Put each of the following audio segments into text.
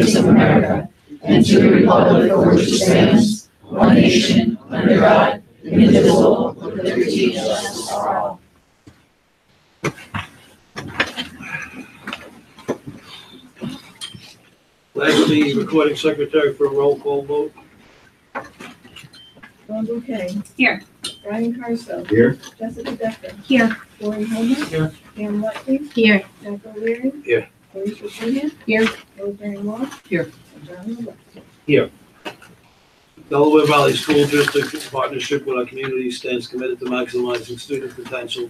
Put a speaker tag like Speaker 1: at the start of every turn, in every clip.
Speaker 1: States of America and to the republic for which it stands, one nation, under God, indivisible, with liberty and justice for all.
Speaker 2: Lastly, recording secretary for a roll call vote.
Speaker 3: Ron Bouquet.
Speaker 4: Here.
Speaker 3: Brian Carso.
Speaker 5: Here.
Speaker 3: Jessica Decker.
Speaker 4: Here.
Speaker 3: Lori Holman.
Speaker 2: Here.
Speaker 3: Pam Whitley.
Speaker 4: Here.
Speaker 3: Jack O'Leary.
Speaker 2: Here.
Speaker 3: Alicia Sheehan.
Speaker 4: Here.
Speaker 3: Rosemary Moore.
Speaker 4: Here.
Speaker 3: And John Lewis.
Speaker 2: Delaware Valley School District, in partnership with our community, stands committed to maximizing student potential,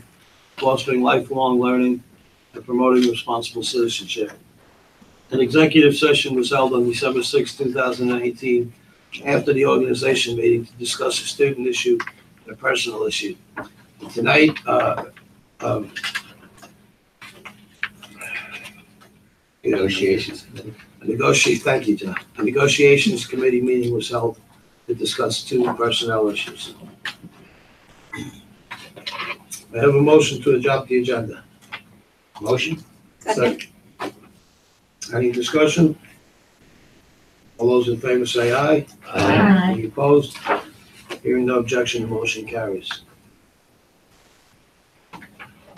Speaker 2: fostering lifelong learning, and promoting responsible citizenship. An executive session was held on December 6, 2018, after the organization meeting to discuss a student issue and a personal issue. Tonight, thank you, John. A negotiations committee meeting was held to discuss two personnel issues. I have a motion to adopt the agenda.
Speaker 5: Motion?
Speaker 2: Second. Any discussion? All those in favor say aye.
Speaker 4: Aye.
Speaker 2: Any opposed? Hearing no objection, the motion carries.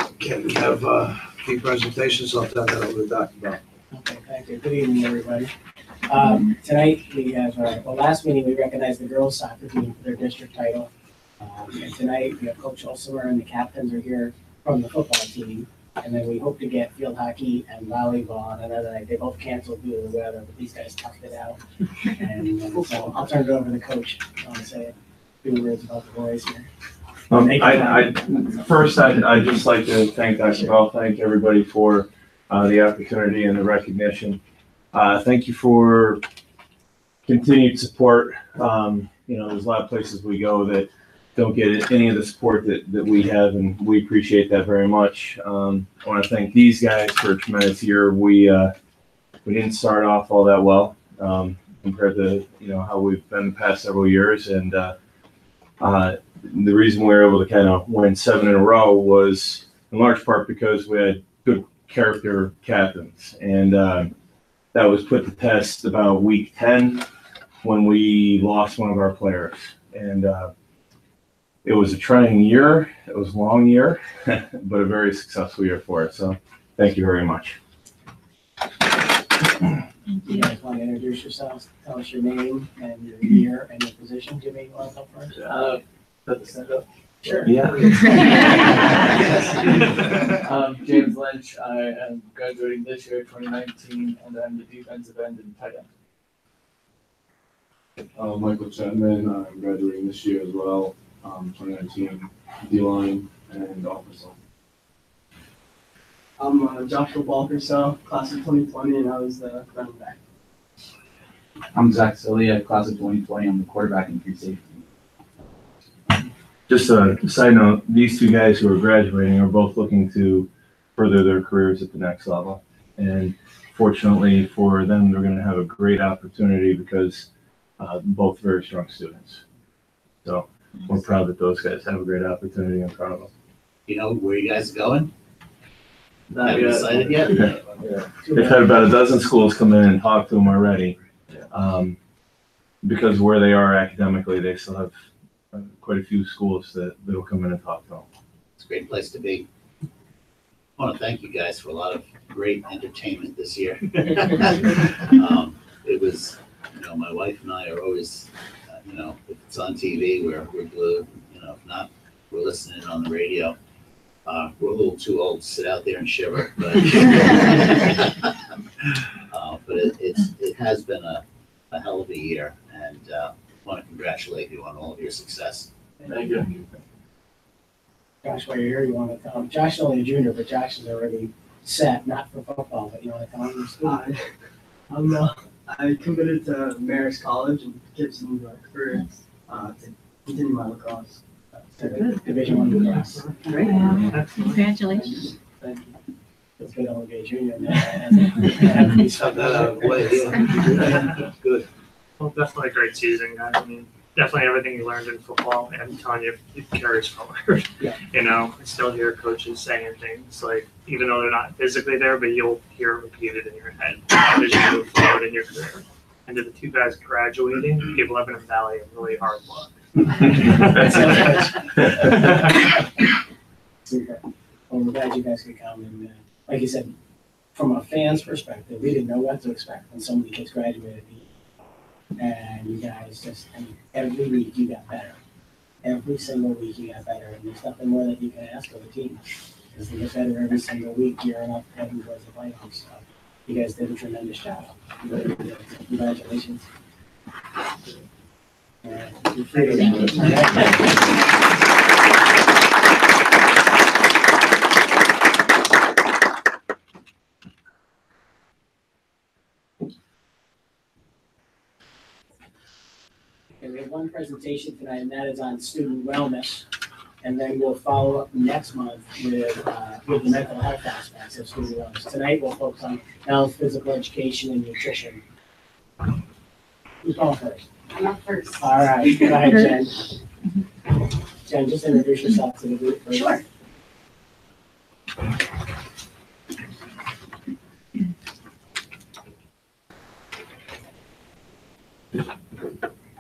Speaker 2: Okay, we have a few presentations. I'll turn that over to Dr. Bell.
Speaker 6: Okay, thank you. Good evening, everybody. Tonight we have, last meeting we recognized the girls soccer team for their district title. And tonight we have Coach Olsemer and the captains are here from the football team. And then we hope to get field hockey and volleyball on another night. They both canceled due to the weather, but these guys toughed it out. And so I'll turn it over to the coach. I want to say a few words about the boys here.
Speaker 7: First, I'd just like to thank Dr. Bell, thank everybody for the opportunity and the recognition. Thank you for continued support. There's a lot of places we go that don't get any of the support that we have, and we appreciate that very much. I want to thank these guys for a tremendous year. We didn't start off all that well compared to how we've been the past several years, and the reason we were able to kind of win 7 in a row was in large part because we had good character captains, and that was put to test about week 10 when we lost one of our players, and it was a trying year. It was a long year, but a very successful year for us. So thank you very much.
Speaker 6: You guys want to introduce yourselves? Tell us your name and your year and your position. Jimmy, you want to go first? Sure.
Speaker 8: Yeah. James Lynch. I am graduating this year, 2019, and I'm the defensive end and tight end.
Speaker 9: Michael Chapman. I'm graduating this year as well, 2019, D-line and offensive.
Speaker 10: I'm Joshua Balkerso, class of 2020, and I was the running back.
Speaker 11: I'm Zach Celia, class of 2020. I'm the quarterback and free safety.
Speaker 7: Just a side note, these two guys who are graduating are both looking to further their careers at the next level. And fortunately for them, they're going to have a great opportunity because both very strong students. So we're proud that those guys have a great opportunity in front of them.
Speaker 5: You know where you guys are going?
Speaker 8: Not
Speaker 5: Haven't decided yet?
Speaker 7: They've had about a dozen schools come in and talk to them already. Because where they are academically, they still have quite a few schools that will come in and talk to them.
Speaker 5: It's a great place to be. I want to thank you guys for a lot of great entertainment this year. It was, my wife and I are always, if it's on TV, we're glued. If not, we're listening on the radio. We're a little too old to sit out there and shiver, but it has been a hell of a year, and I want to congratulate you on all of your success.
Speaker 8: Thank you.
Speaker 6: Josh, while you're here, you want to tell him? Josh is only a junior, but Josh is already set, not for football, but you want to tell him your school?
Speaker 10: I committed to Marist College in Gibson, New York, for to continue my lacrosse.
Speaker 6: Division I lacrosse.
Speaker 4: Great. Congratulations.
Speaker 6: Thank you. It's good only be a junior.
Speaker 2: Have that out of the way. Yeah. Good.
Speaker 12: Well, definitely a great season, guys. I mean, definitely everything you learned in football, and I'm telling you, it carries forward.
Speaker 6: Yeah.
Speaker 12: I still hear coaches saying things like, even though they're not physically there, but you'll hear it repeated in your head as you move forward, and your career. And to the two guys graduating, give Lebanon Valley a really hard look.
Speaker 6: Super. Well, we're glad you guys could come. And like you said, from a fan's perspective, we didn't know what to expect when so many kids graduated. And you guys just, I mean, every week you got better. Every single week you got better. And there's nothing more that you can ask of a team. Because they get better every single week, gearing up heading towards the playoffs. So you guys did a tremendous job. You really did. So congratulations. You figured it out. And we have one presentation tonight, and that is on student wellness. And then we'll follow up next month with the mental health aspects of student wellness. Tonight, we'll focus on health, physical education, and nutrition. Who's going first?
Speaker 1: I'm up first.
Speaker 6: All right, go ahead, Jen. Jen, just introduce yourself to the group first.
Speaker 1: Sure.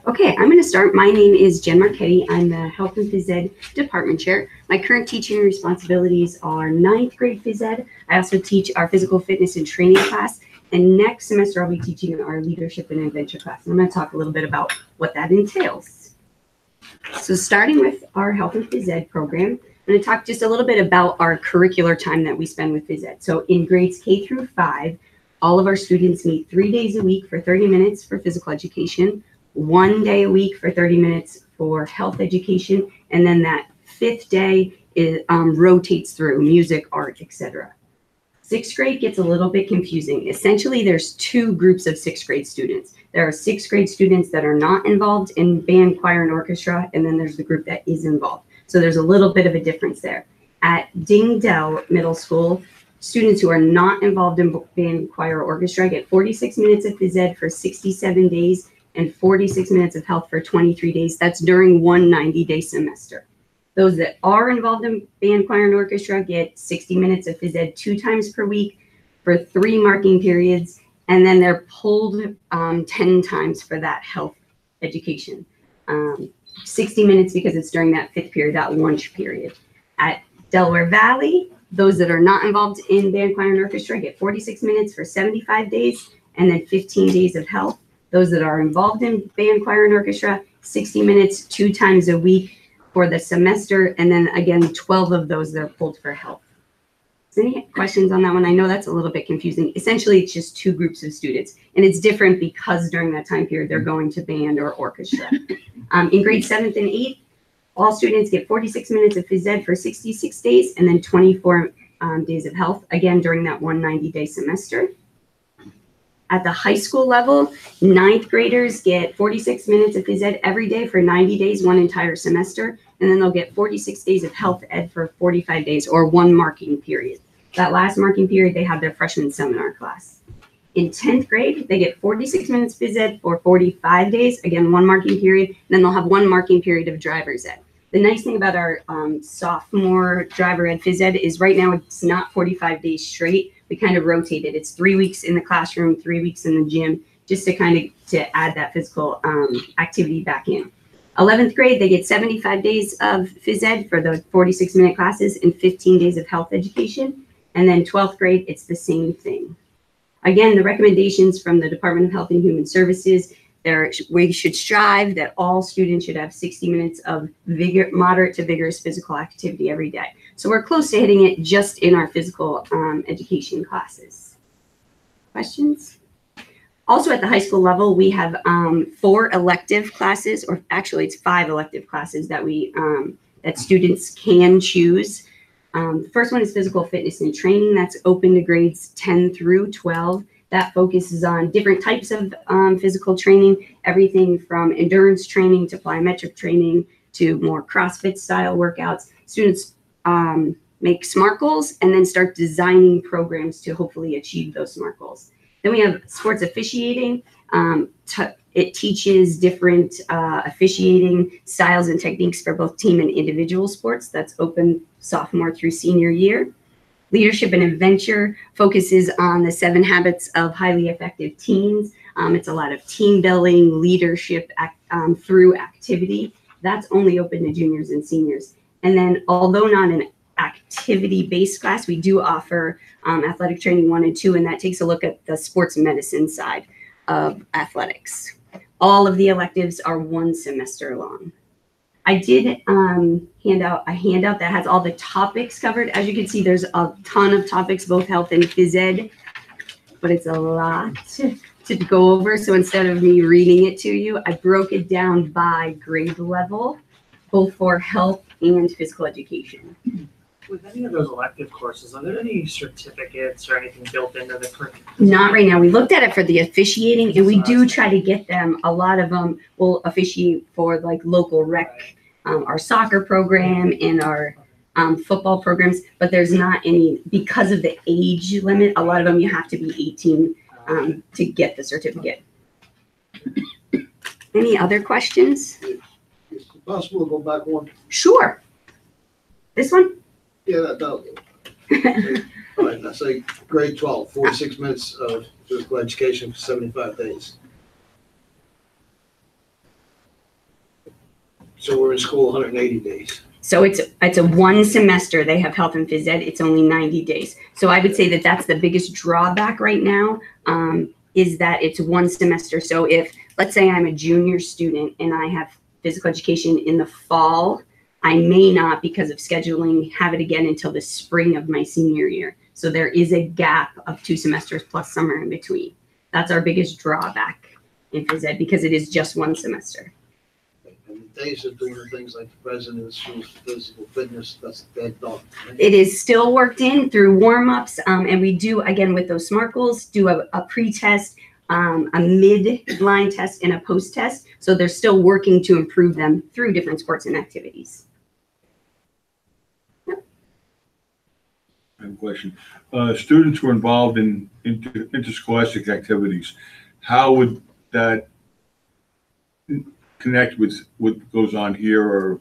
Speaker 13: Okay, I'm going to start. My name is Jen Marchetti. I'm the Health and Phys Ed Department Chair. My current teaching responsibilities are 9th grade Phys Ed. I also teach our physical fitness and training class. And next semester, I'll be teaching our leadership and adventure class. And I'm going to talk a little bit about what that entails. So starting with our Health and Phys Ed program, I'm going to talk just a little bit about our curricular time that we spend with Phys Ed. So in grades K through 5, all of our students meet 3 days a week for 30 minutes for physical education, 1 day a week for 30 minutes for health education, and then that 5th day rotates through music, art, etc. 6th grade gets a little bit confusing. Essentially, there's 2 groups of 6th grade students. There are 6th grade students that are not involved in band, choir, and orchestra, and then there's the group that is involved. So there's a little bit of a difference there. At Dingdale Middle School, students who are not involved in band, choir, or orchestra get 46 minutes of phys ed for 67 days and 46 minutes of health for 23 days. That's during one 90-day semester. Those that are involved in band, choir, and orchestra get 60 minutes of phys ed 2 times per week for 3 marking periods, and then they're pulled 10 times for that health education. 60 minutes because it's during that 5th period, that lunch period. At Delaware Valley, those that are not involved in band, choir, and orchestra get 46 minutes for 75 days, and then 15 days of health. Those that are involved in band, choir, and orchestra, 60 minutes 2 times a week for the semester, and then again, 12 of those that are pulled for health. So any questions on that one? I know that's a little bit confusing. Essentially, it's just 2 groups of students, and it's different because during that time period, they're going to band or orchestra. In grades 7th and 8th, all students get 46 minutes of phys ed for 66 days, and then 24 days of health, again, during that one 90-day semester. At the high school level, 9th graders get 46 minutes of phys ed every day for 90 days, one entire semester, and then they'll get 46 days of health ed for 45 days, or 1 marking period. That last marking period, they have their freshman seminar class. In 10th grade, they get 46 minutes phys ed for 45 days, again, 1 marking period, and then they'll have 1 marking period of driver's ed. The nice thing about our sophomore driver ed phys ed is right now it's not 45 days straight. We kind of rotate it. It's 3 weeks in the classroom, 3 weeks in the gym, just to kind of to add that physical activity back in. 11th grade, they get 75 days of phys ed for those 46-minute classes and 15 days of health education. And then 12th grade, it's the same thing. Again, the recommendations from the Department of Health and Human Services, we should strive that all students should have 60 minutes of moderate to vigorous physical activity every day. So we're close to hitting it just in our physical education classes. Questions? Also at the high school level, we have 4 elective classes, or actually it's 5 elective classes that that students can choose. The first one is physical fitness and training. That's open to grades 10 through 12. That focuses on different types of physical training, everything from endurance training to plyometric training to more CrossFit style workouts. Students make SMART goals and then start designing programs to hopefully achieve those SMART goals. Then we have sports officiating. It teaches different officiating styles and techniques for both team and individual sports. That's open sophomore through senior year. Leadership and Adventure focuses on the 7 habits of highly effective teens. It's a lot of team building, leadership through activity. That's only open to juniors and seniors. And then, although not an activity-based class, we do offer athletic training 1 and 2, and that takes a look at the sports medicine side of athletics. All of the electives are 1 semester long. I did hand out a handout that has all the topics covered. As you can see, there's a ton of topics, both health and phys ed, but it's a lot to go over. So instead of me reading it to you, I broke it down by grade level, both for health and physical education.
Speaker 12: With any of those elective courses, are there any certificates or anything built into the curriculum?
Speaker 13: Not right now. We looked at it for the officiating, and we do try to get them. A lot of them will officiate for like local rec, our soccer program and our football programs, but there's not any, because of the age limit, a lot of them you have to be 18 to get the certificate. Any other questions?
Speaker 2: Is it possible to go back one?
Speaker 13: Sure. This one?
Speaker 2: Yeah, that. All right, let's say grade 12, 46 minutes of physical education for 75 days. So we're in school 180 days.
Speaker 13: So it's a 1 semester. They have health and phys ed. It's only 90 days. So I would say that that's the biggest drawback right now, is that it's 1 semester. So if, let's say I'm a junior student and I have physical education in the fall, I may not, because of scheduling, have it again until the spring of my senior year. So there is a gap of 2 semesters plus summer in between. That's our biggest drawback in phys ed, because it is just 1 semester.
Speaker 2: And the days of doing things like the president's physical fitness, that's dead done. Right?
Speaker 13: It is still worked in through warm-ups, and we do, again, with those SMART goals, do a pre-test, a mid-line test, and a post-test. So they're still working to improve them through different sports and activities.
Speaker 14: I have a question. Students who are involved in interscholastic activities, how would that connect with what goes on here, or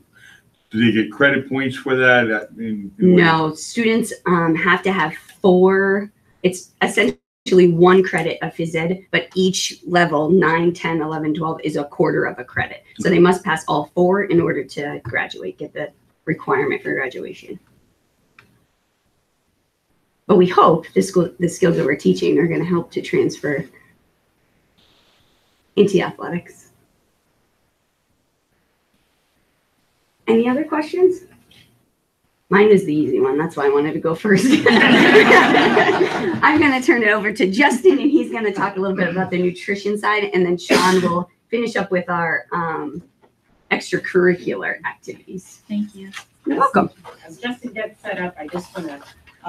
Speaker 14: do they get credit points for that?
Speaker 13: No, students have to have 4, it's essentially 1 credit of phys ed, but each level, 9, 10, 11, 12, is a quarter of a credit. So they must pass all 4 in order to graduate, get the requirement for graduation. But we hope the skills that we're teaching are going to help to transfer into athletics. Any other questions? Mine is the easy one. That's why I wanted to go first. I'm going to turn it over to Justin, and he's going to talk a little bit about the nutrition side, and then Sean will finish up with our extracurricular activities.
Speaker 4: Thank you.
Speaker 13: You're welcome.
Speaker 15: As Justin gets set up, I just want to,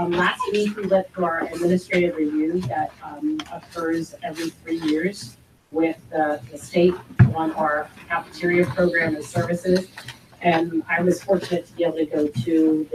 Speaker 15: last week we went through our administrative review that occurs every 3 years with the state on our cafeteria program and services. And I was fortunate to be able to go to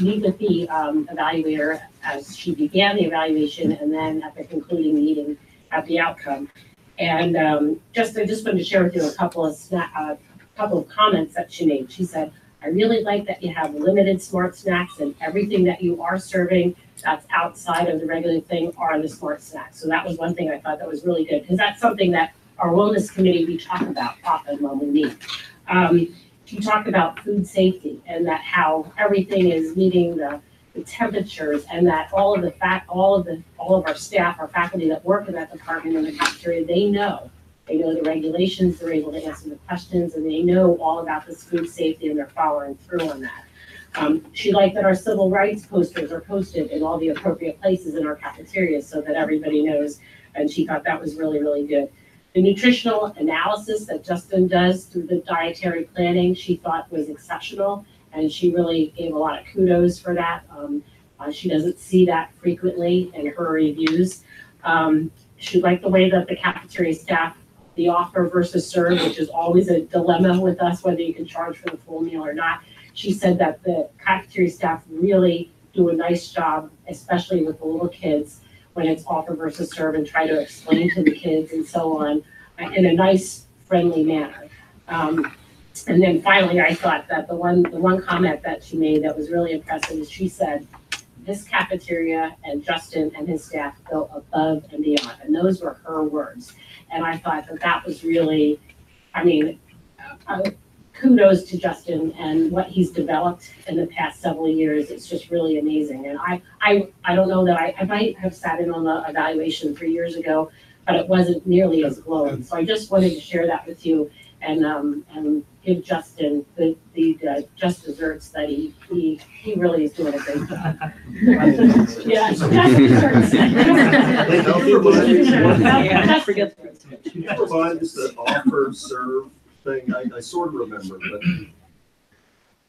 Speaker 15: meet with the evaluator as she began the evaluation, and then at the concluding meeting at the outcome. And I just wanted to share with you a couple of comments that she made. She said, "I really like that you have limited smart snacks, and everything that you are serving that's outside of the regular thing are the smart snacks." So that was one thing I thought that was really good, because that's something that our wellness committee, we talk about often when we meet. She talked about food safety, and that how everything is meeting the temperatures, and that all of our staff, our faculty that work in that department in the cafeteria, they know the regulations, they're able to answer the questions, and they know all about this food safety, and they're following through on that. She liked that our civil rights posters are posted in all the appropriate places in our cafeterias so that everybody knows, and she thought that was really, really good. The nutritional analysis that Justin does through the dietary planning, she thought was exceptional, and she really gave a lot of kudos for that. She doesn't see that frequently in her reviews. She liked the way that the cafeteria staff, the offer versus serve, which is always a dilemma with us, whether you can charge for the full meal or not. She said that the cafeteria staff really do a nice job, especially with the little kids, when it's offer versus serve, and try to explain to the kids and so on in a nice, friendly manner. And then finally, I thought that the one comment that she made that was really impressive is she said this cafeteria and Justin and his staff go above and beyond. And those were her words. And I thought that that was really, I mean, kudos to Justin and what he's developed in the past several years. It's just really amazing. And I don't know that I might have sat in on the evaluation 3 years ago, but it wasn't nearly as glowing. So I just wanted to share that with you and give Justin the just desserts that he really is doing a great job. Yeah, just desserts. Just forget.
Speaker 16: Can you provide us the offer serve thing? I sort of remember, but.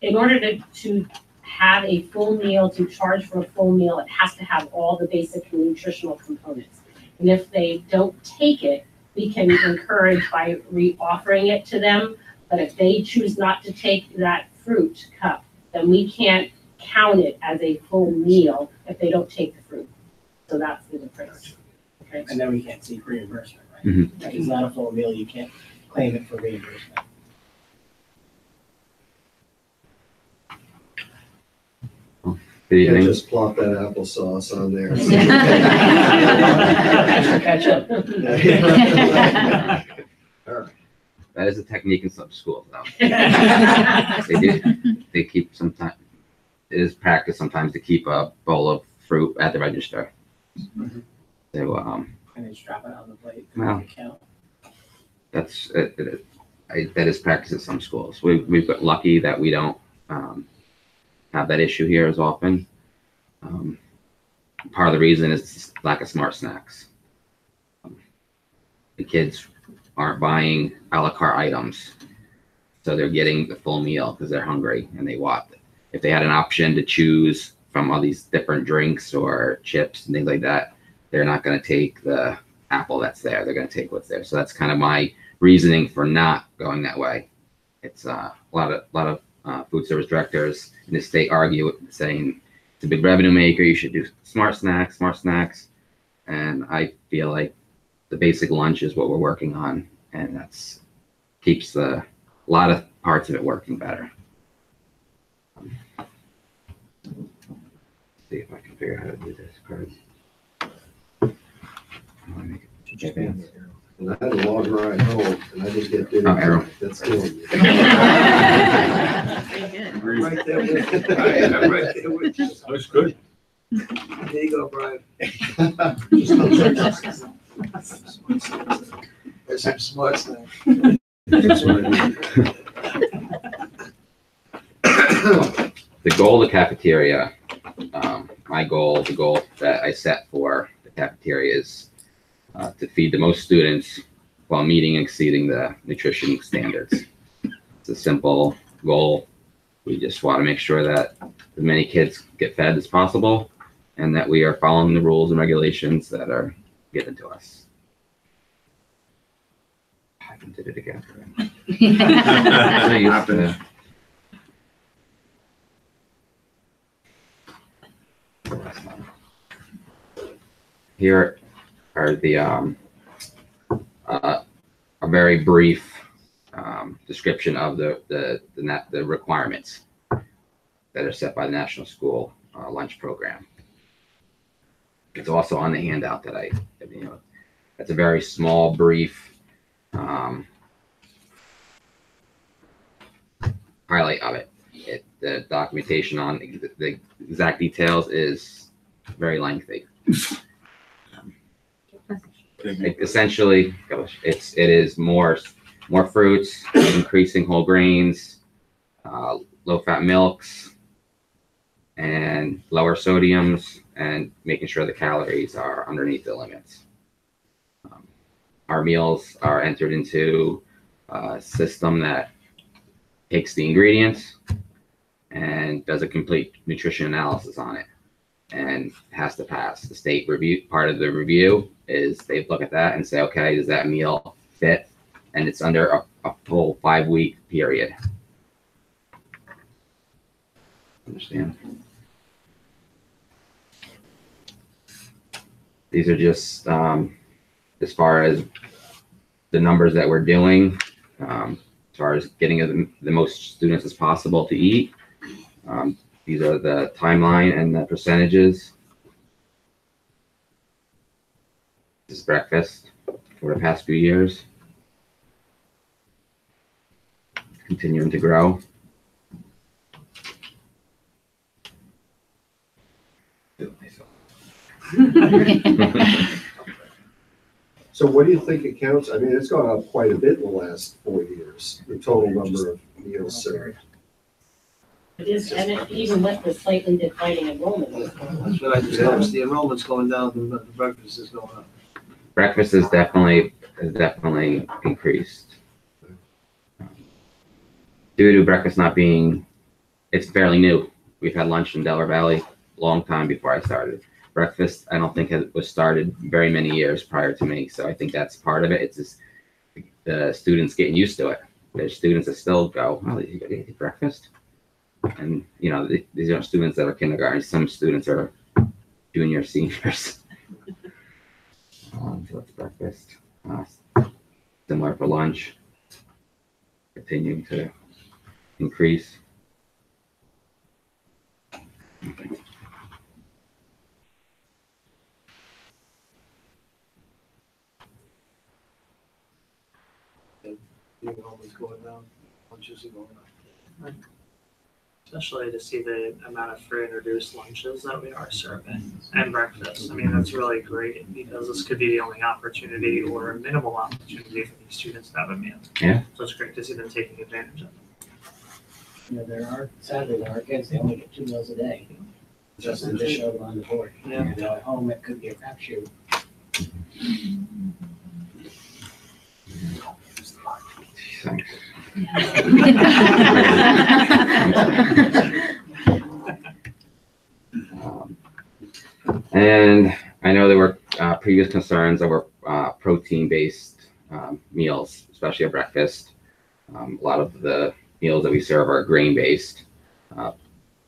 Speaker 15: In order to have a full meal, to charge for a full meal, it has to have all the basic nutritional components. And if they don't take it, we can encourage by re-offering it to them. But if they choose not to take that fruit cup, then we can't count it as a full meal if they don't take the fruit. So that's the difference. Okay.
Speaker 6: And then we can't seek reimbursement, right?
Speaker 5: Mhm.
Speaker 6: Right, it's not a full meal, you can't claim it for reimbursement.
Speaker 17: Good
Speaker 16: Yeah,
Speaker 17: evening.
Speaker 16: just plop that applesauce on there.
Speaker 6: Ketchup.
Speaker 16: All right.
Speaker 17: That is a technique in some schools, though. They keep sometimes, it is practice sometimes to keep a bowl of fruit at the register.
Speaker 6: Mhm.
Speaker 17: So,
Speaker 6: And then just drop it on the plate.
Speaker 17: Wow.
Speaker 6: Count.
Speaker 17: that's, that is practice at some schools. We've got lucky that we don't, have that issue here as often. Part of the reason is lack of smart snacks. The kids aren't buying a la carte items, so they're getting the full meal because they're hungry and they want it. If they had an option to choose from all these different drinks or chips and things like that, they're not going to take the apple that's there. They're going to take what's there. So that's kind of my reasoning for not going that way. It's a lot of food service directors in the state argue saying it's a big revenue maker. You should do smart snacks. And I feel like the basic lunch is what we're working on, and that's keeps a lot of parts of it working better. See if I can figure out how to do this card.
Speaker 16: And I had a long ride home, and I didn't get dinner.
Speaker 17: Oh, arrow.
Speaker 16: That's killing me.
Speaker 4: Very good.
Speaker 16: Right there with you.
Speaker 14: Right there with you. Looks good.
Speaker 2: There you go, Brian. There's some smart stuff.
Speaker 17: The goal of the cafeteria, the goal that I set for the cafeteria is to feed the most students while meeting and exceeding the nutrition standards. It's a simple goal. We just want to make sure that as many kids get fed as possible and that we are following the rules and regulations that are given to us. I did it again. I used to- Here are the a very brief description of the requirements that are set by the National School Lunch Program. It's also on the handout that that's a very small, brief highlight of it. The documentation on the exact details is very lengthy. Essentially, it is more fruits, increasing whole grains, low-fat milks, and lower sodiums, and making sure the calories are underneath the limits. Our meals are entered into a system that takes the ingredients and does a complete nutrition analysis on it, and has to pass the state review. Part of the review is they look at that and say, okay, does that meal fit? And it's under a full 5-week period. Understand? These are just as far as the numbers that we're doing, as far as getting the most students as possible to eat. These are the timeline and the percentages. This is breakfast for the past few years. Continuing to grow.
Speaker 16: So what do you think it counts? I mean, it's gone up quite a bit in the last 4 years, the total number of meals served.
Speaker 15: It is, and it even with the slightly declining enrollment.
Speaker 2: That's what I just noticed. The enrollment's going down, the breakfast is going up.
Speaker 17: Breakfast is definitely increased. Due to breakfast not being, it's fairly new. We've had lunch in Delaware Valley long time before I started. Breakfast, I don't think it was started very many years prior to me, so I think that's part of it. It's just the students getting used to it. There's students that still go, oh, you eat breakfast? And, you know, these are students that are kindergarten. Some students are junior, seniors. So that's breakfast. Similar for lunch. Continuing to increase.
Speaker 2: The enrollment's going down, lunches are going up.
Speaker 12: Especially to see the amount of free and reduced lunches that we are serving and breakfast. I mean, that's really great because this could be the only opportunity or a minimal opportunity for these students to have a meal.
Speaker 17: Yeah.
Speaker 12: So it's great to see them taking advantage of it.
Speaker 6: You know, sadly, there are kids, they only get 2 meals a day. Just to show them on the board.
Speaker 12: Yeah.
Speaker 6: You know, at home, it could be a crapshoot.
Speaker 17: Thanks. And I know there were previous concerns over protein-based meals, especially at breakfast. A lot of the meals that we serve are grain-based,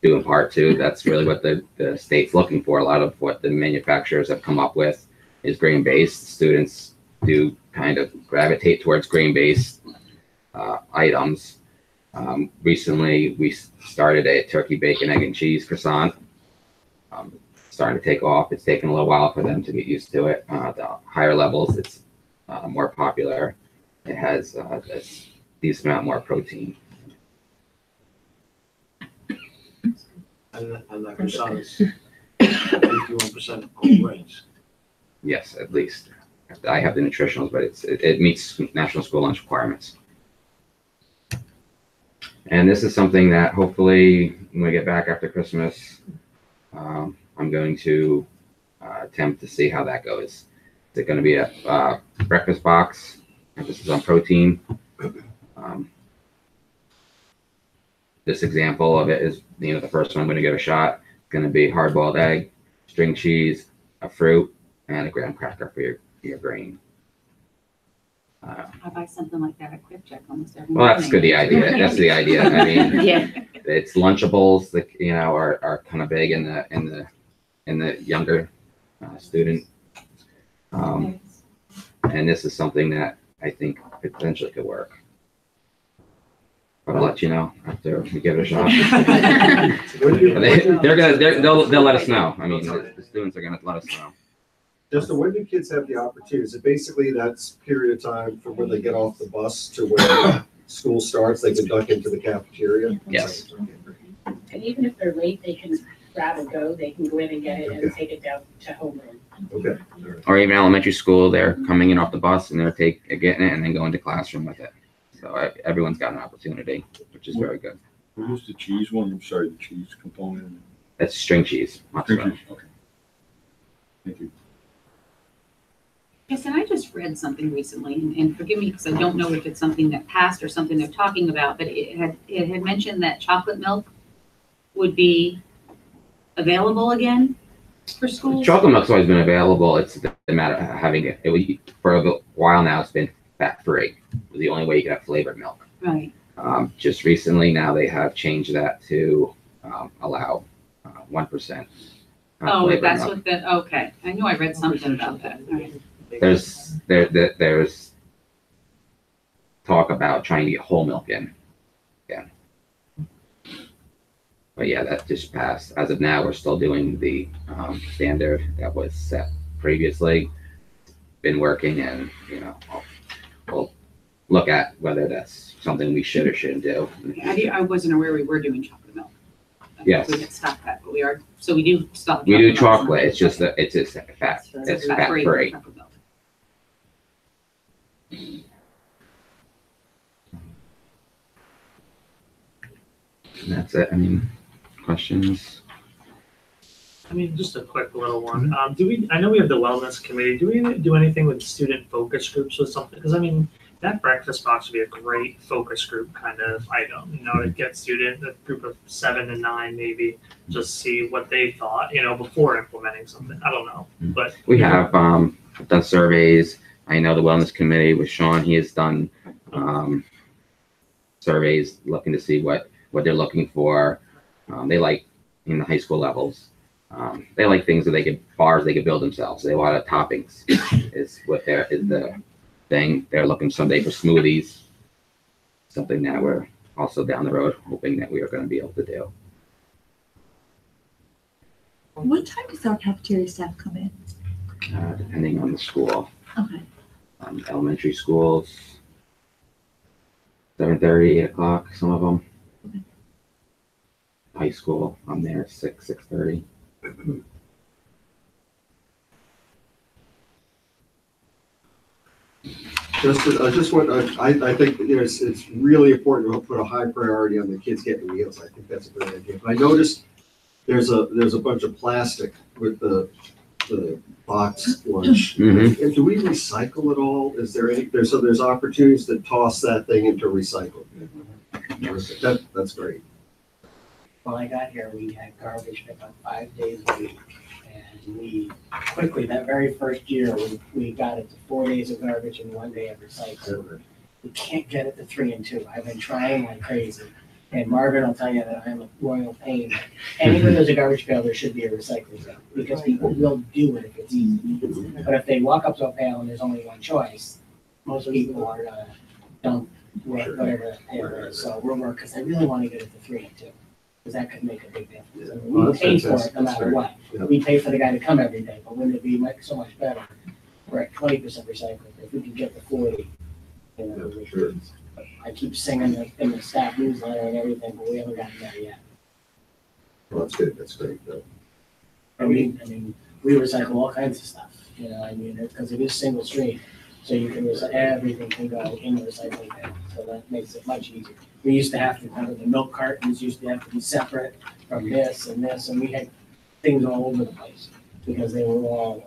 Speaker 17: due in part to that's really what the state's looking for. A lot of what the manufacturers have come up with is grain-based. Students do kind of gravitate towards grain-based items. Recently, we started a turkey, bacon, egg, and cheese croissant. Starting to take off. It's taken a little while for them to get used to it. The higher levels, it's more popular. It has a decent amount more protein.
Speaker 2: And that croissant is 51% whole grains.
Speaker 17: Yes, at least. I have the nutritionals, but it meets national school lunch requirements. And this is something that hopefully when we get back after Christmas, I'm going to attempt to see how that goes. Is it going to be a breakfast box? Emphasis on protein. This example of it is, the first one I'm going to give a shot. It's going to be hard-boiled egg, string cheese, a fruit, and a graham cracker for your grain.
Speaker 1: I buy something like that at Quick Check almost every
Speaker 17: Well,
Speaker 1: morning.
Speaker 17: that's good. The idea. That's the idea. I mean,
Speaker 1: Yeah.
Speaker 17: it's Lunchables that are kind of big in the younger student, and this is something that I think potentially could work. But I'll let you know after we give it a shot. They'll let us know. I mean, the students are going to let us know.
Speaker 16: Justin, when do kids have the opportunity? Is it basically that period of time from when they get off the bus to when school starts, they can duck into the cafeteria?
Speaker 17: Yes.
Speaker 15: And even if they're late, they can grab and go, they can go in and get it and take it down to homeroom.
Speaker 16: Okay.
Speaker 17: Or even elementary school, they're coming in off the bus and they're getting it and then going to classroom with it. So everyone's got an opportunity, which is very good.
Speaker 14: What is the cheese one? I'm sorry, the cheese component.
Speaker 17: That's string cheese.
Speaker 14: String cheese, okay. Thank you.
Speaker 1: Yes, and I just read something recently, and forgive me because I don't know if it's something that passed or something they're talking about, but it had mentioned that chocolate milk would be available again for schools.
Speaker 17: Chocolate milk's always been available. It's the matter of having it. For a while now, it's been fat-free. It's the only way you can have flavored milk.
Speaker 1: Right.
Speaker 17: Just recently, now they have changed that to allow 1%.
Speaker 1: Oh,
Speaker 17: flavored
Speaker 1: that's
Speaker 17: milk.
Speaker 1: what that, okay. I knew I read something about that. All right.
Speaker 17: There's talk about trying to get whole milk in again. But yeah, that just passed. As of now, we're still doing the standard that was set previously. Been working, and we'll look at whether that's something we should or shouldn't do.
Speaker 1: I wasn't aware we were doing chocolate milk.
Speaker 17: Yes.
Speaker 1: We had stopped that, but we are, so we do stock.
Speaker 17: We do
Speaker 1: milk.
Speaker 17: chocolate. It's just that it's fat.
Speaker 1: So
Speaker 17: It's fat free.
Speaker 1: chocolate milk.
Speaker 17: And that's it. I mean, questions?
Speaker 12: I mean, just a quick little one. I know we have the wellness committee. Do we do anything with student focus groups or something? Because I mean, that breakfast box would be a great focus group kind of item, to get a group of 7 and 9 maybe, just see what they thought, before implementing something. I don't know, but.
Speaker 17: We have done surveys. I know the wellness committee with Sean, he has done surveys looking to see what they're looking for. They like in the high school levels. They like things that bars they could build themselves. They want toppings is the thing. They're looking someday for smoothies, something that we're also down the road hoping that we are going to be able to do.
Speaker 4: What time does our cafeteria staff come in?
Speaker 17: Depending on the school.
Speaker 4: Okay.
Speaker 17: Elementary schools, 7:30, 8 o'clock, some of them.
Speaker 4: Okay.
Speaker 17: High school, I'm there at 6:30.
Speaker 16: I think it's really important to put a high priority on the kids getting meals. I think that's a great idea. But I noticed there's a bunch of plastic with the box lunch.
Speaker 17: Mhm.
Speaker 16: And do we recycle it all? Is there there's opportunities to toss that thing into recycle? That's great.
Speaker 6: When I got here, we had garbage pickup 5 days a week. And we quickly, that very first year, we got it to 4 days of garbage and 1 day of recycling. We can't get it to 3 and 2. I've been trying like crazy. And Marvin will tell you that I'm a royal pain. Anywhere there's a garbage pail, there should be a recycling bin, because people will do it if it's easy. But if they walk up to a pail and there's only one choice, most people are gonna dump whatever that pail is. So we're working, because I really want to get it to 3 and 2. Because that could make a big difference. I mean,
Speaker 16: Well,
Speaker 6: we
Speaker 16: that's
Speaker 6: pay for it
Speaker 16: fantastic.
Speaker 6: no
Speaker 16: That's
Speaker 6: matter
Speaker 16: great.
Speaker 6: what.
Speaker 16: Yeah.
Speaker 6: We pay for the guy to come every day, but wouldn't it be so much better? We're at 20% recycling. If we could get to 40, we
Speaker 16: Sure.
Speaker 6: could. I keep singing in the staff newsletter and everything, but we haven't gotten there yet.
Speaker 16: Well, that's good. That's great.
Speaker 6: I mean, we recycle all kinds of stuff, because it is single stream. So you can, everything can go in the recycling bin, so that makes it much easier. We used to have to, the milk cartons used to have to be separate from this, and we had things all over the place, because they were all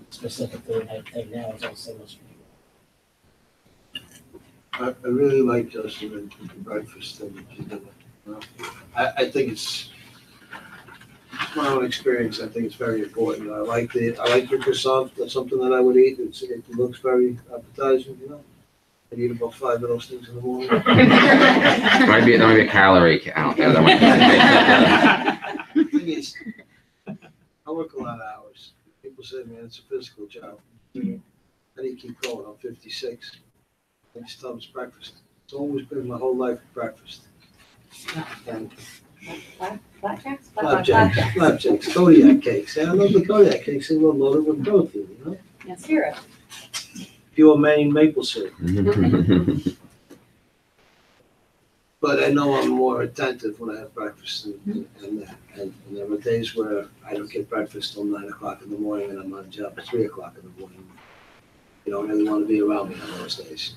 Speaker 6: specific to that thing. Now it's all single stream.
Speaker 2: I really like Justin and the breakfast thing that you did. I think it's my own experience. I think it's very important. I like your croissant. That's something that I would eat. It looks very appetizing, I eat about 5 of those things in the morning.
Speaker 17: Might be a calorie count.
Speaker 2: The thing is, I work a lot of hours. People say, man, it's a physical job. How do you keep going? I'm 56. I just tell them it's breakfast. It's always been my whole life breakfast. And flapjacks, Kodiak cakes. I love the Kodiak cakes. They're a little loaded with protein,
Speaker 3: Yes, syrup.
Speaker 2: Pure Maine maple syrup. But I know I'm more attentive when I have breakfast and there are days where I don't get breakfast till 9 o'clock in the morning and I'm on a job at 3 o'clock in the morning. You don't really want to be around me on those days.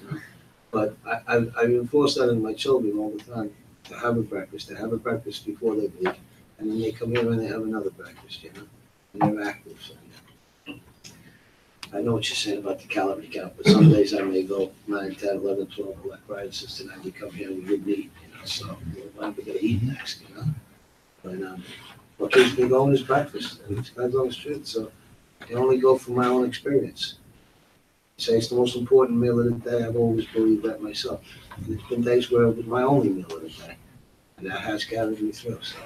Speaker 2: But I've enforced that in my children all the time, to have a breakfast before they leave. And then they come here and they have another breakfast, and they're active. So, I know what you're saying about the calorie count, but some days I may go 9, 10, 11, 12, like Brian says tonight, we come here and we didn't eat, so what are we gonna eat next, But, what keeps me going is breakfast, and it's God's honest truth, so I can only go from my own experience. Say it's the most important meal of the day. I've always believed that myself. And it's been days where it was my only meal of the day, and that has carried me through. So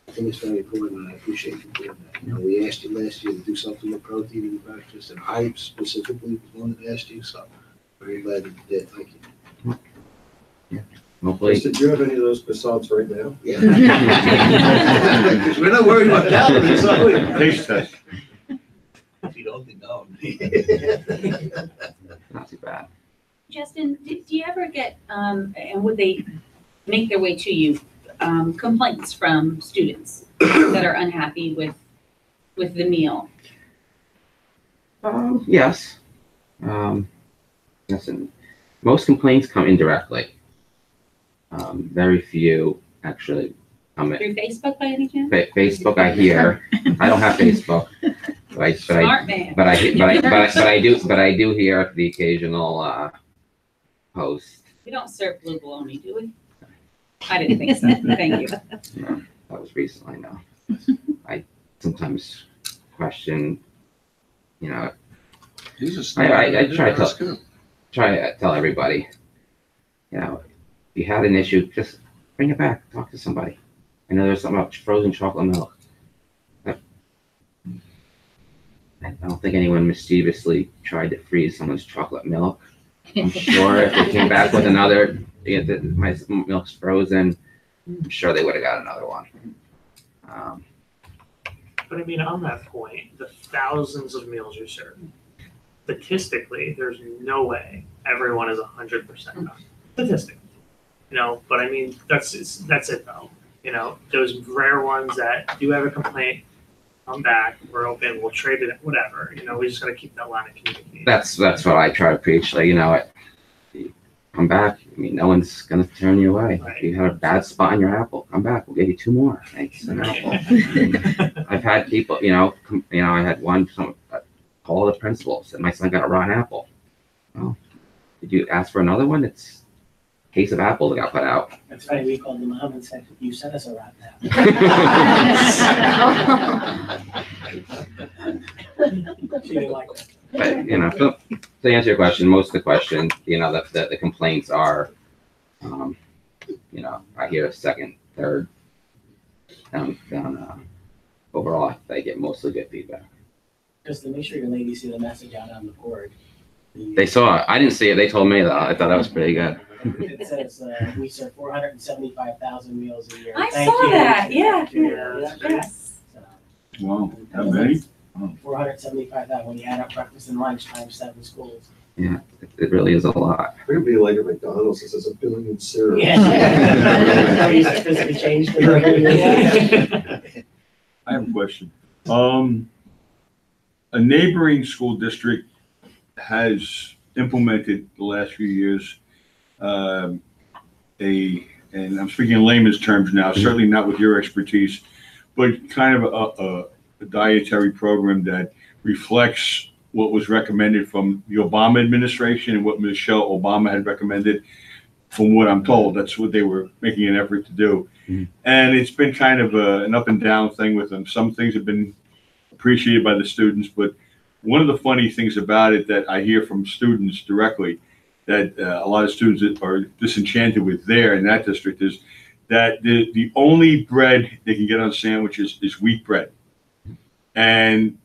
Speaker 2: I think it's very important, and I appreciate you doing that. We asked you last year to do something with protein in the breakfast, and I specifically was one that asked you. So very glad that you did. Thank you.
Speaker 17: Hopefully,
Speaker 16: Chris, did you have any of those croissants right now?
Speaker 2: We're not worried about calories, are we?
Speaker 14: Taste test.
Speaker 5: If you don't think, no.
Speaker 17: not too bad.
Speaker 1: Justin, do you ever get, and would they make their way to you, complaints from students that are unhappy with the meal?
Speaker 17: Yes. Listen, most complaints come indirectly. Very few actually come in.
Speaker 1: Through Facebook by any chance?
Speaker 17: Facebook, I hear. I don't have Facebook.
Speaker 1: Smart man.
Speaker 17: But I do hear the occasional post.
Speaker 1: We don't serve blue bologna, do we? I didn't think so. Thank you.
Speaker 17: No, that was recently. No, I sometimes question. You know, I try to tell everybody. You know, if you had an issue, just bring it back. Talk to somebody. I know there's something about frozen chocolate milk. I don't think anyone mischievously tried to freeze someone's chocolate milk. I'm sure if they came back with another, my milk's frozen, I'm sure they would have got another one.
Speaker 12: But I mean, on that point, the thousands of meals you serve, statistically, there's no way everyone is 100% done. Statistically, you know. But I mean, that's it though. You know, those rare ones that do have a complaint, come back, we're open, we'll trade it, whatever. You know, we just got to keep that line of communication.
Speaker 17: That's what I try to preach. Like, you know, you come back. I mean, no one's gonna turn you away.
Speaker 12: Right.
Speaker 17: If you had a bad spot in your apple, come back. We'll give you 2 more. Thanks, an apple. I've had people, you know, I had one call the principal, said my son got a rotten apple. Well, did you ask for another one? It's a case of apples that got put out.
Speaker 6: That's funny, we called the mom and said, you sent us a rotten apple. She didn't like it.
Speaker 17: But, you know, to answer your question, most of the questions, you know, the complaints are, you know, I hear a second, third, overall, I get mostly good feedback.
Speaker 6: Just to make sure your ladies see the message out on the board.
Speaker 17: They saw it. I didn't see it. They told me that. I thought that was pretty good.
Speaker 6: It says, we serve 475,000 meals a year.
Speaker 1: I
Speaker 6: Thank
Speaker 1: saw
Speaker 6: you.
Speaker 1: that. Yeah.
Speaker 6: Yeah.
Speaker 1: Yes.
Speaker 14: Wow, how many?
Speaker 6: 475,000 when you add up breakfast and lunch times 7 schools.
Speaker 17: Yeah, it really is a lot.
Speaker 16: We're gonna be like at McDonald's, it says a billion syrup.
Speaker 6: Yeah. Physically changed the
Speaker 14: I have a question. A neighboring school district has implemented the last few years and I'm speaking in layman's terms now, certainly not with your expertise, but kind of a dietary program that reflects what was recommended from the Obama administration and what Michelle Obama had recommended. From what I'm told, that's what they were making an effort to do. And it's been kind of an up and down thing with them. Some things have been appreciated by the students, but one of the funny things about it that I hear from students directly that a lot of students are disenchanted with there in that district is that the only bread they can get on sandwiches is wheat bread. And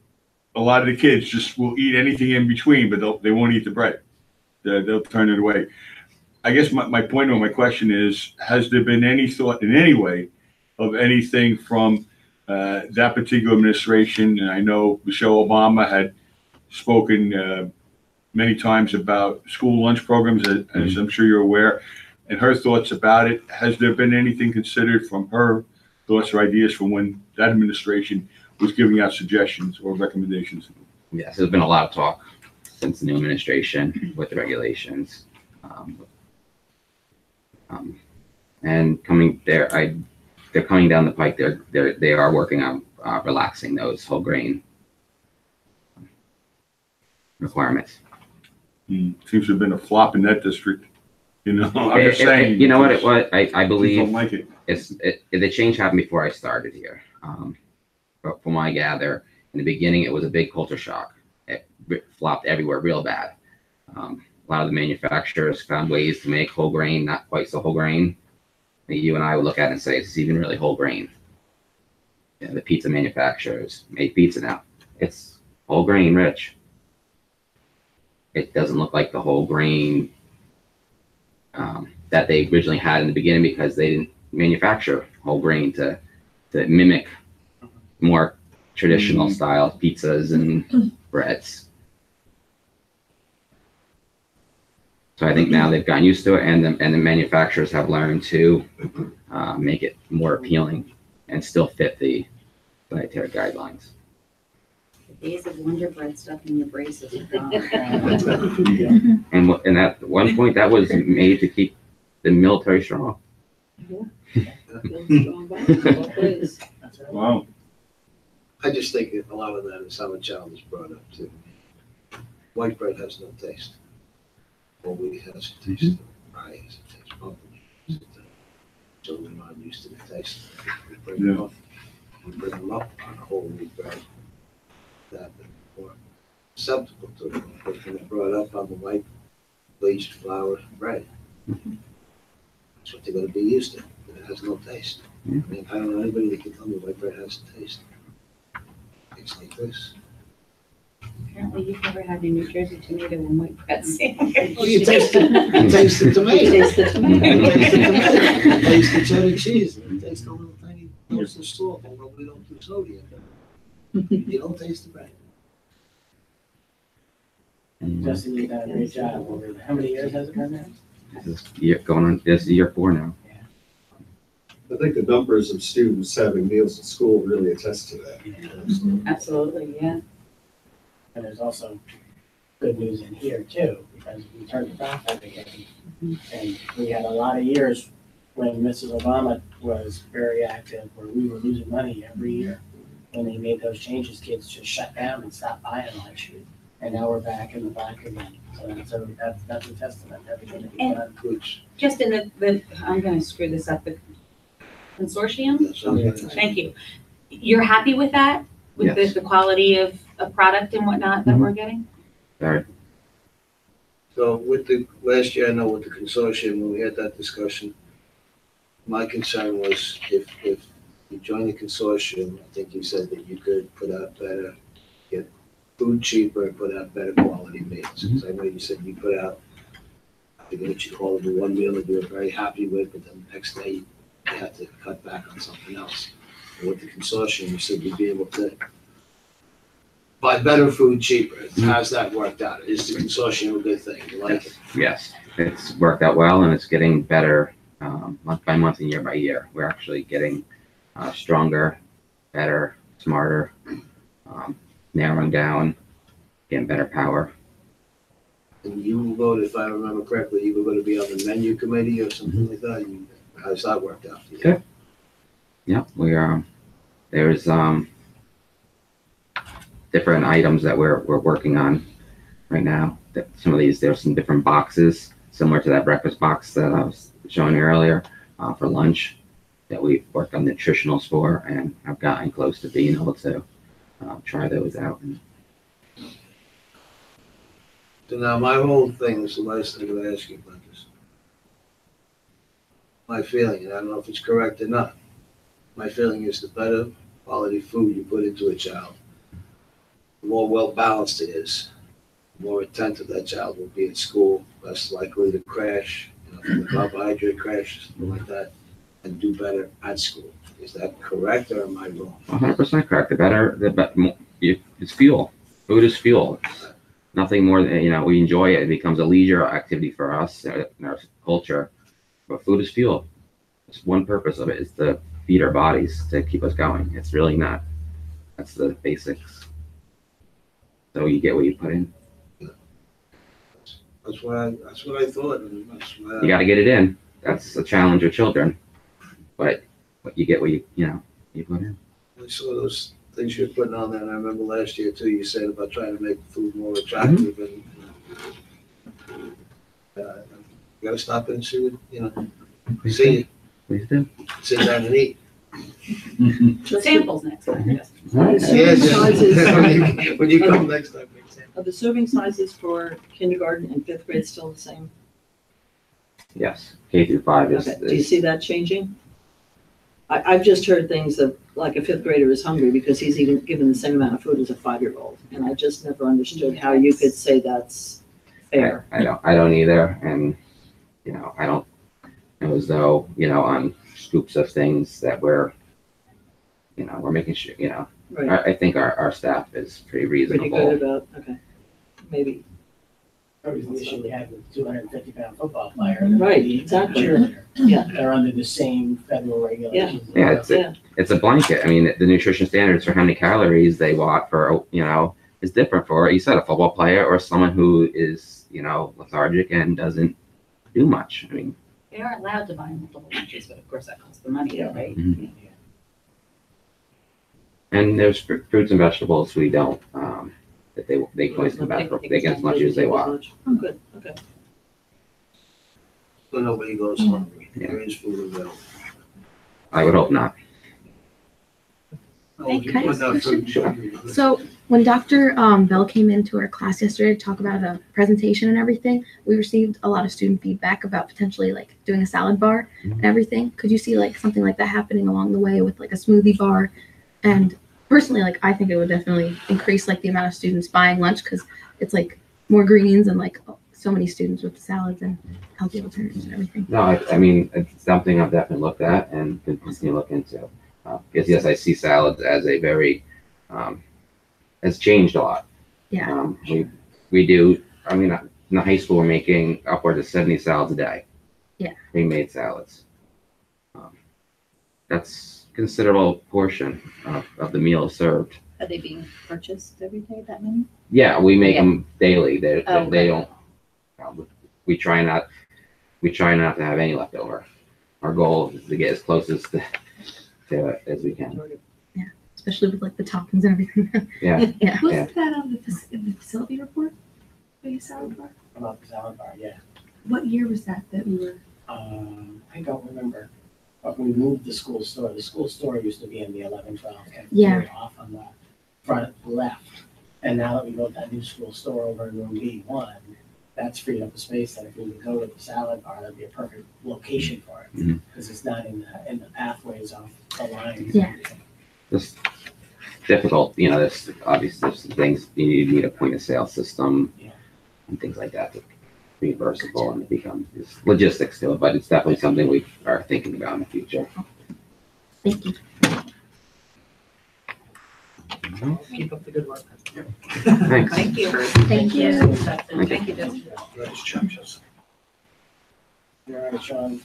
Speaker 14: a lot of the kids just will eat anything in between, but they won't eat the bread. They'll turn it away. I guess my point or my question is, has there been any thought in any way of anything from that particular administration? And I know Michelle Obama had spoken many times about school lunch programs, as I'm sure you're aware, and her thoughts about it. Has there been anything considered from her thoughts or ideas from when that administration was giving out suggestions or recommendations?
Speaker 17: Yes, there's been a lot of talk since the new administration with the regulations. And they're coming down the pike. They are working on relaxing those whole grain requirements.
Speaker 14: Seems to have been a flop in that district. You know, I'm just saying.
Speaker 17: You know what it was? I believe
Speaker 14: don't like it.
Speaker 17: The change happened before I started here. But from what I gather, in the beginning, it was a big culture shock. It flopped everywhere real bad. A lot of the manufacturers found ways to make whole grain not quite so whole grain. You and I would look at it and say, is this even really whole grain? You know, the pizza manufacturers make pizza now. It's whole grain rich. It doesn't look like the whole grain that that they originally had in the beginning because they didn't manufacture whole grain to mimic more traditional style pizzas and breads. So I think now they've gotten used to it, and the manufacturers have learned to make it more appealing and still fit the dietary guidelines.
Speaker 1: The days of Wonder Bread stuff in the braces are gone.
Speaker 17: And at one point, that was made to keep the military strong.
Speaker 14: Wow.
Speaker 2: I just think a lot of that is how a child is brought up too. White bread has no taste. Whole wheat has a taste. Rye has a taste. Pumpkin has a taste. Children aren't used to the taste. We bring them up on whole wheat bread. That they're more acceptable to them. But when they're brought up on the white bleached flour bread, that's what they're going to be used to. It has no taste. I mean, I don't know anybody that can tell me white bread has a taste. It's like this.
Speaker 1: Apparently you've never had a New Jersey tomato and white bread sandwich.
Speaker 2: Oh, you taste the tomato.
Speaker 1: You taste the tomato.
Speaker 2: You taste the tomato. You taste the cheddar cheese. You taste the little tiny dose of salt, although we don't do sodium. You don't taste the bread.
Speaker 6: Justin, you've done a great job over how many years has it been now?
Speaker 17: This is year 4 now.
Speaker 16: I think the numbers of students having meals at school really attest to that.
Speaker 1: Absolutely, yeah.
Speaker 6: And there's also good news in here too, because we turned the profit again. And we had a lot of years when Mrs. Obama was very active, where we were losing money every year. When they made those changes, kids just shut down and stopped buying lunch. And now we're back in the black again. So that's a testament to everything that we've done.
Speaker 1: Just in the I'm gonna screw this up, the consortium? Thank you. You're happy with that? With
Speaker 17: Yes.
Speaker 1: the quality of product and whatnot that we're getting?
Speaker 17: Very.
Speaker 2: So with the, last year, I know with the consortium, when we had that discussion, my concern was if you join the consortium, I think you said that you could put out better, get food cheaper and put out better quality meals. Because I know you said you put out, I forget what you call it, the one meal that you were very happy with, but then the next day you had to cut back on something else. And with the consortium, you said you'd be able to buy better food cheaper. How's that worked out? Is the consortium a good thing? You like it?
Speaker 17: Yes, it's worked out well, and it's getting better month by month and year by year. We're actually getting stronger, better, smarter, narrowing down, getting better power.
Speaker 2: And you voted, if I remember correctly, you were going to be on the menu committee or something like that. How's that worked out for you?
Speaker 17: Good. Yeah, we are. There's different items that we're working on right now. That some of these, there's some different boxes similar to that breakfast box that I was showing you earlier for lunch that we've worked on nutritionals for, and I've gotten close to being able to try those out.
Speaker 2: So now my whole thing is the last thing I'm going to ask you about this. My feeling, and I don't know if it's correct or not, my feeling is the better quality food you put into a child, the more well balanced it is, the more attentive that child will be at school, less likely to crash, from the carbohydrate crash, something like that, and do better at school. Is that correct or am I wrong?
Speaker 17: 100% correct. It's fuel. Food is fuel. It's nothing more than, we enjoy it. It becomes a leisure activity for us in our culture. But food is fuel. It's one purpose of it is to feed our bodies, to keep us going. It's really not. That's the basics. So you get what you put in.
Speaker 2: That's what I thought. And that's why
Speaker 17: You got to get it in. That's a challenge with children. But you get what you put in.
Speaker 2: I saw those things you're putting on there, and I remember last year too, you said about trying to make food more attractive, and you gotta stop and see what, see
Speaker 17: Please do.
Speaker 2: sit down and eat.
Speaker 1: Samples next time.
Speaker 2: Yes, when you come next time, make samples.
Speaker 3: Are the serving sizes for kindergarten and 5th grade still the same?
Speaker 17: Yes. K through 5 is.
Speaker 3: Okay. Do you see that changing? I've just heard things of, like a 5th grader is hungry because he's eating, given the same amount of food as a 5-year-old. And I just never understood how you could say that's fair.
Speaker 17: I don't either. And, I don't as though, on scoops of things that we're making sure,
Speaker 3: Right.
Speaker 17: I think our staff is pretty
Speaker 3: Pretty
Speaker 17: reasonable.
Speaker 3: good about, okay, maybe.
Speaker 6: That was the issue we had with 250-pound football player.
Speaker 3: Right, exactly.
Speaker 6: Cheerleader.
Speaker 3: Yeah.
Speaker 6: They're under the same federal regulations.
Speaker 17: Yeah, it's a blanket. I mean, the nutrition standards for how many calories they want for, is different for, you said, a football player or someone who is, lethargic and doesn't do much. I mean,
Speaker 1: They are allowed to buy multiple lunches, but of course that costs the money, right?
Speaker 17: Mhm. And there's fruits and vegetables we don't, that they can always come back for, they get as much as they want.
Speaker 3: Oh, good, okay.
Speaker 2: So nobody goes hungry. There is food available.
Speaker 17: I would hope not.
Speaker 2: Oh, you put that food-
Speaker 18: So when Dr. Bell came into our class yesterday to talk about a presentation and everything, we received a lot of student feedback about potentially like doing a salad bar and everything. Could you see like something like that happening along the way with like a smoothie bar? And personally, like I think it would definitely increase like the amount of students buying lunch because it's like more greens and like so many students with salads and healthy alternatives and everything.
Speaker 17: No, I mean, it's something I've definitely looked at and can continue to look into. Because yes, I see salads as a very, has changed a lot.
Speaker 18: Yeah.
Speaker 17: We do, I mean, in the high school, we're making upwards of 70 salads a day.
Speaker 18: Yeah.
Speaker 17: Pre-made salads. That's a considerable portion of the meal served.
Speaker 1: Are they being purchased every day, that many?
Speaker 17: Yeah, we make
Speaker 1: Yeah.
Speaker 17: them daily. They
Speaker 1: okay.
Speaker 17: don't, we try not to have any leftover. Our goal is to get as close as to it as we can.
Speaker 18: Yeah, especially with like the toppings and everything.
Speaker 17: Yeah.
Speaker 18: Yeah.
Speaker 4: Wasn't that on the facility report? The salad bar?
Speaker 6: About the salad bar, yeah.
Speaker 4: What year was that we were?
Speaker 6: I don't remember, but we moved the school store. The school store used to be in the 11-12 cafeteria
Speaker 18: Yeah.
Speaker 6: off on the front left. And now that we built that new school store over in room B1, that's freed up a space that if we would go to the salad bar, that'd be a perfect location for it.
Speaker 17: Mhm.
Speaker 6: Because it's not in the pathways off the lines.
Speaker 18: Yeah.
Speaker 17: It's difficult, there's obviously there's things you need a point of sale system and things like that to be reversible and it becomes logistics to it, but it's definitely something we are thinking about in the future.
Speaker 18: Thank you.
Speaker 12: Keep up the good work.
Speaker 17: Thanks.
Speaker 1: Thank you.
Speaker 18: Thank you.
Speaker 1: Thank you, Jessica.
Speaker 6: You're right, Sean.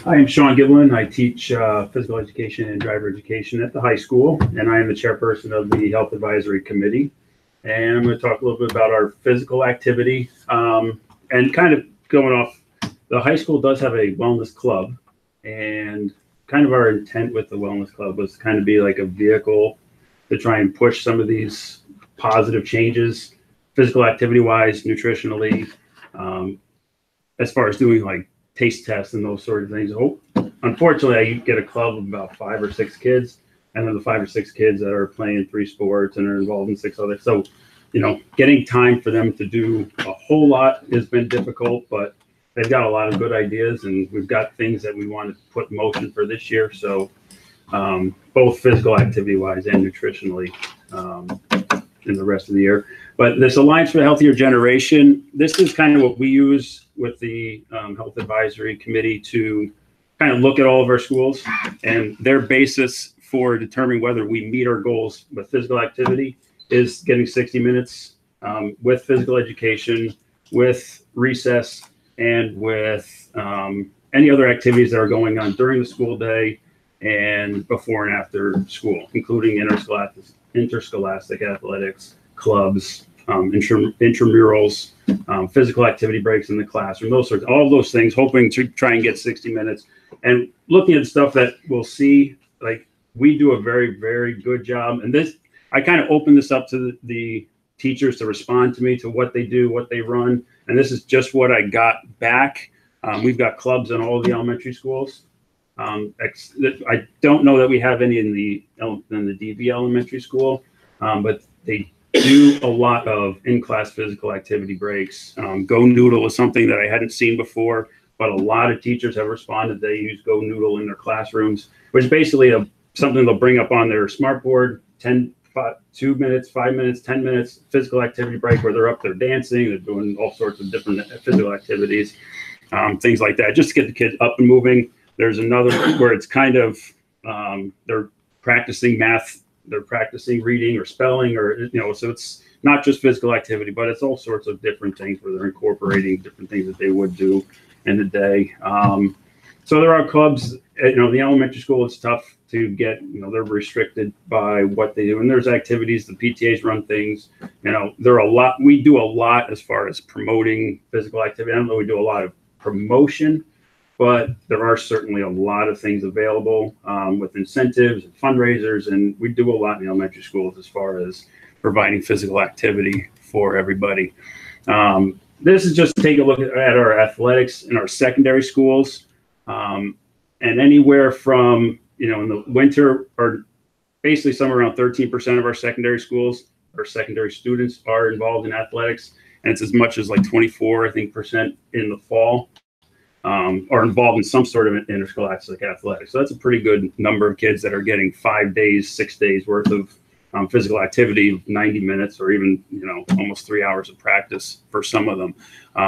Speaker 19: Hi, I'm Sean Giblin. I teach physical education and driver education at the high school, and I am the chairperson of the Health Advisory Committee. And I'm going to talk a little bit about our physical activity. And kind of going off, the high school does have a wellness club, and kind of our intent with the wellness club was kind of be like a vehicle to try and push some of these positive changes, physical activity wise, nutritionally, as far as doing like taste tests and those sort of things. Unfortunately, I get a club of about 5 or 6 kids, and then the 5 or 6 kids that are playing 3 sports and are involved in 6 others. So, getting time for them to do a whole lot has been difficult, but they've got a lot of good ideas, and we've got things that we want to put in motion for this year. So, both physical activity wise and nutritionally in the rest of the year. But this Alliance for a Healthier Generation, this is kind of what we use with the Health Advisory Committee to kind of look at all of our schools, and their basis for determining whether we meet our goals with physical activity is getting 60 minutes with physical education, with recess, and with any other activities that are going on during the school day and before and after school, including interscholastic athletics, clubs, intramurals, physical activity breaks in the classroom, all of those things, hoping to try and get 60 minutes. And looking at stuff that we'll see, like we do a very, very good job. And this, I kind of open this up to the teachers to respond to me, to what they do, what they run. And this is just what I got back. We've got clubs in all of the elementary schools. I don't know that we have any in the DB elementary school, but they do a lot of in-class physical activity breaks. Go Noodle is something that I hadn't seen before, but a lot of teachers have responded. They use Go Noodle in their classrooms, which is basically something they'll bring up on their smart board, 2 minutes, 5 minutes, 10 minutes physical activity break where they're up there dancing, they're doing all sorts of different physical activities. things like that, just to get the kids up and moving. There's another where it's kind of, they're practicing math, they're practicing reading or spelling, or, so it's not just physical activity, but it's all sorts of different things where they're incorporating different things that they would do in the day. So there are clubs, the elementary school, it's tough to get, they're restricted by what they do. And there's activities, the PTAs run things, we do a lot as far as promoting physical activity. I don't know, we do a lot of promotion, but there are certainly a lot of things available with incentives and fundraisers. And we do a lot in the elementary schools as far as providing physical activity for everybody. This is just take a look at our athletics in our secondary schools. And anywhere from, in the winter, or basically somewhere around 13% of our secondary schools, our secondary students are involved in athletics. And it's as much as like 24, I think, percent in the fall are involved in some sort of interscholastic athletics. So that's a pretty good number of kids that are getting 5 days, 6 days worth of physical activity, 90 minutes, or even, almost 3 hours of practice for some of them.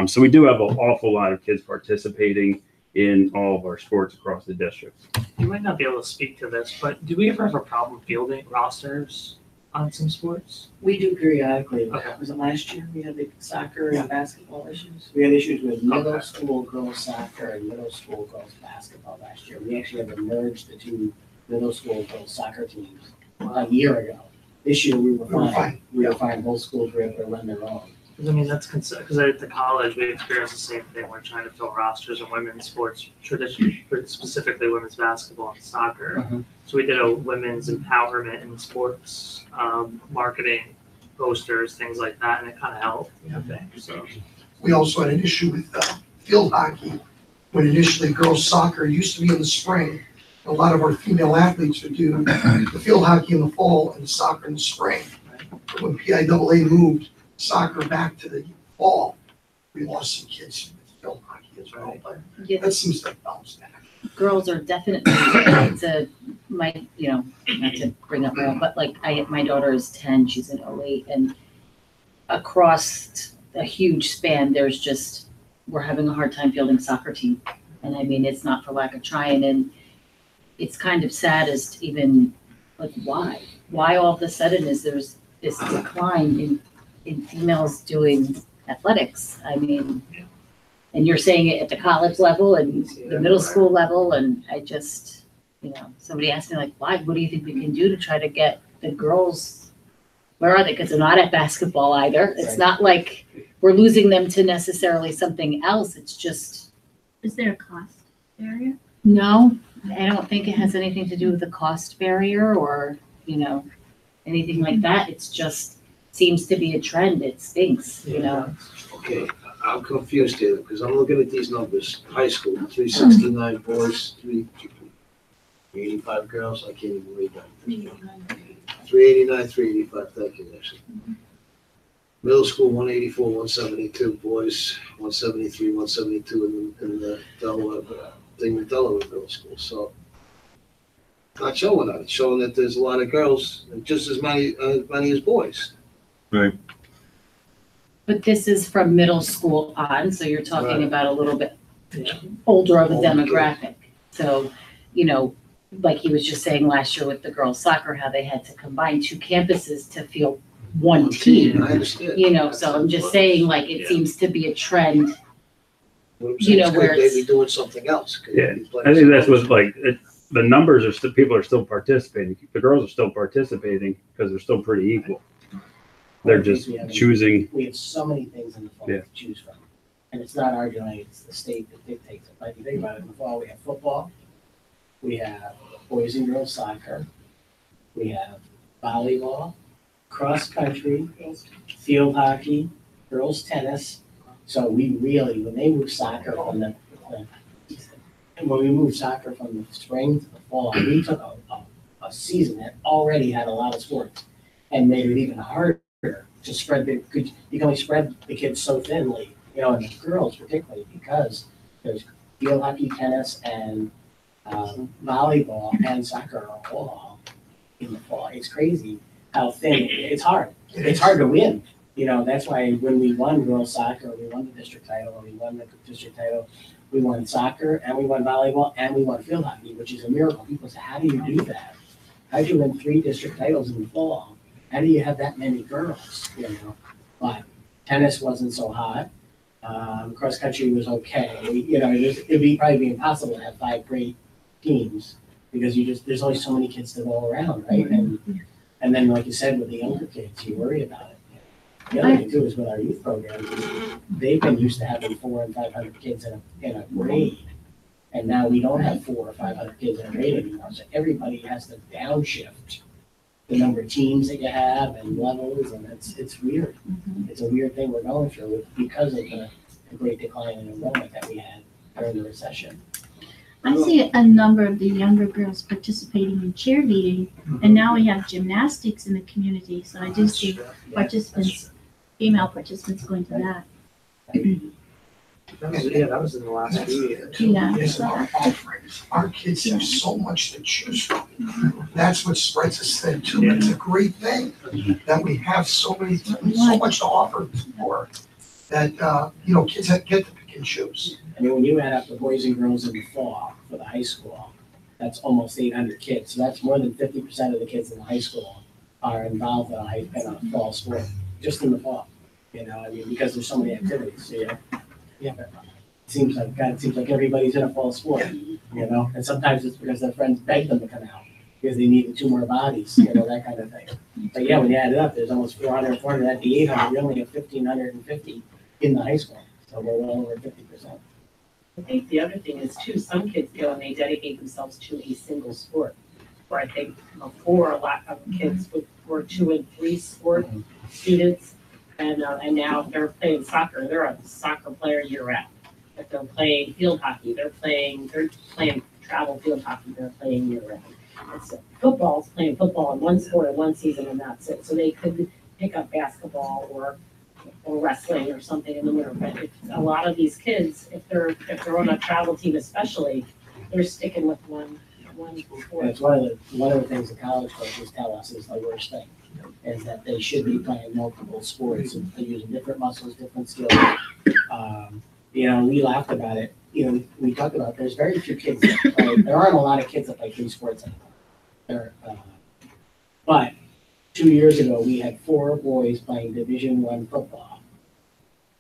Speaker 19: So we do have an awful lot of kids participating in all of our sports across the district.
Speaker 12: You might not be able to speak to this, but do we ever have a problem fielding rosters on some sports?
Speaker 6: We do periodically.
Speaker 12: Okay.
Speaker 6: Was it last year we had the soccer and basketball issues? We had issues with middle
Speaker 12: Okay.
Speaker 6: school girls soccer and middle school girls basketball last year. We actually had to merge the two middle school girls soccer teams a year ago. This year we were fine. We were fine. Both schools were able to run their own.
Speaker 12: That's because at the college we experienced the same thing. We're trying to fill rosters in women's sports, traditionally, specifically women's basketball and soccer. So we did a women's empowerment in sports, marketing, posters, things like that, and it kind of helped. So
Speaker 20: We also had an issue with field hockey, when initially girls soccer used to be in the spring. A lot of our female athletes would do the field hockey in the fall and the soccer in the spring. But when PIAA moved soccer back to the fall, we lost some kids with field hockey as well, but that seems to have bounced back.
Speaker 21: Girls are definitely, not to bring up my own, but my daughter is 10, she's in 08, and across a huge span, we're having a hard time fielding soccer team. And I mean, it's not for lack of trying, and it's kind of sad as to even, why all of a sudden there's this decline in females doing athletics. I mean, and you're saying it at the college level and the middle school level, and I just, somebody asked me why, what do you think we can do to try to get the girls, where are they? Because they're not at basketball either. It's not like we're losing them to necessarily something else. It's just.
Speaker 18: Is there a cost barrier?
Speaker 21: No, I don't think it has anything to do with the cost barrier or, anything like that. It's just seems to be a trend. It stinks,
Speaker 2: Okay, I'm confused here, because I'm looking at these numbers. High school, 369 boys, 385 girls, I can't even read that. 389, 385, thank you, Ashley. Middle school, 184, 172 boys, 173, 172 in the Delaware, Delaware Middle School, so. Not showing that, it's showing that there's a lot of girls, and just as many as boys.
Speaker 14: Right.
Speaker 21: But this is from middle school on, so you're talking
Speaker 2: Right.
Speaker 21: about a little bit older of a
Speaker 2: Older
Speaker 21: demographic. So, like he was just saying last year with the girls soccer, how they had to combine two campuses to field one team.
Speaker 2: I understand.
Speaker 21: So I'm just saying, it seems to be a trend,
Speaker 2: What I'm saying is,
Speaker 21: where
Speaker 2: could they
Speaker 21: it's.
Speaker 2: be doing something else? Could they
Speaker 19: Yeah,
Speaker 2: be playing
Speaker 19: I think that's
Speaker 2: something
Speaker 19: what's the numbers are still, people are still participating. The girls are still participating because they're still pretty equal. They're just choosing.
Speaker 6: We have so many things in the fall to choose from. And it's not our doing, it's the state that dictates it. But if you think about it, in the fall, we have football, we have boys and girls soccer, we have volleyball, cross country, field hockey, girls tennis. So we really, when they move soccer from when we moved soccer from the spring to the fall, we took a season that already had a lot of sports and made it even harder to spread you can only spread the kids so thinly, and the girls particularly, because there's field hockey, tennis, and volleyball and soccer are all in the fall. It's crazy how thin it's hard. It's hard to win. You know, that's why when we won girls soccer, we won the district title, and we won the district title, we won soccer, and we won volleyball, and we won field hockey, which is a miracle. People say, how do you do that? How'd you win 3 district titles in the fall? How do you have that many girls, you know? But tennis wasn't so hot. Cross country was okay. You know, it'd probably be impossible to have 5 great teams because there's only so many kids to go around, right? And then, like you said, with the younger kids, you worry about it. The other thing too is with our youth programs, they've been used to having 400 and 500 kids in a grade. And now we don't have 400 or 500 kids in a grade anymore. So everybody has to downshift the number of teams that you have and levels, and it's weird. It's a weird thing we're going through because of the great decline in enrollment that we had during the recession.
Speaker 9: I see a number of the younger girls participating in cheerleading, and now we have gymnastics in the community. So I do see female participants going to that.
Speaker 10: That was in the last few years.
Speaker 9: Yeah.
Speaker 20: Yes, our offerings, our kids have so much to choose from. That's what spreads us thin too. It's a great thing that we have so much to offer for that, kids get to pick and choose.
Speaker 6: I mean, when you add up the boys and girls in the fall for the high school, that's almost 800 kids. So that's more than 50% of the kids in the high school are involved in a fall sport, just in the fall. You know, I mean, because there's so many activities. So, yeah, but it seems like everybody's in a fall sport, you know, and sometimes it's because their friends beg them to come out because they needed 2 more bodies, you know, that kind of thing. But yeah, when you add it up, there's almost 400, at the 800, we only have 1,550 in the high school. So we're well over 50%.
Speaker 15: I think the other thing is too, some kids go and they dedicate themselves to a single sport. Where I think before a lot of kids were 2 and 3 sport students, and now they're playing soccer. They're a soccer player year round. If they're playing field hockey, they're playing travel field hockey. They're playing year round. And so football's playing football in one sport in one season, and that's it. So they could pick up basketball or wrestling or something in the winter. But a lot of these kids, if they're on a travel team, especially, they're sticking with one sport.
Speaker 6: That's one of the things the college coaches tell us is the worst thing, is that they should be playing multiple sports and using different muscles, different skills. You know, we laughed about it. You know, we talked about there's very few kids that play. There aren't a lot of kids that play 3 sports anymore. But 2 years ago, we had 4 boys playing Division I football,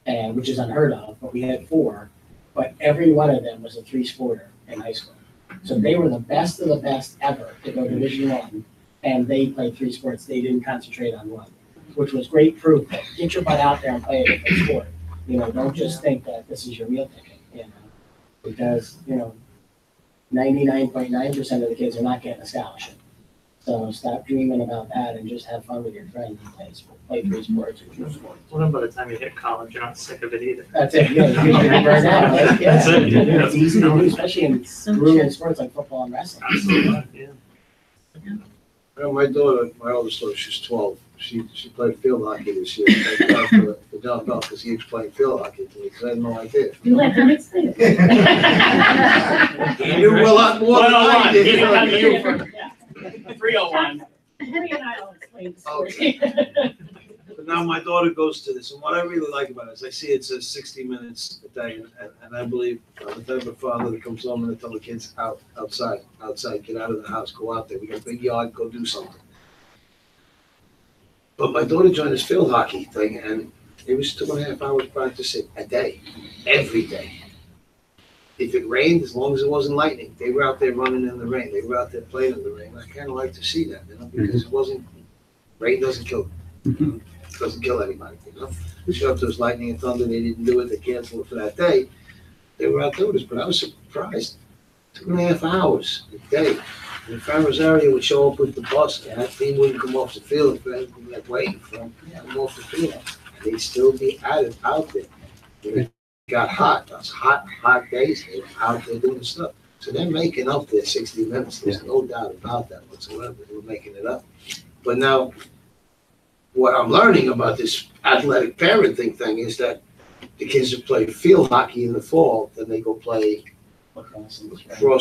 Speaker 6: and which is unheard of, but we had 4. But every one of them was a 3-sporter in high school. So they were the best of the best ever to go Division I, and they played 3 sports. They didn't concentrate on one, which was great proof that get your butt out there and play a different sport. You know, don't just think that this is your meal ticket, you know, because, you know, 99.9% of the kids are not getting a scholarship. So stop dreaming about that and just have fun with your friends and play 3 sports or 2 sports.
Speaker 12: Well, then by the time you hit college, you're not sick of it either.
Speaker 6: That's it, yeah, you're usually burned out, right? Yeah.
Speaker 12: That's it, yeah.
Speaker 6: It's easy to do, especially in rural sports like football and wrestling.
Speaker 12: Absolutely, yeah.
Speaker 2: Well, my daughter, my oldest daughter, she's 12. She played field hockey this year. Thank God for John Bell, because he explained field hockey to me, because I had no idea.
Speaker 15: You let him explain it.
Speaker 2: He knew a lot more than I did.
Speaker 6: He didn't come to you for 301.
Speaker 15: Henry and I will explain the story.
Speaker 2: Okay. But now my daughter goes to this, and what I really like about it is I see it says 60 minutes a day, and I believe I'm the type of father that comes home and I tell the kids outside, get out of the house, go out there. We got a big yard, go do something. But my daughter joined this field hockey thing, and it was 2.5 hours practicing a day, every day. If it rained, as long as it wasn't lightning, they were out there running in the rain. They were out there playing in the rain. I kind of like to see that, you know, because rain doesn't kill them. It doesn't kill anybody, you know. Sure, if there was lightning and thunder, they didn't do it, they canceled it for that day. They were out doing this, but I was surprised. 2.5 hours a day. And the Farmers area would show up with the bus, and that team wouldn't come off the field if they were waiting for them to come off the field. And they'd still be at it out there. When it got hot, those hot days, they were out there doing stuff. So they're making up their 60 minutes. There's no doubt about that whatsoever. They were making it up. But now, what I'm learning about this athletic parenting thing is that the kids that play field hockey in the fall, then they go play lacrosse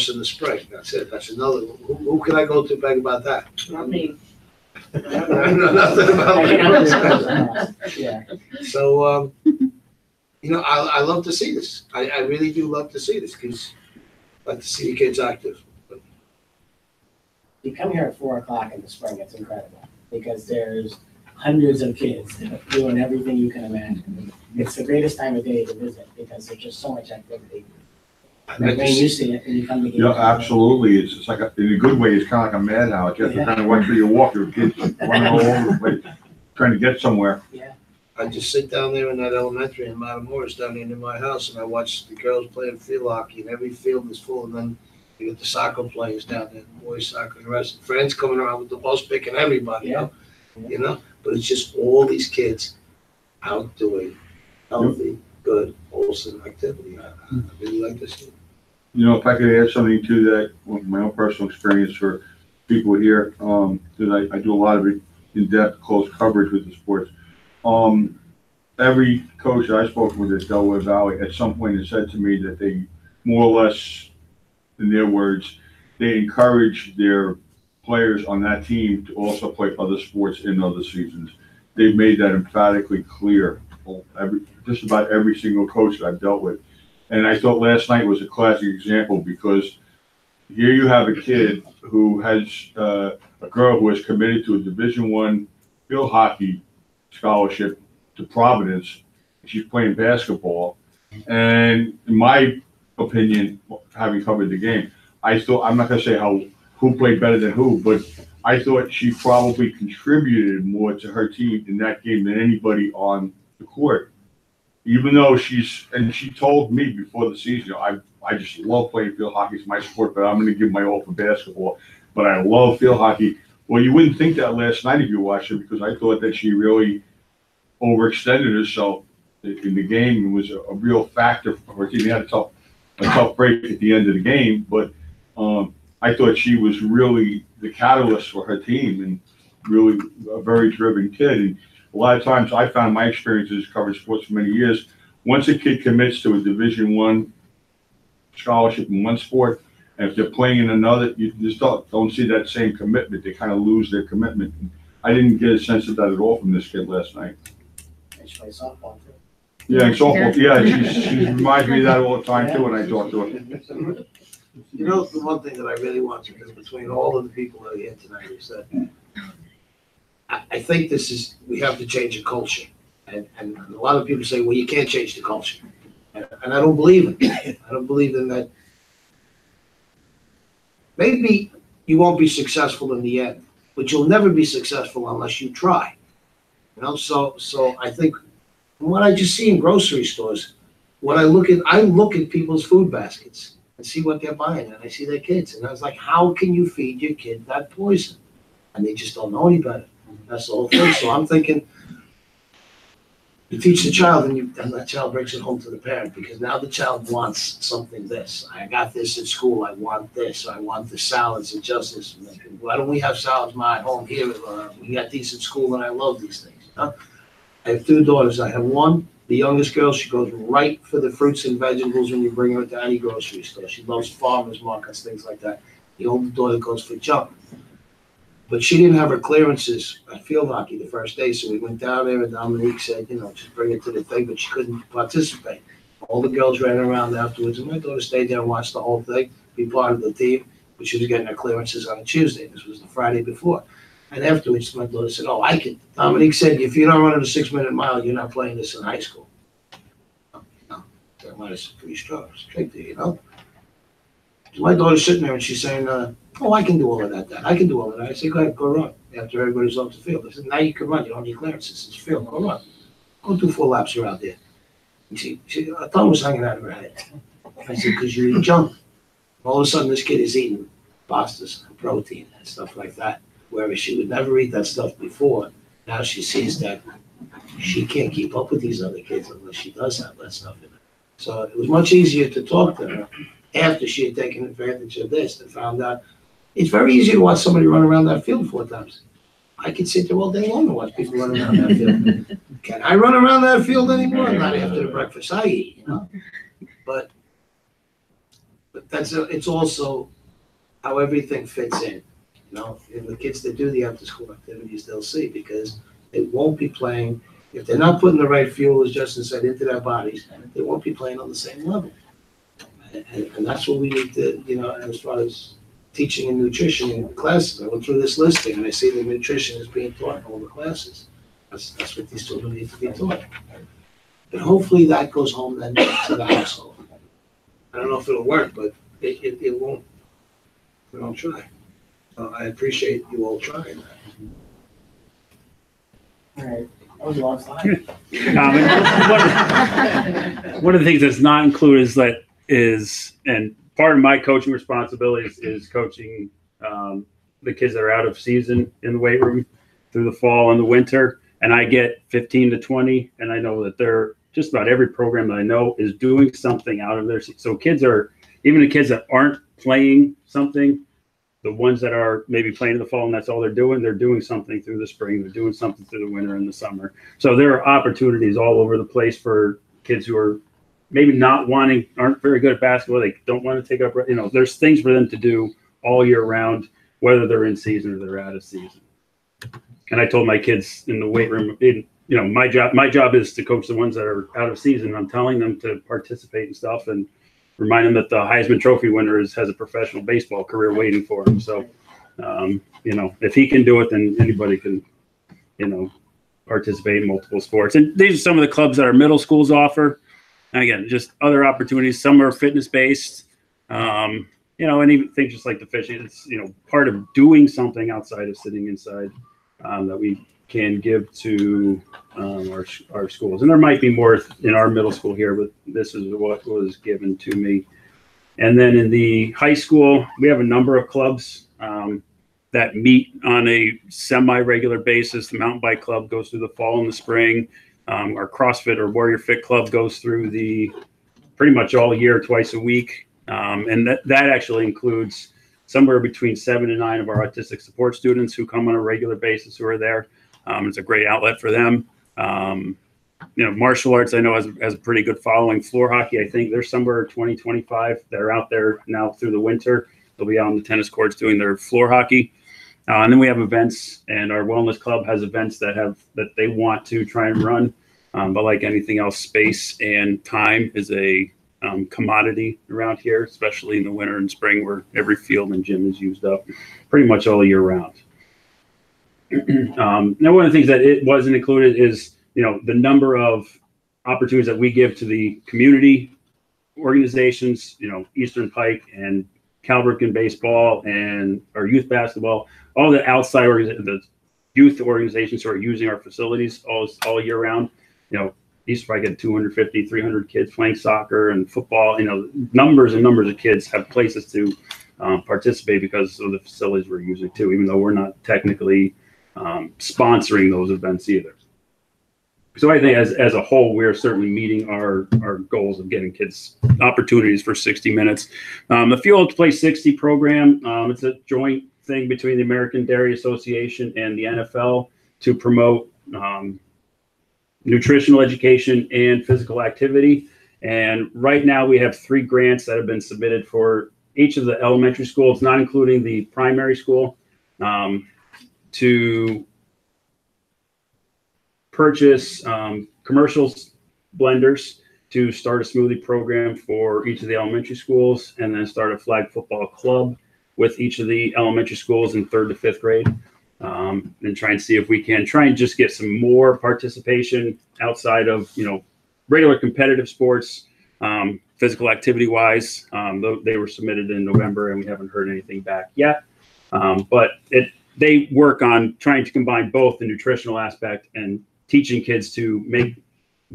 Speaker 2: in the spring. That's it. That's another. Who can I go to beg about that?
Speaker 15: Not me.
Speaker 2: I know nothing about it.
Speaker 6: Yeah.
Speaker 2: So, I love to see this. I really do love to see this because I like to see the kids active.
Speaker 6: You come here at 4 o'clock in the spring, it's incredible, because there's hundreds of kids doing everything you can imagine. It's the greatest time of day to visit, because there's just so much activity. When you see it, and you come to
Speaker 14: Yeah, absolutely. It's like, in a good way, it's kind of like a madhouse. You have to kind of watch where you walk. Your kids running all over the place, trying to get somewhere.
Speaker 6: Yeah.
Speaker 2: I just sit down there in that elementary in Matamoros down near my house, and I watch the girls playing field hockey, and every field is full. And then you get the soccer players down there, boys soccer, and the rest. Friends coming around with the bus, picking everybody, you know. But it's just all these kids out doing healthy, good, wholesome activity. I really like to see it.
Speaker 14: If I could add something to that, with my own personal experience for people here, because I do a lot of in-depth, close coverage with the sports. Every coach that I spoke with at Delaware Valley at some point has said to me that they, more or less, in their words, they encourage their players on that team to also play other sports in other seasons. They've made that emphatically clear. Just about every single coach that I've dealt with. And I thought last night was a classic example, because here you have a kid who has a girl who is committed to a Division I field hockey scholarship to Providence. She's playing basketball. And in my opinion, having covered the game, I thought, I'm not going to say who played better than who, but I thought she probably contributed more to her team in that game than anybody on the court. Even though she told me before the season, I just love playing field hockey. It's my sport, but I'm going to give my all for basketball. But I love field hockey. Well, you wouldn't think that last night if you watched it, because I thought that she really overextended herself in the game. It was a real factor for her team. They had a tough break at the end of the game, but I thought she was really the catalyst for her team, and really a very driven kid. And a lot of times I found my experiences covering sports for many years, once a kid commits to a Division I scholarship in one sport, and if they're playing in another, you just don't see that same commitment. They kind of lose their commitment. And I didn't get a sense of that at all from this kid last night.
Speaker 6: And she plays softball too.
Speaker 14: Yeah, and softball. Yeah, she reminds me of that all the time too when I talk to her.
Speaker 2: You know, the one thing that I really want to do between all of the people that are here tonight is that I think we have to change the culture. And a lot of people say, well, you can't change the culture. And I don't believe in it. I don't believe in that. Maybe you won't be successful in the end, but you'll never be successful unless you try. So I think from what I just see in grocery stores, I look at people's food baskets and see what they're buying, and I see their kids, and I was like, how can you feed your kid that poison? And they just don't know any better. That's the whole thing. So I'm thinking, you teach the child, and that child brings it home to the parent, because now the child wants something this. I got this at school. I want this. I want the salads and just this. Why don't we have salads at home here? We got these at school, and I love these things. I have 2 daughters. I have one, the youngest girl. She goes right for the fruits and vegetables when you bring her to any grocery store. She loves farmers markets, things like that. The older daughter goes for junk. But she didn't have her clearances at field hockey the first day, so we went down there, and Dominique said, just bring it to the thing, but she couldn't participate. All the girls ran around afterwards, and my daughter stayed there and watched the whole thing, be part of the team, but she was getting her clearances on a Tuesday. This was the Friday before. And afterwards, my daughter said, I can. Dominique said, if you're not running a 6-minute mile, you're not playing this in high school. No, that line is pretty strong, straight there, So my daughter's sitting there, and she's saying, I can do all of that, Dad. I can do all of that. I said, go ahead, go run. After everybody's off the field. I said, now you can run. You don't need clearances. It's field. Go run. Go do 4 laps around there. She her thumb was hanging out of her head. I said, because you eat junk. All of a sudden, this kid is eating pastas and protein and stuff like that, whereas she would never eat that stuff before. Now she sees that she can't keep up with these other kids unless she does have that stuff in her. So it was much easier to talk to her after she had taken advantage of this and found out it's very easy to watch somebody run around that field 4 times. I could sit there all day long and watch people run around that field. Can I run around that field anymore? Not after the breakfast I eat, But it's also how everything fits in. You know, and the kids that do the after-school activities, they'll see, because they won't be playing, if they're not putting the right fuel, as Justin said, into their bodies, they won't be playing on the same level. And that's what we need to, you know, as far as teaching and nutrition in classes. I went through this listing and I see that nutrition is being taught in all the classes. That's what these children need to be taught. And hopefully that goes home then to the household. I don't know if it'll work, but it won't. We don't try. I appreciate you all trying that.
Speaker 6: All right, that was a long slide.
Speaker 19: One of the things that's not included and part of my coaching responsibilities is coaching the kids that are out of season in the weight room through the fall and the winter. And I get 15 to 20, and I know that they're just about every program that I know is doing something out of their season. So kids are, even the kids that aren't playing something, the ones that are maybe playing in the fall and that's all they're doing something through the spring, they're doing something through the winter and the summer. So there are opportunities all over the place for kids who are maybe aren't very good at basketball. They don't want to take up, you know, there's things for them to do all year round, whether they're in season or they're out of season. And I told my kids in the weight room, you know, my job is to coach the ones that are out of season. I'm telling them to participate in stuff and remind them that the Heisman Trophy winner has a professional baseball career waiting for him. So, you know, if he can do it, then anybody can, you know, participate in multiple sports. And these are some of the clubs that our middle schools offer. And again, just other opportunities. Some are fitness-based, you know, and even things just like the fishing. It's, you know, part of doing something outside of sitting inside that we can give to our schools. And there might be more in our middle school here, but this is what was given to me. And then in the high school, we have a number of clubs that meet on a semi-regular basis. The mountain bike club goes through the fall and the spring. Our CrossFit or Warrior Fit Club goes through pretty much all year, twice a week. And that actually includes somewhere between 7 and 9 of our autistic support students who come on a regular basis who are there. It's a great outlet for them. You know, martial arts, I know, has a pretty good following. Floor hockey, I think there's somewhere 20, 25 that are out there now through the winter. They'll be out on the tennis courts doing their floor hockey. And then we have events, and our wellness club has events that they want to try and run. But like anything else, space and time is a commodity around here, especially in the winter and spring, where every field and gym is used up pretty much all year round. Now, one of the things that it wasn't included is, you know, the number of opportunities that we give to the community organizations, you know, Eastern Pike and Cal Ripken baseball and our youth basketball, all the outside the youth organizations who are using our facilities all year round. You know, Eastern Pike had 250, 300 kids playing soccer and football. You know, numbers and numbers of kids have places to participate because of the facilities we're using too, even though we're not technically sponsoring those events either. So I think as a whole, we're certainly meeting our goals of getting kids opportunities for 60 minutes. The Fuel to Play 60 program, it's a joint thing between the American Dairy Association and the NFL to promote nutritional education and physical activity. And right now we have 3 grants that have been submitted for each of the elementary schools, not including the primary school, to purchase commercial blenders to start a smoothie program for each of the elementary schools, and then start a flag football club with each of the elementary schools in 3rd to 5th grade, and try and see if we can try and just get some more participation outside of, you know, regular competitive sports, physical activity wise. They were submitted in November and we haven't heard anything back yet. But they work on trying to combine both the nutritional aspect and teaching kids to make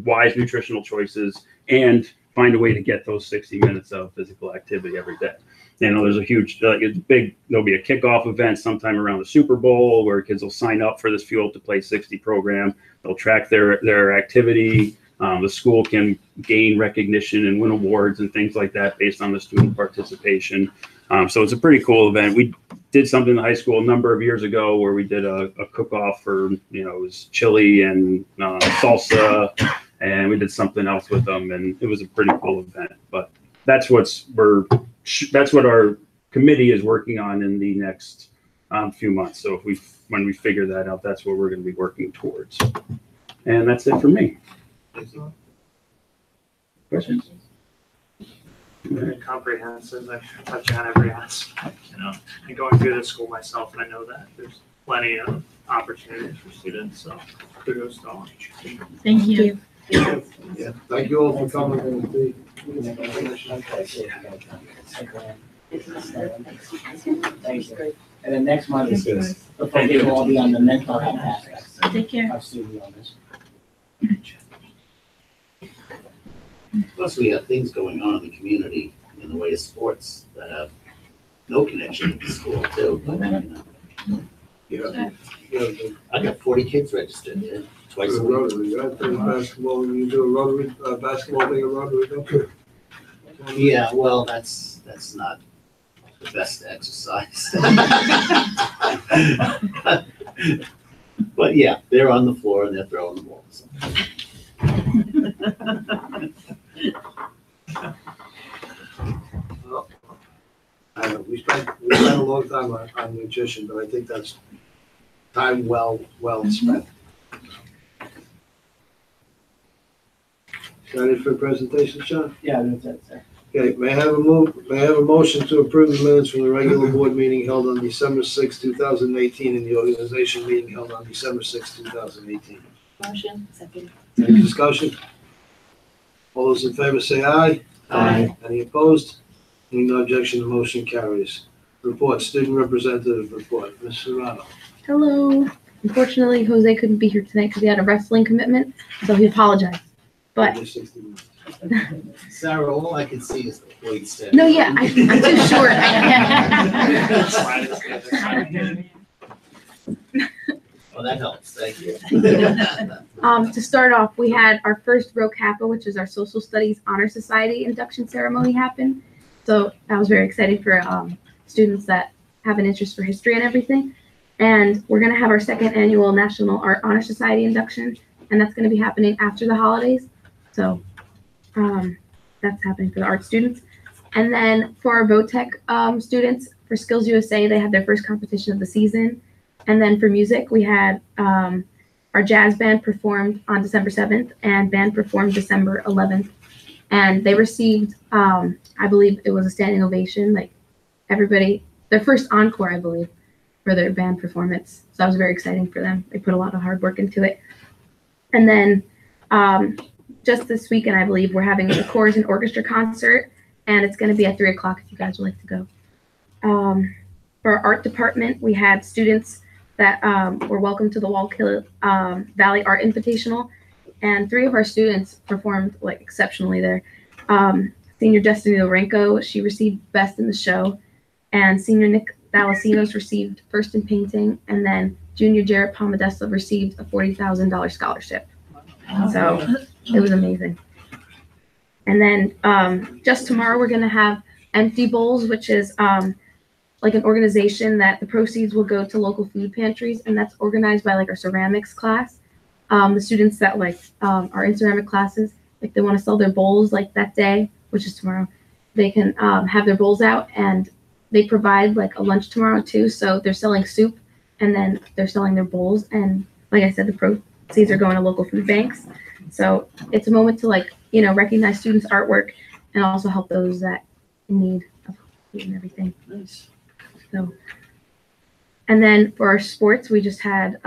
Speaker 19: wise nutritional choices and find a way to get those 60 minutes of physical activity every day. You know, there's a huge, there'll be a kickoff event sometime around the Super Bowl where kids will sign up for this Fuel to Play 60 program. They'll track their activity. The school can gain recognition and win awards and things like that based on the student participation. So it's a pretty cool event. We did something in the high school a number of years ago where we did a cook-off for, you know, it was chili and salsa, and we did something else with them, and it was a pretty cool event. But that's what our committee is working on in the next few months. So when we figure that out, that's what we're going to be working towards. And that's it for me. Questions?
Speaker 12: Very comprehensive. I touch on every aspect, and going through the school myself, and I know that there's plenty of opportunities for students, so kudos to all.
Speaker 9: Thank you.
Speaker 2: Yeah, thank you all for coming in.
Speaker 6: Thank you. And then next month is the focus will all be on the mental health aspects
Speaker 9: Take care.
Speaker 6: of student wellness.
Speaker 5: Plus, we have things going on in the community in the way of sports that have no connection with the school too. I got 40 kids registered twice a week.
Speaker 2: Rotary, right? Play basketball, you do a Rotary, basketball being a Rotary, don't you?
Speaker 5: Yeah, well, that's not the best exercise. But yeah, they're on the floor and they're throwing the balls.
Speaker 2: We spent a long time on nutrition, but I think that's time well spent. Ready for the presentation, Sean?
Speaker 6: Yeah, that's it, sir.
Speaker 2: Okay, may I have a motion to approve the minutes from the regular board meeting held on December 6, 2018, and the organization meeting held on December 6, 2018.
Speaker 1: Motion, second.
Speaker 2: Any discussion? All those in favor say aye.
Speaker 1: Aye.
Speaker 2: Any opposed? Hearing no objection, the motion carries. Report, student representative report. Ms. Serrano.
Speaker 18: Hello. Unfortunately, Jose couldn't be here tonight because he had a wrestling commitment, so he apologized. But
Speaker 5: Sarah, all I can see is the weight stand.
Speaker 18: no, yeah, I'm too short.
Speaker 5: Well, that helps. Thank you.
Speaker 18: To start off, we had our first Rho Kappa, which is our Social Studies Honor Society induction ceremony happen. So that was very exciting for students that have an interest for history and everything. And we're going to have our second annual National Art Honor Society induction, and that's going to be happening after the holidays. So that's happening for the art students. And then for our VOTEC students, for Skills USA, they had their first competition of the season. And then for music, we had our jazz band performed on December 7th and band performed December 11th. And they received, I believe it was a standing ovation, like everybody, their first encore, I believe, for their band performance. So that was very exciting for them. They put a lot of hard work into it. And then just this weekend, I believe, we're having a chorus and orchestra concert, and it's going to be at 3 o'clock if you guys would like to go. For our art department, we had students that were welcome to the Wallkill Valley Art Invitational, and 3 of our students performed like exceptionally there. Senior Destiny Lorenko, she received Best in the Show, and Senior Nick Dalasinos received First in Painting, and then Junior Jarrett Palmadessa received a $40,000 scholarship. So it was amazing. And then just tomorrow, we're going to have Empty Bowls, which is like an organization that the proceeds will go to local food pantries, and that's organized by like our ceramics class. The students that like are in ceramic classes, like they want to sell their bowls like that day, which is tomorrow, they can have their bowls out, and they provide like a lunch tomorrow too. So they're selling soup, and then they're selling their bowls. And like I said, the proceeds are going to local food banks. So it's a moment to like, you know, recognize students' artwork and also help those that in need of food and everything.
Speaker 2: Nice.
Speaker 18: So, and then for our sports, we just had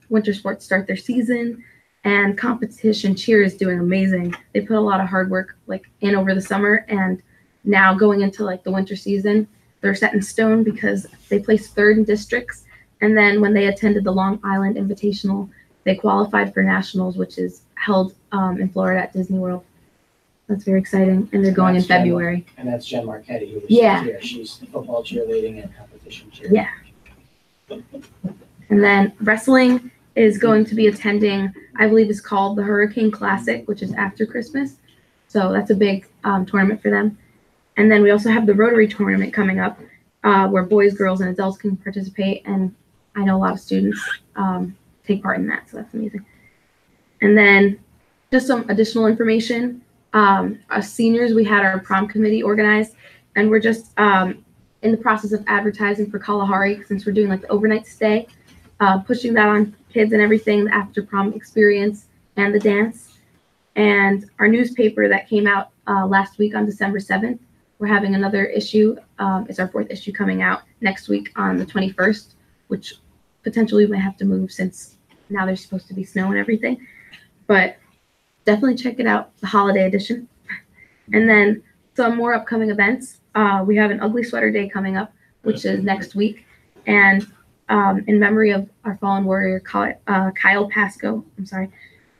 Speaker 18: winter sports start their season, and competition cheer is doing amazing. They put a lot of hard work like in over the summer, and now going into like the winter season, they're set in stone because they placed 3rd in districts. And then when they attended the Long Island Invitational, they qualified for nationals, which is held in Florida at Disney World. That's very exciting, and they're going in February.
Speaker 6: And that's Jen Marchetti, who was
Speaker 18: Yeah.
Speaker 6: here. She's the football cheerleading and competition cheer.
Speaker 18: Yeah. And then wrestling is going to be attending, I believe it's called the Hurricane Classic, which is after Christmas. So that's a big tournament for them. And then we also have the Rotary tournament coming up, where boys, girls, and adults can participate. And I know a lot of students take part in that, so that's amazing. And then just some additional information. Us seniors, we had our prom committee organized, and we're just in in the process of advertising for Kalahari since we're doing like the overnight stay, pushing that on kids and everything, the after prom experience and the dance. And our newspaper that came out last week on December 7th, we're having another issue. It's our 4th issue coming out next week on the 21st, which potentially we might have to move since now there's supposed to be snow and everything. But definitely check it out, the holiday edition. And then some more upcoming events. We have an Ugly Sweater Day coming up, which is next week. And in memory of our fallen warrior, Kyle Pasco,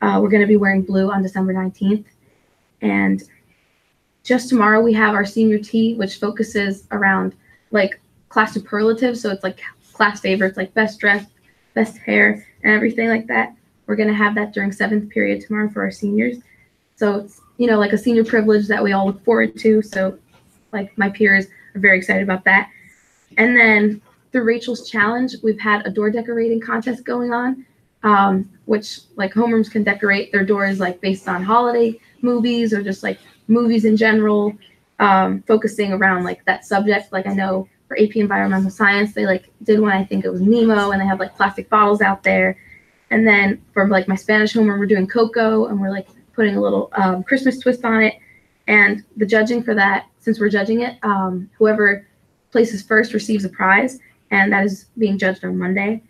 Speaker 18: we're going to be wearing blue on December 19th. And just tomorrow we have our senior tea, which focuses around like class superlatives. So it's like class favorites, like best dressed, best hair, and everything like that. We're going to have that during 7th period tomorrow for our seniors. So it's, you know, like a senior privilege that we all look forward to. So like my peers are very excited about that. And then through Rachel's Challenge, we've had a door decorating contest going on, which like homerooms can decorate their doors like based on holiday movies or just like movies in general, focusing around like that subject. Like I know for AP Environmental Science, they like did one, I think it was Nemo, and they have like plastic bottles out there. And then for like my Spanish homeroom, we're doing Coco, and we're like putting a little Christmas twist on it. And the judging for that, since we're judging it, whoever places first receives a prize, and that is being judged on Monday.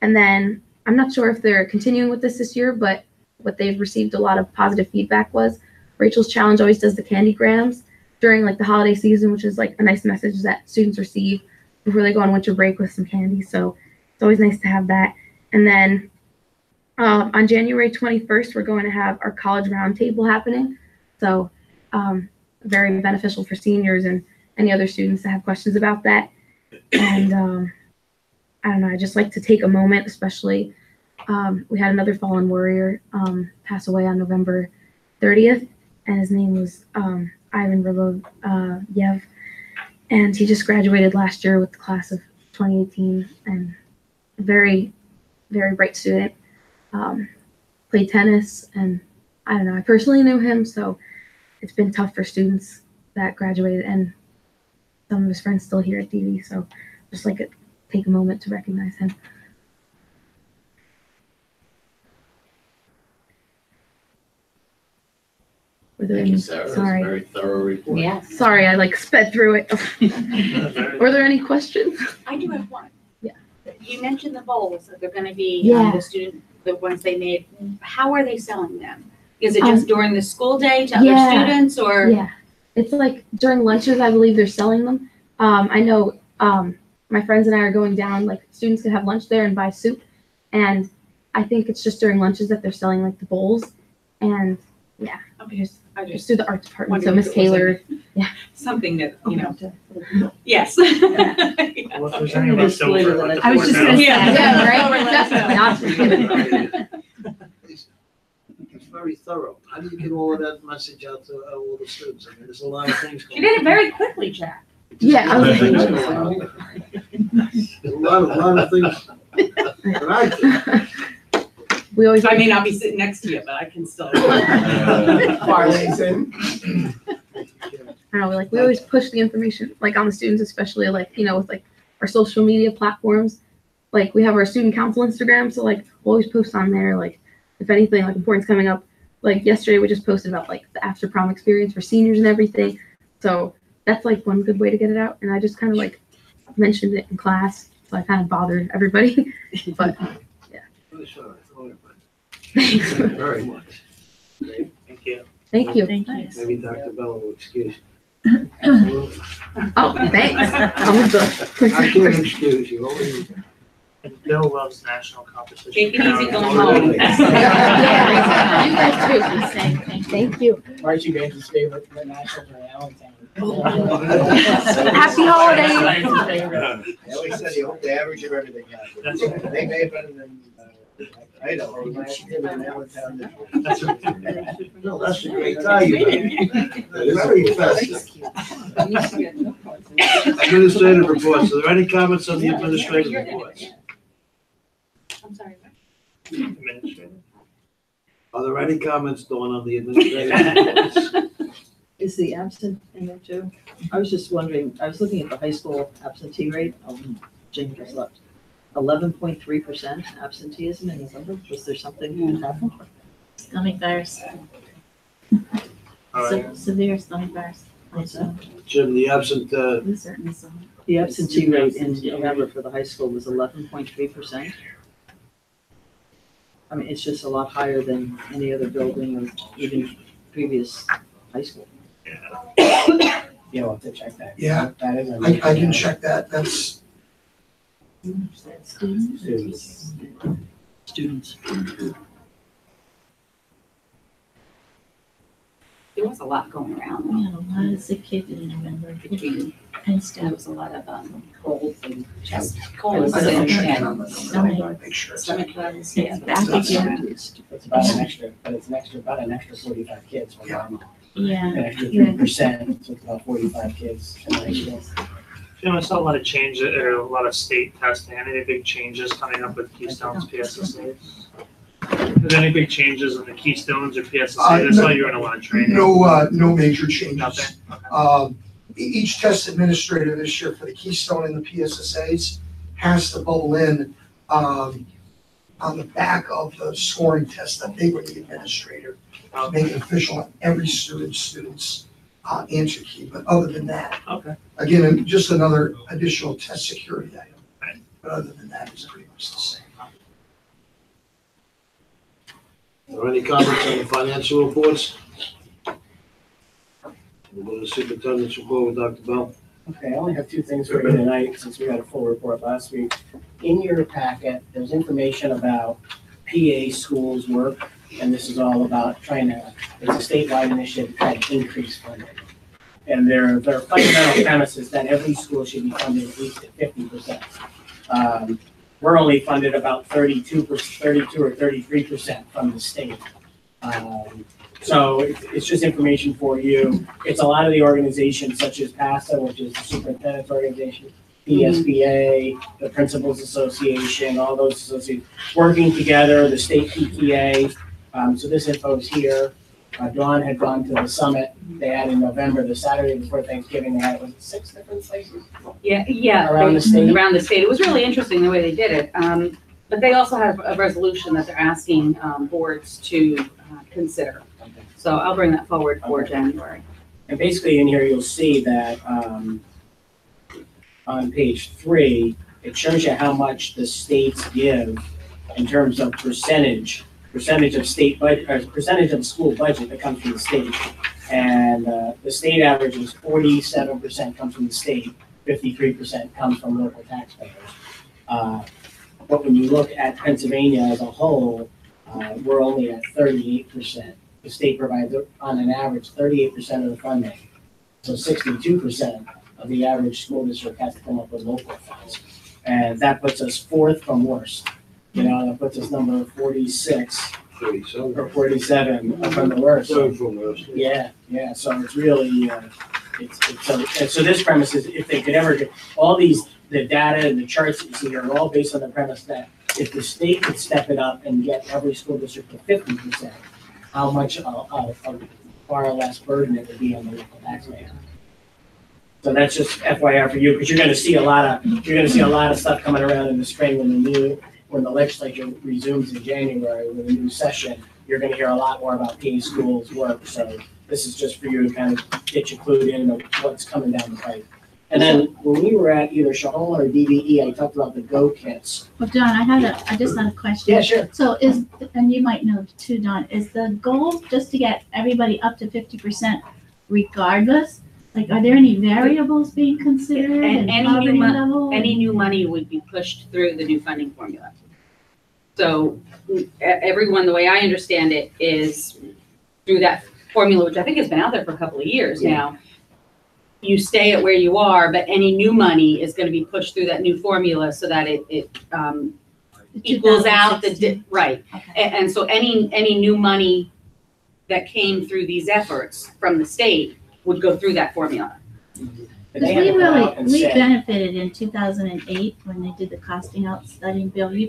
Speaker 18: And then I'm not sure if they're continuing with this year, but what they've received a lot of positive feedback was Rachel's Challenge always does the candygrams during like the holiday season, which is like a nice message that students receive before they go on winter break with some candy. So it's always nice to have that. And then on January 21st, we're going to have our college roundtable happening. So very beneficial for seniors and any other students that have questions about that. And I don't know, I just like to take a moment, especially we had another fallen warrior pass away on November 30th, and his name was Ivan Yev, and he just graduated last year with the class of 2018, and a very, very bright student. Played tennis, and I don't know, I personally knew him, so it's been tough for students that graduated, and some of his friends still here at DV, so just like it, take a moment to recognize him. Were there
Speaker 5: Thank
Speaker 18: any,
Speaker 5: you, Sarah. It was a
Speaker 18: sorry.
Speaker 5: very thorough report.
Speaker 21: Yeah.
Speaker 18: Sorry, I like sped through it. Were there any questions?
Speaker 1: I do have one.
Speaker 18: Yeah.
Speaker 1: You mentioned the bowls that they're gonna be,
Speaker 18: Yeah.
Speaker 1: the ones they made. How are they selling them? Is it just during the school day to other
Speaker 18: yeah.
Speaker 1: students or?
Speaker 18: Yeah, it's like during lunches, I believe they're selling them. I know my friends and I are going down, like students can have lunch there and buy soup. And I think it's just during lunches that they're selling like the bowls. And yeah,
Speaker 1: I
Speaker 18: just through the art department. So
Speaker 1: wondered
Speaker 18: Miss
Speaker 1: if it was
Speaker 18: Kaler, yeah.
Speaker 1: Something that, you know, yes.
Speaker 12: Well, if there's any left over,
Speaker 18: I was just gonna say, yeah, right,
Speaker 1: Definitely.
Speaker 18: definitely.
Speaker 2: It's very thorough. How do you get all of that message out to all the students? I mean, there's a lot of things going
Speaker 1: You
Speaker 2: on.
Speaker 1: did it very quickly, Jack.
Speaker 18: Yeah, I was
Speaker 2: There's a lot of things that I think.
Speaker 18: We always.
Speaker 11: I may not be sitting next to you, but I can still.
Speaker 6: Parlays in.
Speaker 18: I don't know, we always push the information like on the students, especially like, you know, with like our social media platforms. Like we have our student council Instagram, so like we'll always post on there, like if anything like important's coming up. Like yesterday we just posted about like the after prom experience for seniors and everything. So that's like one good way to get it out. And I just kind of like mentioned it in class, so I kind of bothered everybody. But yeah.
Speaker 2: Thanks very much.
Speaker 12: Thank you.
Speaker 18: Thank you.
Speaker 2: Maybe Dr. Bella will excuse you.
Speaker 18: Oh, thanks.
Speaker 2: I can't excuse you. Only
Speaker 12: And Bill loves national competition.
Speaker 1: Take it easy going home.
Speaker 18: Yeah, you guys too. Thank you.
Speaker 6: Marching band's his favorite national in Allentown.
Speaker 18: Happy holidays.
Speaker 22: I always said you hope the average of everything happens. They may have been in Idaho last year, but in Allentown.
Speaker 2: No, that's a great tie you have. Very festive. Administrative reports. Are there any comments on the administrative reports?
Speaker 1: I'm sorry.
Speaker 12: Administrator.
Speaker 2: Are there any comments, Dawn, on the administrative reports?
Speaker 3: Is the absent in there too? I was just wondering, I was looking at the high school absentee rate, Jane just left. 11.3% absenteeism in November, was there something that happened?
Speaker 9: Stomach virus,
Speaker 12: All right.
Speaker 9: severe stomach virus.
Speaker 3: What's that?
Speaker 2: Jim, the absent,
Speaker 3: The absentee rate in November for the high school was 11.3%. I mean, it's just a lot higher than any other building or even previous high school.
Speaker 6: Yeah, we'll have to check that.
Speaker 20: Yeah,
Speaker 6: That is.
Speaker 20: I can check that, that's,
Speaker 6: Students.
Speaker 3: Students.
Speaker 1: There was a lot going around.
Speaker 9: We had a lot of sick kids in November
Speaker 1: Between,
Speaker 9: and
Speaker 1: there
Speaker 9: stuff.
Speaker 1: was a lot of, colds and chest
Speaker 9: Colds
Speaker 1: colds and
Speaker 9: Stomach.
Speaker 1: stomach bugs,
Speaker 9: It's
Speaker 1: yeah.
Speaker 9: back again.
Speaker 6: It's about an extra, but it's about an extra 45 kids. An
Speaker 9: Yeah.
Speaker 6: extra
Speaker 9: Yeah.
Speaker 6: 3%, so it's about 45 kids in high school.
Speaker 12: Jim, I saw a lot of change, or a lot of state testing. Any big changes coming up with Keystone's PSSAs? Are there any big changes in the Keystones or PSSAs? I saw you were in a lot of training.
Speaker 20: no major changes.
Speaker 12: Nothing?
Speaker 20: Each test administrator this year for the Keystone and the PSSAs has to bubble in, on the back of the scoring test that they were the administrator, make it official on every student's answer key, but other than that,
Speaker 12: Okay.
Speaker 20: again, just another additional test security item. But other than that, it's pretty much the same.
Speaker 2: are any comments on the financial reports? We'll go to the superintendent's report with Dr. Bell.
Speaker 6: Okay, I only have two things for you tonight, since we had a full report last week. In your packet, there's information about PA schools' work, and this is all about trying to, it's a statewide initiative to try to increase funding. And their fundamental premise is that every school should be funded at least at 50%. We're only funded about 32 or 33% from the state. So it's just information for you. It's a lot of the organizations such as PASA, which is the superintendent's organization, PSBA, the Principals Association, all those associations working together, the state PTA. So this info is here. Dawn had gone to the summit they had in November, the Saturday before Thanksgiving. They had, was it 6 different places?
Speaker 1: Yeah.
Speaker 6: Around the state?
Speaker 1: Around the state. It was really interesting the way they did it. But they also have a resolution that they're asking boards to consider. So I'll bring that forward for January.
Speaker 6: And basically in here, you'll see that on page 3, it shows you how much the states give in terms of percentage of state budget, or percentage of school budget that comes from the state. And the state average is 47% comes from the state, 53% comes from local taxpayers. But when you look at Pennsylvania as a whole, we're only at 38%. The state provides, on an average, 38% of the funding. So 62% of the average school district has to come up with local funds. And that puts us 4th from worst. You know, that puts us number 46 or 47 from the worst.
Speaker 2: Third from worst.
Speaker 6: Yeah, so it's really, so this premise is if they could ever get all these, the data and the charts that you see here are all based on the premise that if the state could step it up and get every school district to 50%, how much far less burden it would be on the local taxpayer. So that's just FYI for you, because you're gonna see a lot of stuff coming around in the spring when the legislature resumes in January with a new session. You're gonna hear a lot more about PA schools' work, so this is just for you to kind of get you clued in on what's coming down the pipe. And then when we were at either Shahola or DVE, I talked about the Go kits.
Speaker 9: Well, Don, I just had a question.
Speaker 6: Yeah, sure.
Speaker 9: So and you might know too, Don, is the goal just to get everybody up to 50% regardless? Like, are there any variables being considered?
Speaker 1: And any
Speaker 9: poverty level?
Speaker 1: any new money would be pushed through the new funding formula. So everyone, the way I understand it, is through that formula, which I think has been out there for a couple of years now. You stay at where you are, but any new money is going to be pushed through that new formula so that it equals out right.
Speaker 9: Okay.
Speaker 1: And so any new money that came through these efforts from the state would go through that formula.
Speaker 9: Because we benefited in 2008 when they did the costing out study. Bill, we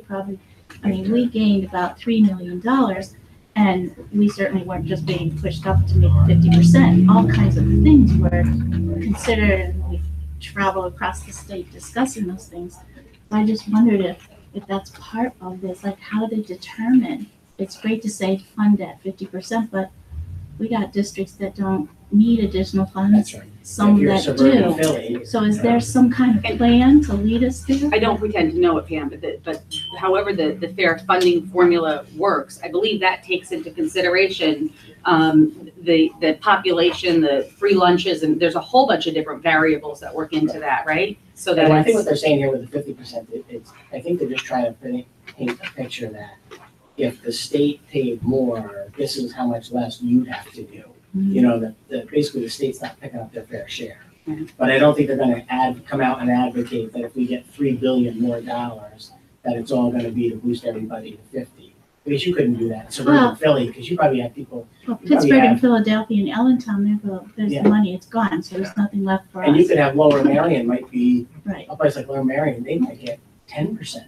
Speaker 9: gained about $3 million. And we certainly weren't just being pushed up to make 50%. All kinds of things were considered, and we travel across the state discussing those things. So I just wondered if that's part of this, like how do they determine? It's great to say fund at 50%, but we got districts that don't need additional funds.
Speaker 6: That's right.
Speaker 9: Some
Speaker 6: If you're
Speaker 9: that
Speaker 6: suburban
Speaker 9: do.
Speaker 6: Philly,
Speaker 9: So is there some kind of plan to lead us there?
Speaker 1: I don't pretend to know it, Pam, but however the fair funding formula works, I believe that takes into consideration the population, the free lunches, and there's a whole bunch of different variables that work into that, right? So that
Speaker 6: And I think what
Speaker 1: it's,
Speaker 6: they're saying here with the 50%, it's, I think they're just trying to paint a picture that if the state paid more, this is how much less you'd have to do. You know, that basically the state's not picking up their fair share. But I don't think they're gonna come out and advocate that if we get $3 billion more dollars, that it's all gonna be to boost everybody to 50. Because you couldn't do that in suburban
Speaker 9: Well-
Speaker 6: Philly, because you probably have people.
Speaker 9: Well,
Speaker 6: you probably
Speaker 9: Pittsburgh and
Speaker 6: have-
Speaker 9: Philadelphia and Allentown, there's
Speaker 6: Yeah.
Speaker 9: the money, it's gone, so there's nothing left for us.
Speaker 6: And you could have Lower Marion might be,
Speaker 9: Right.
Speaker 6: a place like Lower Marion, they might get 10%.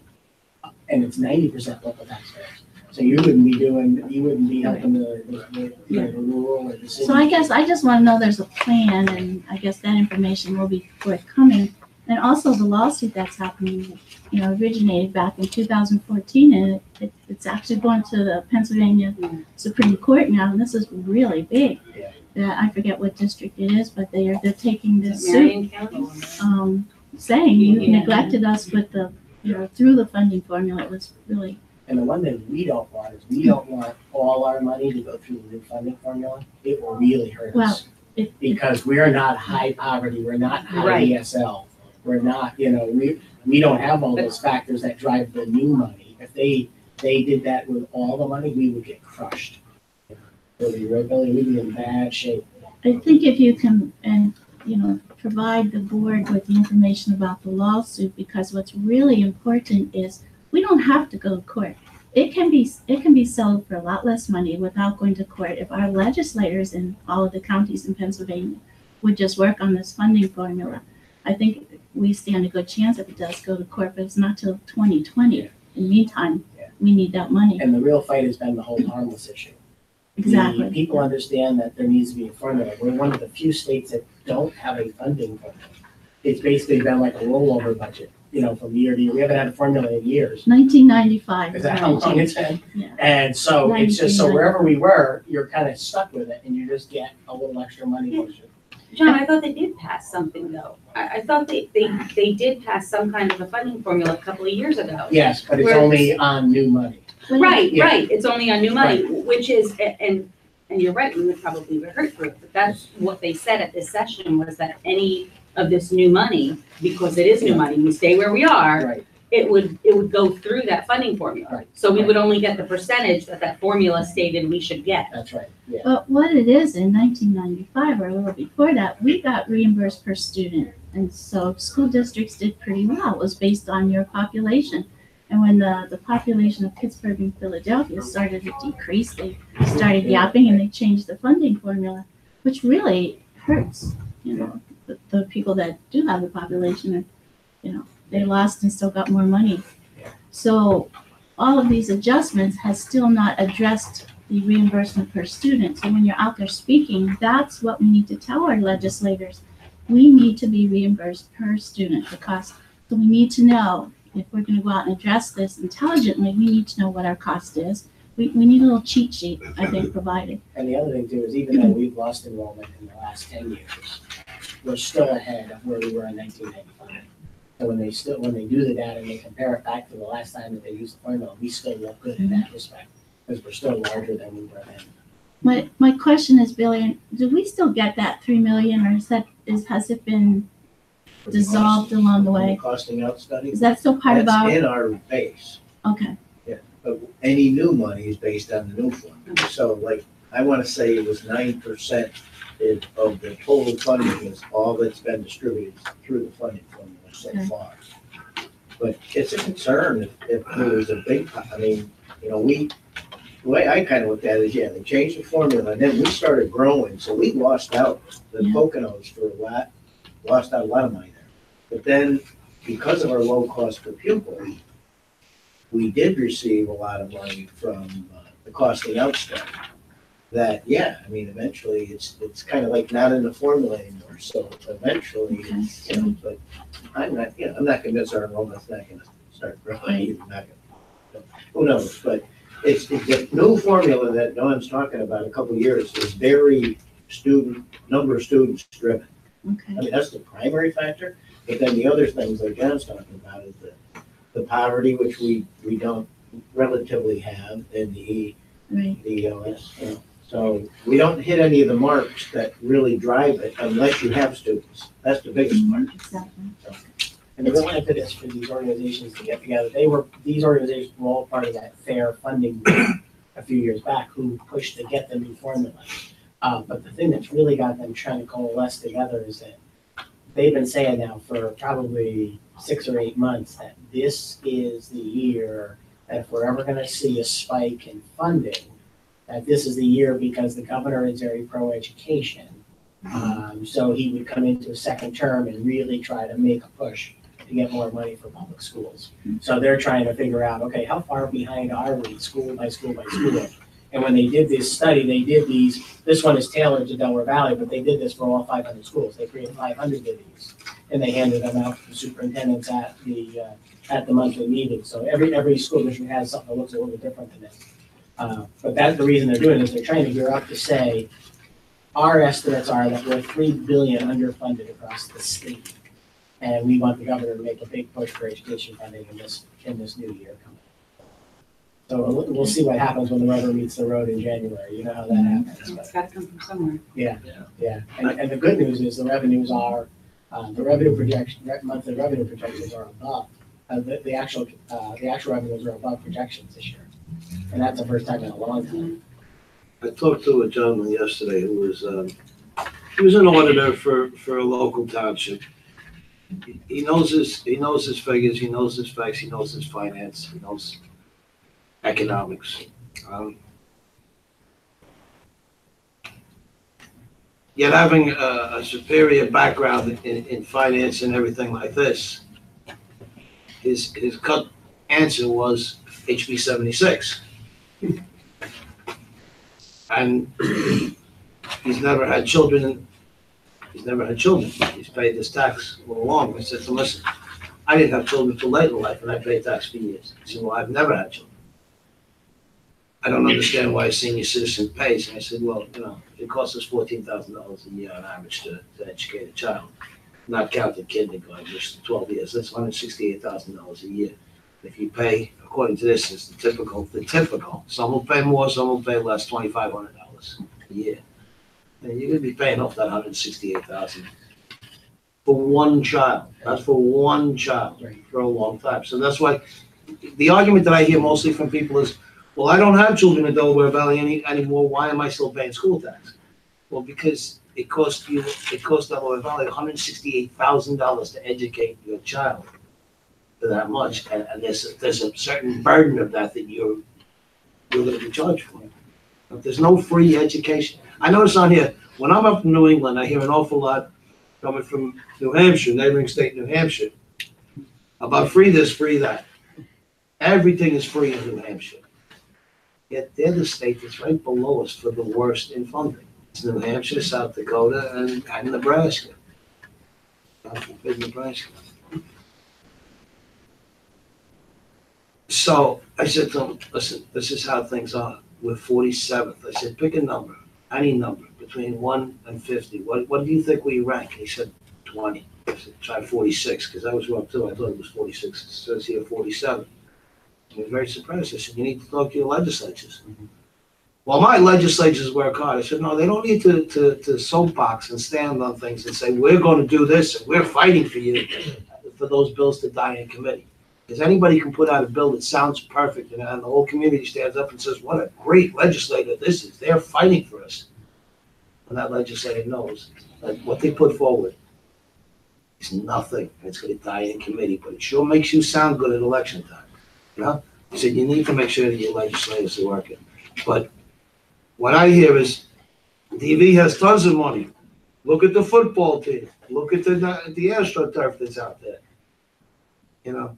Speaker 6: And it's 90% local taxpayers. So you wouldn't be helping the rural or the city.
Speaker 9: So I guess I just want to know there's a plan, and I guess that information will be forthcoming. And also the lawsuit that's happening, originated back in 2014, and it's actually going to the Pennsylvania Supreme Court now, and this is really big. I forget what district it is, but they're taking this
Speaker 1: Marion
Speaker 9: suit,
Speaker 1: County?
Speaker 9: saying you
Speaker 1: Yeah.
Speaker 9: neglected us with the, through the funding formula. It was really.
Speaker 6: And the one thing we don't want is we don't want all our money to go through the new funding formula. It will really hurt
Speaker 9: Well,
Speaker 6: us. Because we're not high poverty, we're not high
Speaker 1: Right.
Speaker 6: ESL. We're not, we don't have all those factors that drive the new money. If they did that with all the money, we would get crushed. We'd be in bad shape.
Speaker 9: I think if you can, provide the board with the information about the lawsuit, because what's really important is we don't have to go to court. It can be sold for a lot less money without going to court if our legislators in all of the counties in Pennsylvania would just work on this funding formula. I think we stand a good chance if it does go to court, but it's not till 2020. In the meantime, we need that money.
Speaker 6: And the real fight has been the whole harmless issue.
Speaker 9: Exactly.
Speaker 6: People understand that there needs to be a formula. We're one of the few states that don't have a funding formula. It's basically been like a rollover budget, from year to year. We haven't had a formula in years.
Speaker 9: 1995.
Speaker 6: Is that how long it's been?
Speaker 9: Yeah.
Speaker 6: And so it's just, so wherever we were, you're kind of stuck with it and you just get a little extra money.
Speaker 1: John, I thought they did pass something though. I thought they did pass some kind of a funding formula a couple of years ago.
Speaker 6: Yes, but it's
Speaker 1: Where-
Speaker 6: only on new money.
Speaker 1: Right,
Speaker 6: Yeah.
Speaker 1: right. It's only on new money, which is, and you're right, we would probably be hurt for it. But that's what they said at this session, was that any of this new money, because it is new money, we stay where we are,
Speaker 6: Right.
Speaker 1: it would go through that funding formula.
Speaker 6: Right.
Speaker 1: So we would only get the percentage that formula stated we should get.
Speaker 6: That's right, yeah.
Speaker 9: But what it is in 1995 or a little before that, we got reimbursed per student. And so school districts did pretty well. It was based on your population. And when the population of Pittsburgh and Philadelphia started to decrease, they started yapping and they changed the funding formula, which really hurts, the people that do have the population. And, they lost and still got more money. So all of these adjustments has still not addressed the reimbursement per student. So when you're out there speaking, that's what we need to tell our legislators. We need to be reimbursed per student, the cost. So we need to know, if we're going to go out and address this intelligently, we need to know what our cost is. We need a little cheat sheet, I think, provided.
Speaker 6: And the other thing too is even though we've lost enrollment in the last 10 years, we're still ahead of where we were in 1995. So when they do the data and they compare it back to the last time that they used the formula, we still look good in that respect because we're still larger than we were then.
Speaker 9: My question is, Billy, do we still get that $3 million, or has it been dissolved along the way?
Speaker 22: Costing out study.
Speaker 9: Is that still part of
Speaker 22: That's
Speaker 9: our?
Speaker 22: in our base.
Speaker 9: Okay.
Speaker 22: Yeah, but any new money is based on the new fund. So like, I want to say it was 9% of the total funding is all that's been distributed through the funding formula so far. But it's a concern if there was a big, the way I kind of looked at it is, they changed the formula and then we started growing, so we lost out the Poconos for lost out a lot of money there. But then, because of our low cost per pupil, we did receive a lot of money from the costly outstep. That, yeah, I mean, eventually it's kind of like not in the formula anymore, so eventually it's, you know, but I'm not convinced our enrollment's not gonna start growing, either, not gonna, who knows, but it's the new formula that Dawn's talking about, a couple of years, is very number of students driven.
Speaker 9: Okay.
Speaker 22: I mean, that's the primary factor, but then the other things like John's talking about is the poverty, which we don't relatively have, and the ELS, you know. So we don't hit any of the marks that really drive it unless you have students. That's the biggest part.
Speaker 9: Exactly.
Speaker 6: And the real impetus for these organizations to get together, these organizations were all part of that fair funding group a few years back who pushed to get the new formula. But the thing that's really got them trying to coalesce together is that they've been saying now for probably 6 or 8 months that this is the year that if we're ever gonna see a spike in funding, that this is the year because the governor is very pro-education. So he would come into a second term and really try to make a push to get more money for public schools. So they're trying to figure out, okay, how far behind are we, school by school by school? And when they did this study, this one is tailored to Delaware Valley, but they did this for all 500 schools. They created 500 of these, and they handed them out to the superintendents at the monthly meeting. So every school district has something that looks a little bit different than this. But that's the reason they're doing it, is they're trying to gear up to say, our estimates are that we're $3 billion underfunded across the state. And we want the governor to make a big push for education funding in this new year coming. So we'll see what happens when the rubber meets the road in January. You know how that happens.
Speaker 1: It's gotta come from somewhere.
Speaker 6: Yeah. And the good news is the revenues are, the revenue projection, monthly revenue projections are above. The actual revenues are above projections this year. And that's the first time in a long time.
Speaker 2: I talked to a gentleman yesterday who was, he was an auditor for a local township. He knows his figures, he knows his facts, he knows his finance, he knows economics. Yet having a superior background in finance and everything like this, his gut answer was HB 76. And he's never had children. He's paid this tax all along. I said to him, listen, I didn't have children till late in life, and I paid tax for years. He said, well, I've never had children. I don't understand why a senior citizen pays. And I said, well, you know, it costs us $14,000 a year on average to educate a child, not counting kindergarten, just 12 years. That's $168,000 a year. If you pay, according to this, it's the typical. Some will pay more, some will pay less, $2,500 a year. And you're gonna be paying off that $168,000 for one child. That's for one child for a long time. So that's why the argument that I hear mostly from people is, well, I don't have children in Delaware Valley anymore. Why am I still paying school tax? Well, because it costs Delaware Valley $168,000 to educate your child for that much, and there's a certain burden of that you're going to be charged for. But there's no free education. I notice on here, when I'm up in New England, I hear an awful lot coming from New Hampshire, neighboring state New Hampshire, about free this, free that. Everything is free in New Hampshire. Yet they're the state that's right below us for the worst in funding. It's New Hampshire, South Dakota, and Nebraska. God forbid Nebraska. So I said to him, listen, this is how things are. We're 47th. I said, pick a number, any number, between 1 and 50. What do you think we rank? He said, 20. I said, try 46, because I was wrong too. I thought it was 46. It says here 47. I was very surprised. I said, you need to talk to your legislatures. Well, my legislatures work hard. I said, no, they don't need to soapbox and stand on things and say, we're going to do this and we're fighting for you, for those bills to die in committee. Because anybody can put out a bill that sounds perfect, and the whole community stands up and says, what a great legislator this is. They're fighting for us. And that legislator knows that what they put forward is nothing. It's going to die in committee, but it sure makes you sound good at election time. You know? He said, you need to make sure that your legislators are working. But what I hear is, DV has tons of money. Look at the football team. Look at the AstroTurf that's out there. You know?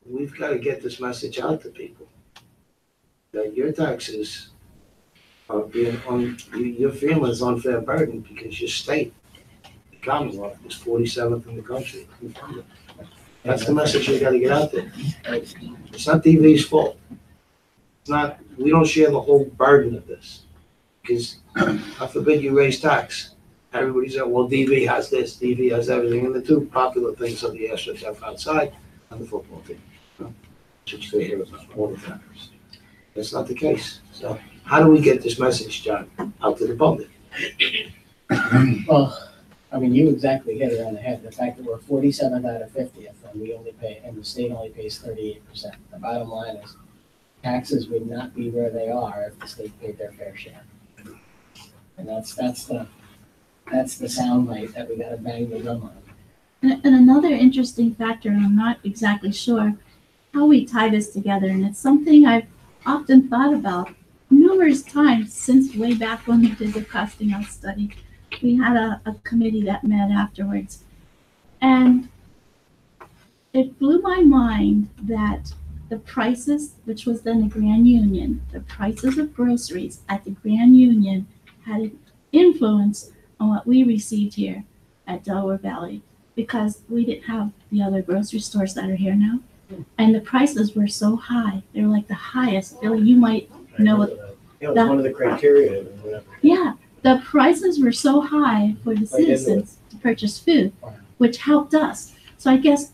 Speaker 2: We've got to get this message out to people. that your taxes are being on, your family's unfair burden because your state, the Commonwealth, is 47th in the country. That's the message you gotta get out there. It's not DV's fault. It's not, we don't share the whole burden of this. Because, I forbid you raise tax. Everybody's like, well, DV has this, DV has everything, and the two popular things are the AstroTurf outside and the football team. Which they hear about all the time. That's not the case. So, how do we get this message, John, out to the public?
Speaker 6: Well, I mean, you exactly hit it on the head. The fact that we're 47th out of 50th, and we only pay, and the state only pays 38%. The bottom line is, taxes would not be where they are if the state paid their fair share. And that's the soundbite that we gotta bang the drum on.
Speaker 9: And another interesting factor, and I'm not exactly sure how we tie this together, and it's something I've often thought about numerous times since way back when we did the costing out study. We had a committee that met afterwards. And it blew my mind that the prices, which was then the Grand Union, the prices of groceries at the Grand Union had an influence on what we received here at Delaware Valley, because we didn't have the other grocery stores that are here now. And the prices were so high. They were like the highest. Billy, you might know what.
Speaker 6: It was one of the criteria or whatever.
Speaker 9: Yeah, the prices were so high for the citizens to purchase food, which helped us. So I guess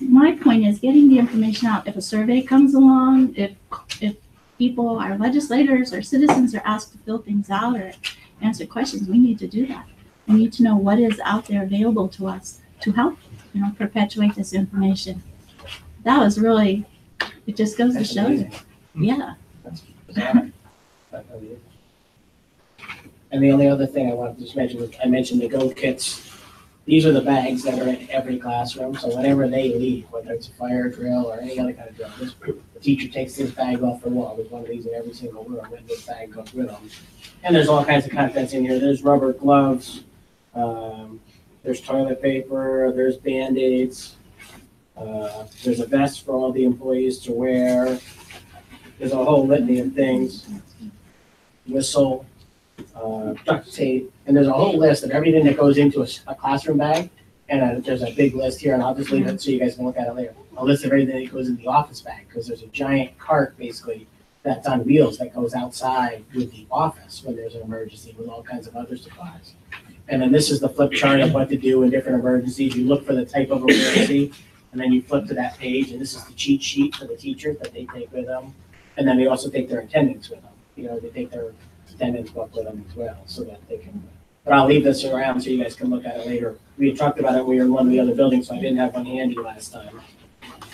Speaker 9: my point is getting the information out. If a survey comes along, if people, our legislators, our citizens are asked to fill things out or answer questions, we need to do that. We need to know what is out there available to us to help, perpetuate this information. That was really, it just goes to show you. Yeah.
Speaker 6: And the only other thing I wanted to just mention was, I mentioned the Go Kits. These are the bags that are in every classroom, so whenever they leave, whether it's a fire drill or any other kind of drill, the teacher takes this bag off the wall. There's one of these in every single room, and this bag goes with them. And there's all kinds of contents in here. There's rubber gloves, there's toilet paper, there's Band-Aids, there's a vest for all the employees to wear. There's a whole litany of things. Whistle, duct tape, and there's a whole list of everything that goes into a classroom bag. And there's a big list here, and I'll just leave it so you guys can look at it later. A list of everything that goes in the office bag, because there's a giant cart basically that's on wheels that goes outside with the office when there's an emergency with all kinds of other supplies. And then this is the flip chart of what to do in different emergencies. You look for the type of emergency, and then you flip to that page, and this is the cheat sheet for the teachers that they take with them. And then they also take their attendance with them. They take their attendance book with them as well, so that they can. But I'll leave this around so you guys can look at it later. We had talked about it when we were in one of the other buildings, so I didn't have one handy last time.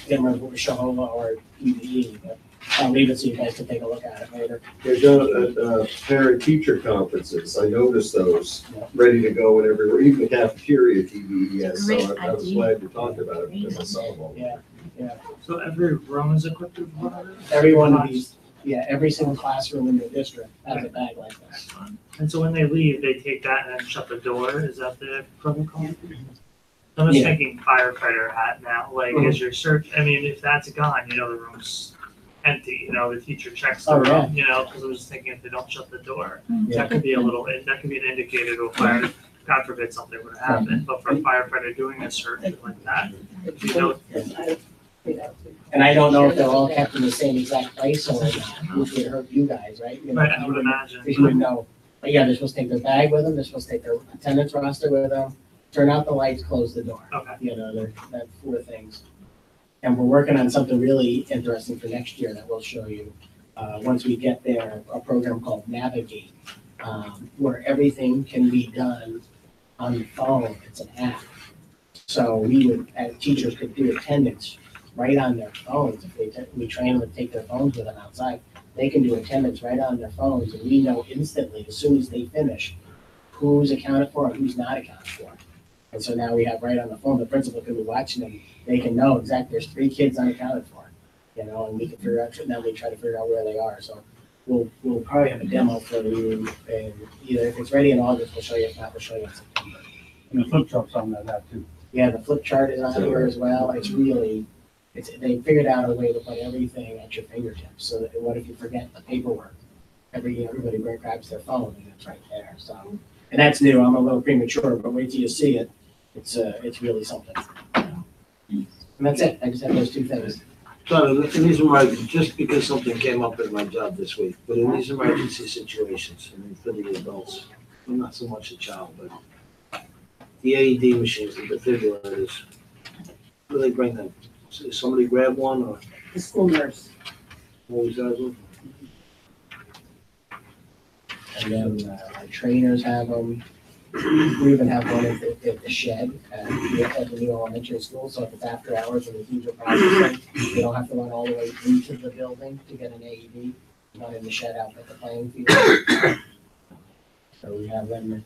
Speaker 6: Didn't remember if it was Shahova or EVE, but I'll leave it so you guys can take a look at it later.
Speaker 16: There's a parent-teacher conferences. I noticed those ready to go and everywhere, even the cafeteria TV has. So I was glad you talked about it because I saw them all.
Speaker 6: Yeah.
Speaker 12: So every room is equipped with one of those?
Speaker 6: Every one of these, every single classroom in the district has a bag like this.
Speaker 12: And so when they leave, they take that and then shut the door? Is that the protocol? I'm just thinking firefighter hat now, like as your search, I mean, if that's gone, the room's empty, the teacher checks the room, because I was just thinking if they don't shut the door, that could be that could be an indicator to a fire, God forbid something would happen, but for a firefighter doing a search like that,
Speaker 6: And I don't know if they're all kept in the same exact place or not, which would hurt you guys, right?
Speaker 12: Right, I would imagine.
Speaker 6: Because you would know. But yeah, they're supposed to take their bag with them, they're supposed to take their attendance roster with them, turn out the lights, close the door.
Speaker 12: Okay.
Speaker 6: That's 4 things. And we're working on something really interesting for next year that we'll show you. Once we get there, a program called Navigate, where everything can be done on the phone. It's an app. So as teachers could do attendance right on their phones. If we train them to take their phones with them outside, they can do attendance right on their phones, and we know instantly, as soon as they finish, who's accounted for and who's not accounted for. And so now we have right on the phone, the principal could be watching them, they can know exactly, there's 3 kids unaccounted for, and we can figure out, now we try to figure out where they are. So we'll probably have a demo for you, and either if it's ready in August, we'll show you, if not, we'll show you in September.
Speaker 19: And the flip chart's on that too.
Speaker 6: Yeah, the flip chart is on here as well. It's really, they figured out a way to put everything at your fingertips, so that what if you forget the paperwork? Everybody grabs their phone and it's right there, so. And that's new, I'm a little premature, but wait till you see it, it's really something. And that's it, I just have those two things.
Speaker 2: So in these emergencies, just because something came up in my job this week, but in these emergency situations, and for the adults, well, not so much a child, but the AED machines, the defibrillators, where do they bring them? Does somebody grab one or?
Speaker 15: The school nurse.
Speaker 2: Always has one?
Speaker 6: And then our trainers have them. We even have one at the shed at the new elementary school, so if it's after hours and the teams are processing, you don't have to run all the way into the building to get an AED, not in the shed out at the playing field. So we have them,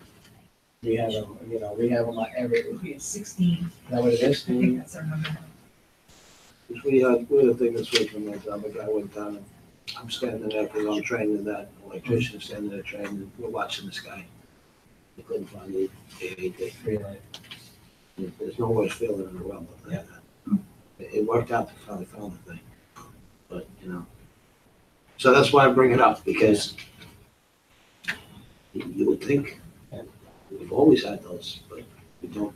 Speaker 6: we have them at every.
Speaker 11: We have 16.
Speaker 6: Is that what it is?
Speaker 11: I think that's our number.
Speaker 2: We had a thing this week from my job, a guy went down and I'm standing there because I'm trained in that, electrician standing there trained, and we're watching this guy. They couldn't find the AED.
Speaker 6: Really?
Speaker 2: There's no worse feeling in the world than that. It worked out to finally found the thing, but, so that's why I bring it up, because you would think we've always had those, but we don't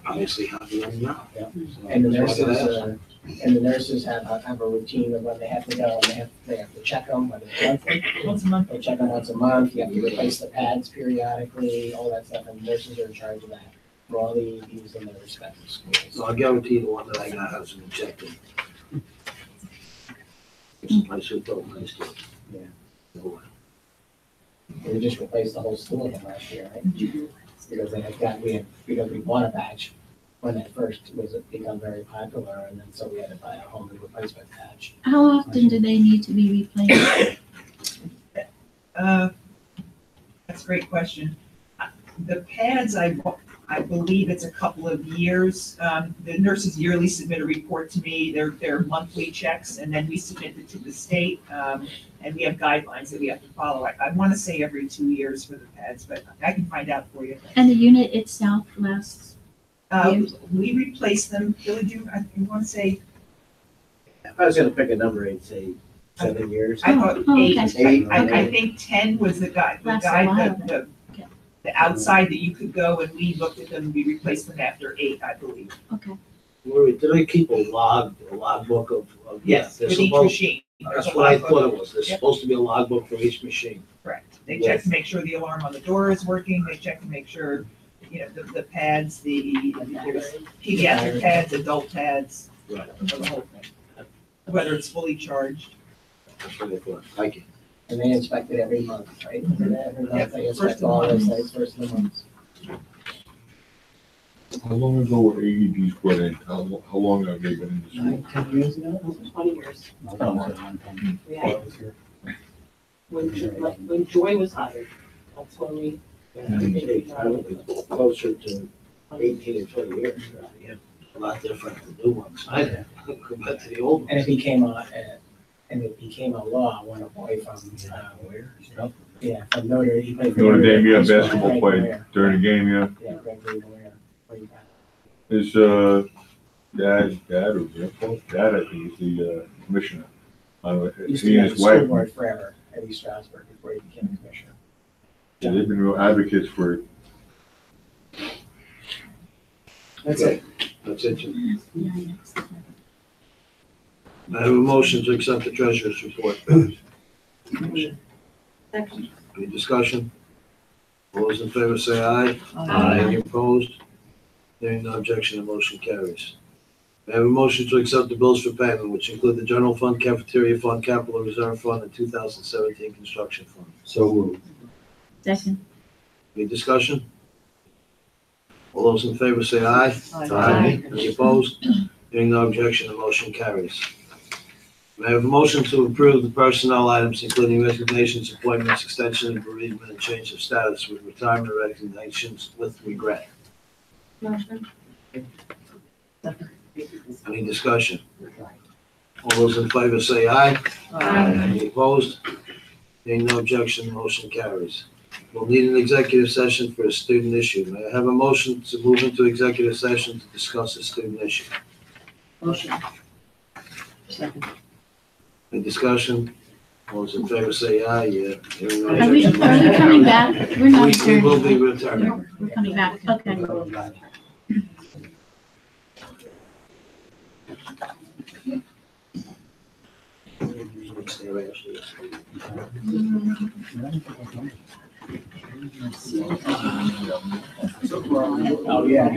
Speaker 2: obviously have them now.
Speaker 6: Yeah.
Speaker 2: So
Speaker 6: And the
Speaker 2: that's why I asked.
Speaker 6: nurses have a routine of when they have to go, and they have to check them, whether it's monthly.
Speaker 11: Once a month.
Speaker 6: They check them once a month, you have to replace the pads periodically, all that stuff, and nurses are in charge of that for all the EDs in their respective schools.
Speaker 2: So I guarantee the one that I got has an injected. It's a nice little nice to it.
Speaker 6: Yeah.
Speaker 2: No way.
Speaker 6: We just replaced the whole school of them last year, right? Because because we bought a batch when it first become very popular, and then so we had to buy a whole new replacement batch.
Speaker 9: How often do they need to be replaced?
Speaker 11: That's a great question. The pads, I believe it's a couple of years. The nurses yearly submit a report to me, their monthly checks, and then we submit it to the state. And we have guidelines that we have to follow. I want to say every 2 years for the pads, but I can find out for you.
Speaker 9: And the unit itself lasts?
Speaker 11: We replace them, Billy, I want to say,
Speaker 22: If I was gonna pick a number, I'd say 7 years.
Speaker 11: I thought eight.
Speaker 22: okay.
Speaker 11: I think 10 was the guide,
Speaker 9: Lasts a while,
Speaker 11: the outside that you could go, and we looked at them, we replaced them after 8, I believe.
Speaker 9: Okay.
Speaker 2: Do they keep a logbook of?
Speaker 11: Yes,
Speaker 2: they're
Speaker 11: with each
Speaker 2: supposed-
Speaker 11: machine. There's
Speaker 2: That's
Speaker 11: a
Speaker 2: what I
Speaker 11: logbook.
Speaker 2: thought it was. There's
Speaker 11: Yep.
Speaker 2: supposed to be a logbook for each machine.
Speaker 11: Correct. They check to make sure the alarm on the door is working, they check to make sure, the pads, there's pediatric pads, adult pads,
Speaker 2: Right.
Speaker 11: for the whole thing. Whether it's fully charged.
Speaker 2: That's what I thought. Thank you.
Speaker 6: And they inspect it every month, right? Every month they
Speaker 11: Yeah,
Speaker 6: inspect
Speaker 11: first of the
Speaker 6: all those
Speaker 11: month.
Speaker 6: things first of the month.
Speaker 14: How long ago were AEDs put in? How long have they been in the school?
Speaker 15: 9, 10 years ago, 20 years. Yeah. When Joy was hired, that's when we.
Speaker 2: Closer to 18 or 20 years. Yeah. A lot different than the new ones. I compared to the old
Speaker 6: And
Speaker 2: ones.
Speaker 6: it became a law when a boy from, where? From Notre Dame, he played for
Speaker 14: Notre Dame, yeah,
Speaker 6: High School,
Speaker 14: basketball
Speaker 6: Greg
Speaker 14: played
Speaker 6: Moyer.
Speaker 14: during the game, yeah.
Speaker 6: Yeah, Gregory Moyer. played back.
Speaker 14: His, dad or grandpa, dad, I think, is the commissioner.
Speaker 6: Used to
Speaker 14: He
Speaker 6: be
Speaker 14: and
Speaker 6: on the
Speaker 14: his
Speaker 6: school
Speaker 14: wife,
Speaker 6: board forever at East Stroudsburg before he became a commissioner.
Speaker 14: yeah, they've been real advocates for it.
Speaker 6: That's it.
Speaker 2: That's it, Jim. I have a motion to accept the treasurer's report.
Speaker 11: Second.
Speaker 2: Any discussion? All those in favor say aye.
Speaker 11: Aye.
Speaker 2: Any opposed? Hearing no objection, the motion carries. I have a motion to accept the bills for payment, which include the general fund, cafeteria fund, capital reserve fund, and 2017 construction fund.
Speaker 16: So moved.
Speaker 9: Second.
Speaker 2: Any discussion? All those in favor say aye.
Speaker 11: Aye.
Speaker 2: Any opposed? Hearing no objection, the motion carries. May I have a motion to approve the personnel items, including resignations, appointments, extension of bereavement, and change of status with retirement resignations with regret?
Speaker 11: Motion.
Speaker 2: Any discussion? All those in favor say aye. Any opposed? Hearing no objection, the motion carries. We'll need an executive session for a student issue. May I have a motion to move into executive session to discuss a student issue?
Speaker 11: Motion.
Speaker 3: Second.
Speaker 2: Any discussion? All those in favor say aye, yeah. Hearing none,
Speaker 9: Are we coming back? We're not
Speaker 2: We will
Speaker 9: adjourned.
Speaker 2: be returning.
Speaker 9: We're coming back, okay.
Speaker 6: Oh, yeah.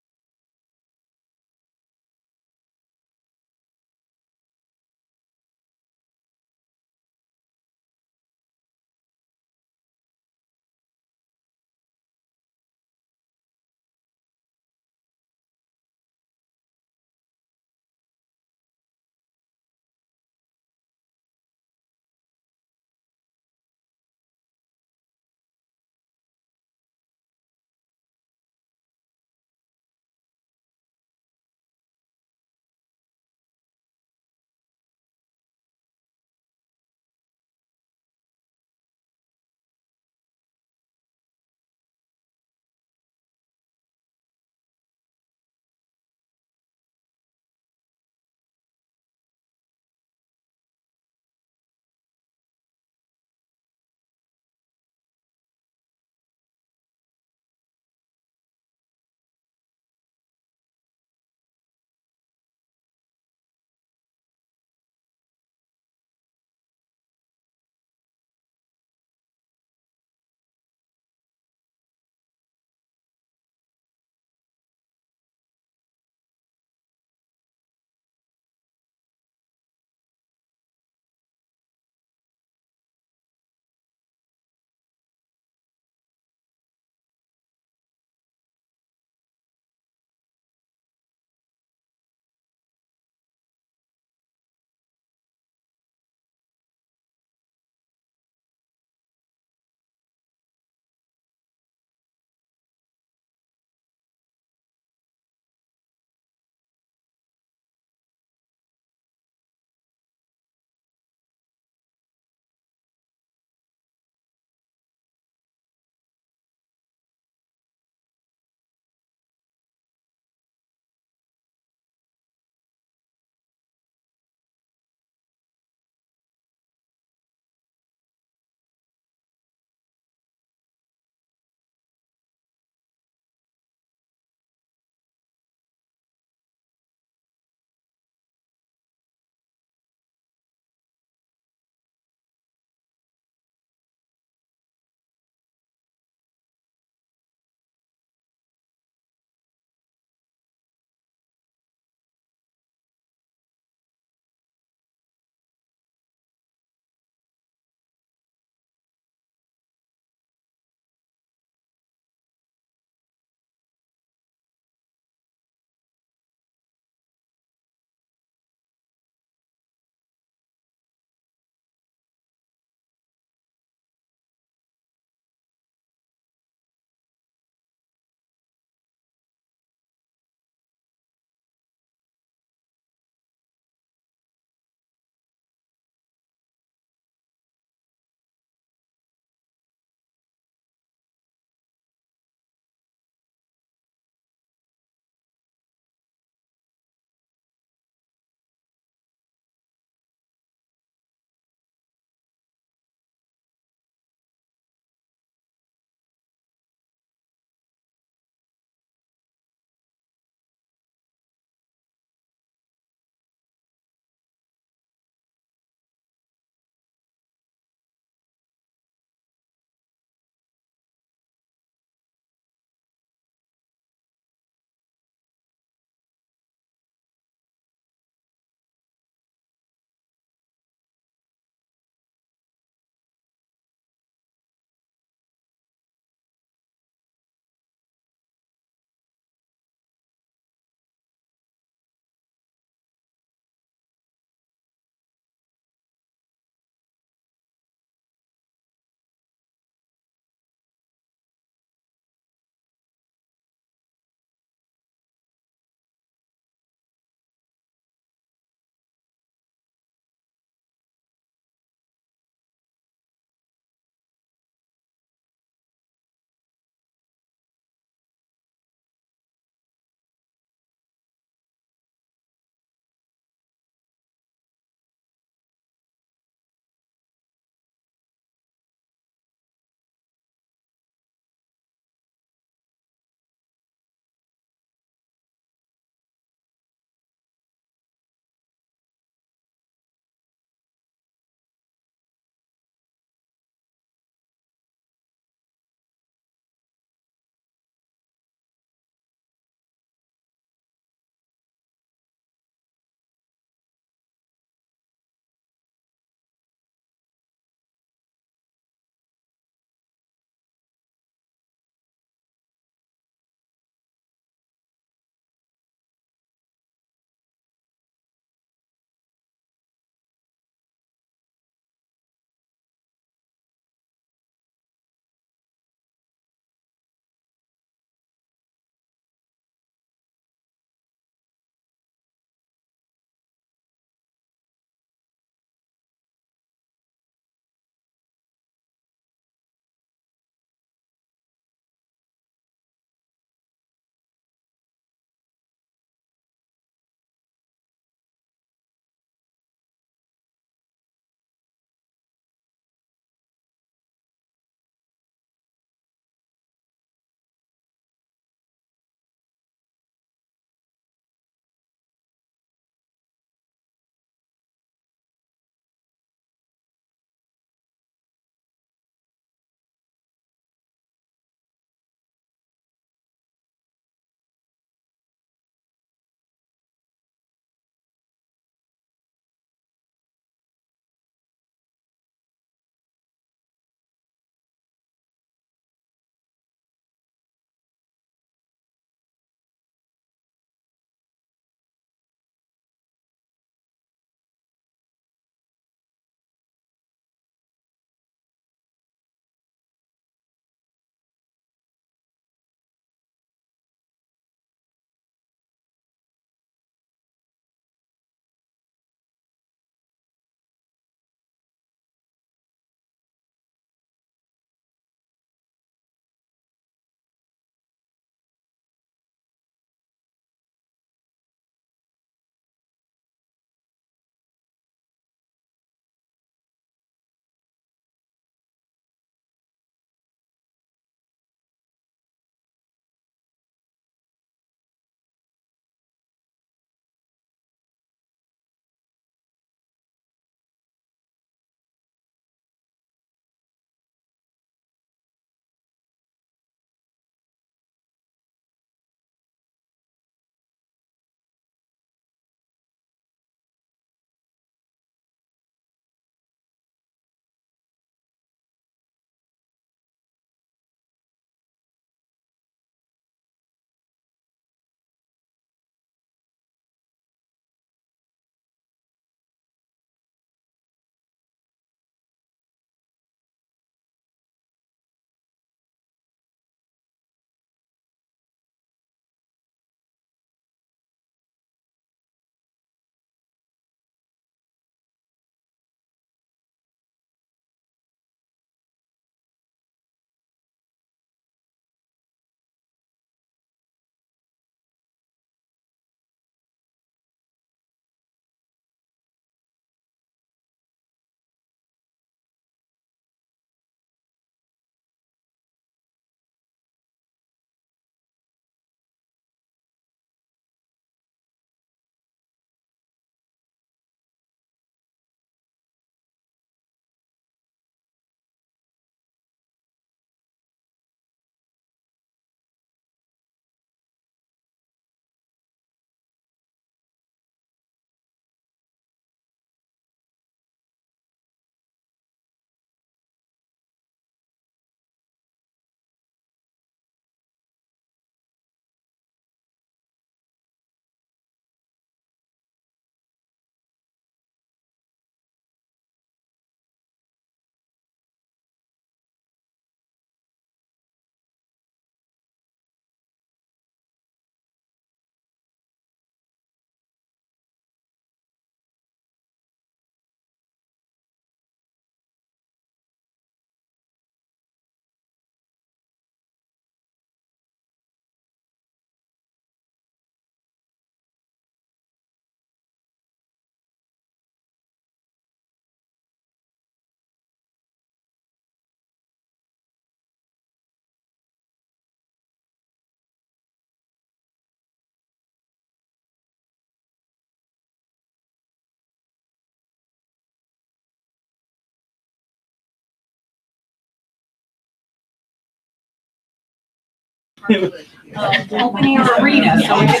Speaker 1: Open air arena, so it's.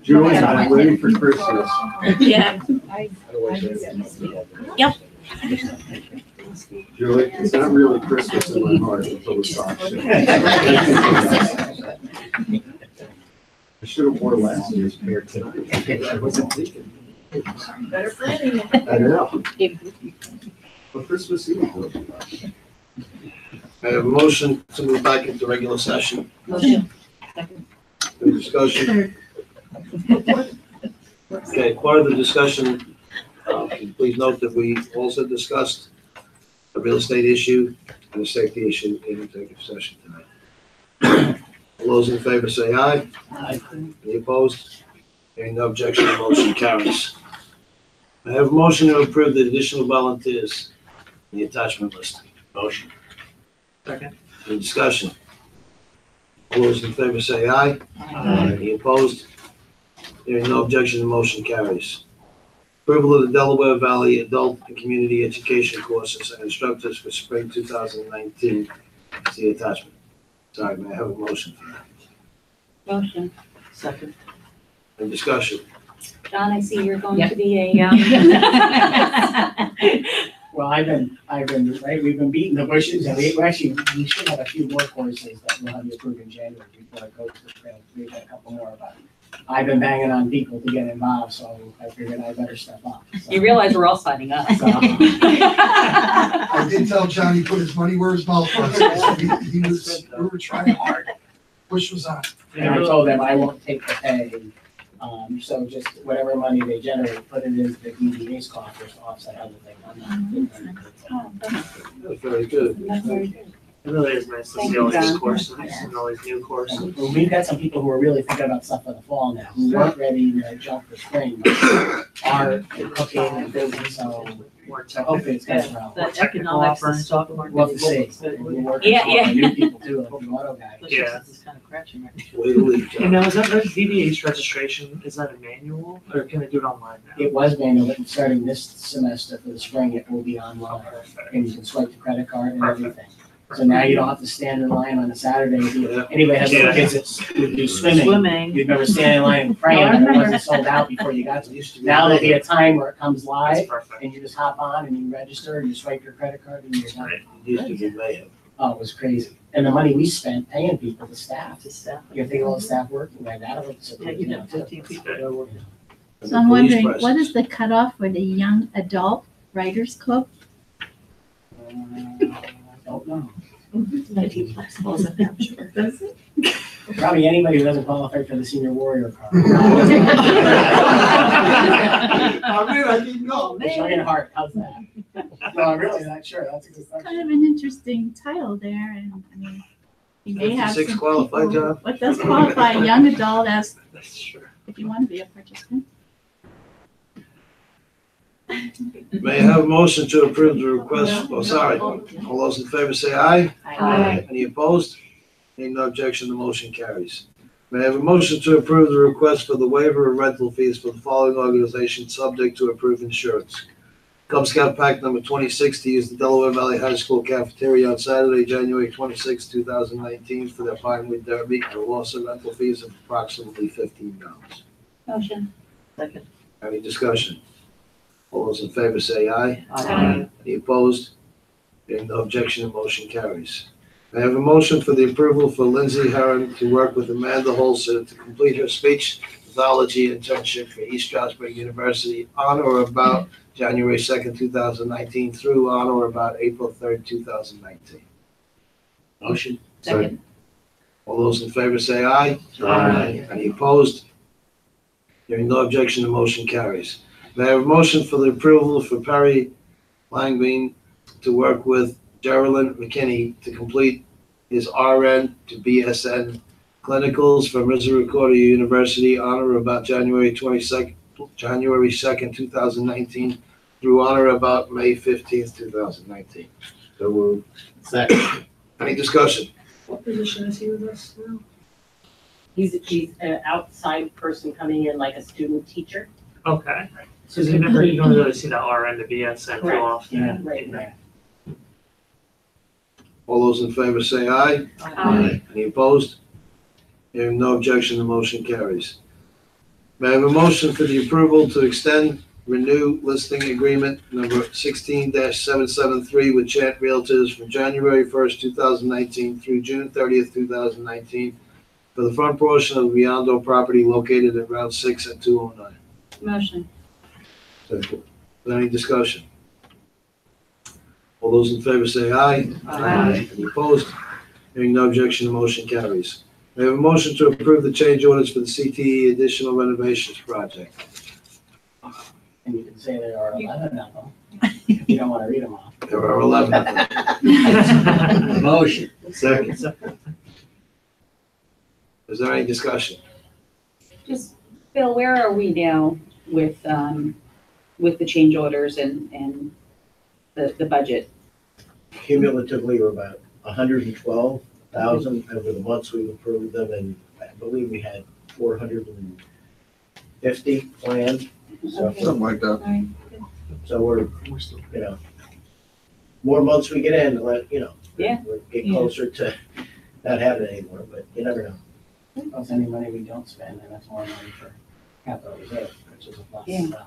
Speaker 16: Julie, I'm ready for Christmas.
Speaker 1: Yeah. Yep.
Speaker 16: Julie, it's not really Christmas in my heart until the socks. I should have worn last year's pair tonight. I wasn't thinking.
Speaker 11: Better planning.
Speaker 16: I know. But Christmas Eve.
Speaker 2: I have a motion to move back into regular session.
Speaker 1: Motion.
Speaker 2: Any discussion? Okay, part of the discussion, please note that we also discussed a real estate issue and a safety issue in executive session tonight. All those in favor say aye.
Speaker 6: Aye.
Speaker 2: Any opposed? Hearing no objection, the motion carries. I have a motion to approve the additional volunteers in the attachment list. Motion.
Speaker 12: Second.
Speaker 2: Any discussion? All those in favor say aye.
Speaker 12: Aye.
Speaker 2: Any opposed? Hearing no objection, the motion carries. Approval of the Delaware Valley Adult and Community Education courses and instructors for spring 2019. See the attachment. Sorry, may I have a motion for that?
Speaker 1: Motion.
Speaker 3: Second.
Speaker 2: Any discussion?
Speaker 1: John, I see you're going
Speaker 21: Yep.
Speaker 1: to be a,
Speaker 6: Well, right, we've been beating the bushes, and we should have a few more courses that we'll have you approved in January before I go to the spring. We've got a couple more, but I've been banging on people to get involved, so I figured I better step up. So-
Speaker 1: You realize we're all signing up.
Speaker 6: So-
Speaker 20: I did tell John he put his money where his mouth was. We were trying hard. Push was on.
Speaker 6: And I told them I won't take the pay, so just whatever money they generate, put it into the DDA's coffers to offset other things.
Speaker 2: That's very good.
Speaker 1: That's very good.
Speaker 12: It really is nice to
Speaker 1: Thank
Speaker 12: see
Speaker 1: you,
Speaker 12: all these
Speaker 1: John.
Speaker 12: courses and all these new courses.
Speaker 6: Well, we've got some people who are really thinking about stuff for the fall now, who weren't ready to jump for spring, but are cooking and building, so hopefully it's going well.
Speaker 3: The economics and stock market.
Speaker 6: We'll have to see.
Speaker 3: is good.
Speaker 6: We're working
Speaker 1: Yeah,
Speaker 6: with
Speaker 1: yeah.
Speaker 6: new people too, like the auto guy.
Speaker 12: Yeah.
Speaker 3: This is kind of crashing right
Speaker 2: Way to leave,
Speaker 12: And
Speaker 2: John.
Speaker 12: now, is that DDH registration, is that a manual, or can they do it online now?
Speaker 6: It was manual, but starting this semester for the spring, it will be online, and you can swipe the credit card and everything. So now you don't have to stand in line on a Saturday. If you- Anybody has little kids that would do swimming,
Speaker 3: Swimming.
Speaker 6: you'd never stand in line and praying that it wasn't sold out before you got to it. Now there'll be a time where it comes
Speaker 12: That's
Speaker 6: live,
Speaker 12: perfect.
Speaker 6: and you just hop on and you register, and you swipe your credit card, and you're done.
Speaker 12: Right.
Speaker 2: It used to be mayhem.
Speaker 6: Oh, it was crazy. And the money we spent paying people, the staff,
Speaker 3: to staff.
Speaker 6: you think all the staff working like that, it's
Speaker 3: Yeah, you know, 15 people that are working.
Speaker 2: And
Speaker 9: So
Speaker 2: the
Speaker 9: I'm
Speaker 2: police
Speaker 9: wondering, what
Speaker 2: presence.
Speaker 9: is the cutoff for the young adult writers club?
Speaker 6: I don't know.
Speaker 3: Might be flexible as a I'm sure.
Speaker 1: Does it?
Speaker 6: Probably anybody who doesn't qualify for the senior warrior card.
Speaker 20: I mean, I didn't know.
Speaker 6: Giant heart, how's that? No, I'm really not sure. That's a good question.
Speaker 9: Kind of an interesting title there, and I mean, you may have some
Speaker 2: 56 qualified,
Speaker 9: people-
Speaker 2: John?
Speaker 9: What does qualify a young adult as,
Speaker 12: That's true.
Speaker 9: if you want to be a participant?
Speaker 2: May I have a motion to approve the request? Oh, sorry. All those in favor say aye.
Speaker 1: Aye.
Speaker 2: Any opposed? Hearing no objection, the motion carries. May I have a motion to approve the request for the waiver of rental fees for the following organizations, subject to approved insurance? Cub Scout Pack number 26 to use the Delaware Valley High School cafeteria on Saturday, January 26, 2019 for their Pinewood Derby at a loss of rental fees of approximately $15.
Speaker 1: Motion.
Speaker 3: Second.
Speaker 2: Any discussion? All those in favor say aye.
Speaker 3: Aye.
Speaker 2: Any opposed? Hearing no objection, the motion carries. I have a motion for the approval for Lindsay Herron to work with Amanda Holzer to complete her speech pathology internship for East Stroudsburg University on or about January 2nd, 2019 through on or about April 3rd, 2019. Motion?
Speaker 1: Second.
Speaker 2: All those in favor say aye.
Speaker 1: Aye.
Speaker 2: Any opposed? Hearing no objection, the motion carries. May I have a motion for the approval for Perry Langbein to work with Geraldine McKinney to complete his RN to BSN clinicals for Misericordia University on or about January 2nd, 2019 through on or about May 15th, 2019. So we're second. Any discussion?
Speaker 12: What position is he with us now?
Speaker 15: He's an outside person coming in like a student teacher.
Speaker 12: Okay. So you don't really see that RN to BSN too
Speaker 15: Correct.
Speaker 12: often.
Speaker 6: Yeah.
Speaker 15: Right.
Speaker 6: Yeah.
Speaker 2: All those in favor say aye.
Speaker 1: Aye.
Speaker 2: Any opposed? Hearing no objection, the motion carries. May I have a motion for the approval to extend, renew listing agreement number 16-773 with Chant Realtors from January 1st, 2019 through June 30th, 2019 for the front portion of the Biondo property located at Route 6 and 209.
Speaker 1: Motion.
Speaker 2: Is there any discussion? All those in favor say aye.
Speaker 1: Aye.
Speaker 2: Any opposed? Hearing no objection, the motion carries. We have a motion to approve the change orders for the CTE additional renovations project.
Speaker 6: And you can say there are 11 of them, if you don't want to read them all.
Speaker 2: There are 11 of them.
Speaker 22: Motion.
Speaker 2: Second. Is there any discussion?
Speaker 1: Just, Bill, where are we now with the change orders and the budget?
Speaker 22: Cumulatively, we're about 112,000 over the months we've approved them, and I believe we had 450 planned. So,
Speaker 1: Okay. Something
Speaker 2: like that.
Speaker 1: All right.
Speaker 22: so we're, more months we get in,
Speaker 1: Yeah.
Speaker 22: we'll get closer to not having it anymore, but you never know.
Speaker 6: Plus any money we don't spend, and that's more money for capital reserve, which is a plus.
Speaker 1: Yeah.
Speaker 6: So,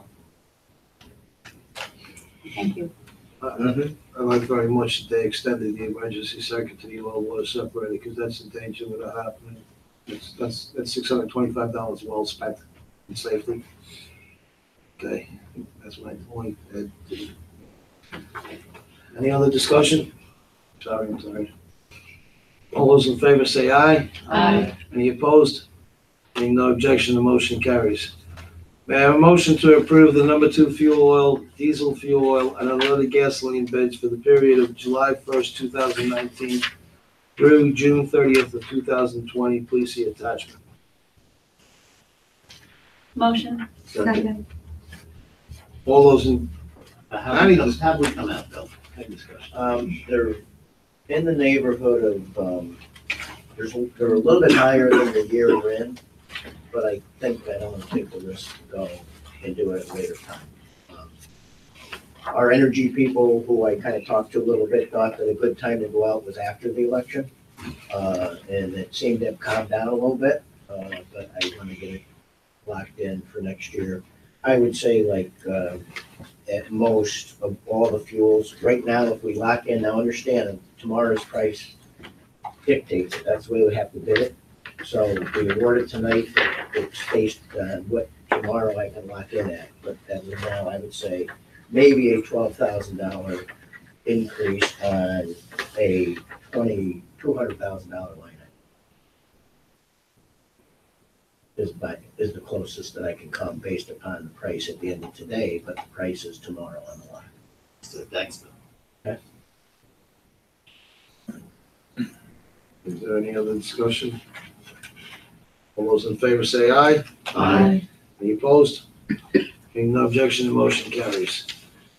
Speaker 1: Thank you.
Speaker 2: I like very much that they extended the emergency secretary law was separated, because that's in danger without happening. That's $625 well spent in safety. Okay, that's my point. Any other discussion? Sorry, I'm sorry. All those in favor say aye.
Speaker 1: Aye.
Speaker 2: Any opposed? Being no objection, the motion carries. May I have a motion to approve the number 2 fuel oil, diesel fuel oil, and unleaded gasoline bids for the period of July 1st, 2019 through June 30th of 2020. Please see attachment.
Speaker 1: Motion.
Speaker 2: Second. All those in,
Speaker 5: How we come out, Bill?
Speaker 22: They're in the neighborhood of, they're a little bit higher than the year we're in, but I don't want to take the risk to go and do it at a later time. Our energy people, who I kind of talked to a little bit, thought that a good time to go out was after the election. And it seemed to have calmed down a little bit, but I want to get it locked in for next year. I would say at most of all the fuels, right now, if we lock in, now understand tomorrow's price dictates it, that's the way we have to bid it. So if we award it tonight, it's based on what tomorrow I can lock in at, but as of now, I would say maybe a $12,000 increase on a $200,000 line item. Is the closest that I can come based upon the price at the end of today, but the price is tomorrow on the lot.
Speaker 5: So thanks, Bill.
Speaker 2: is there any other discussion? All those in favor say aye.
Speaker 1: Aye.
Speaker 2: Any opposed? Hearing no objection, the motion carries.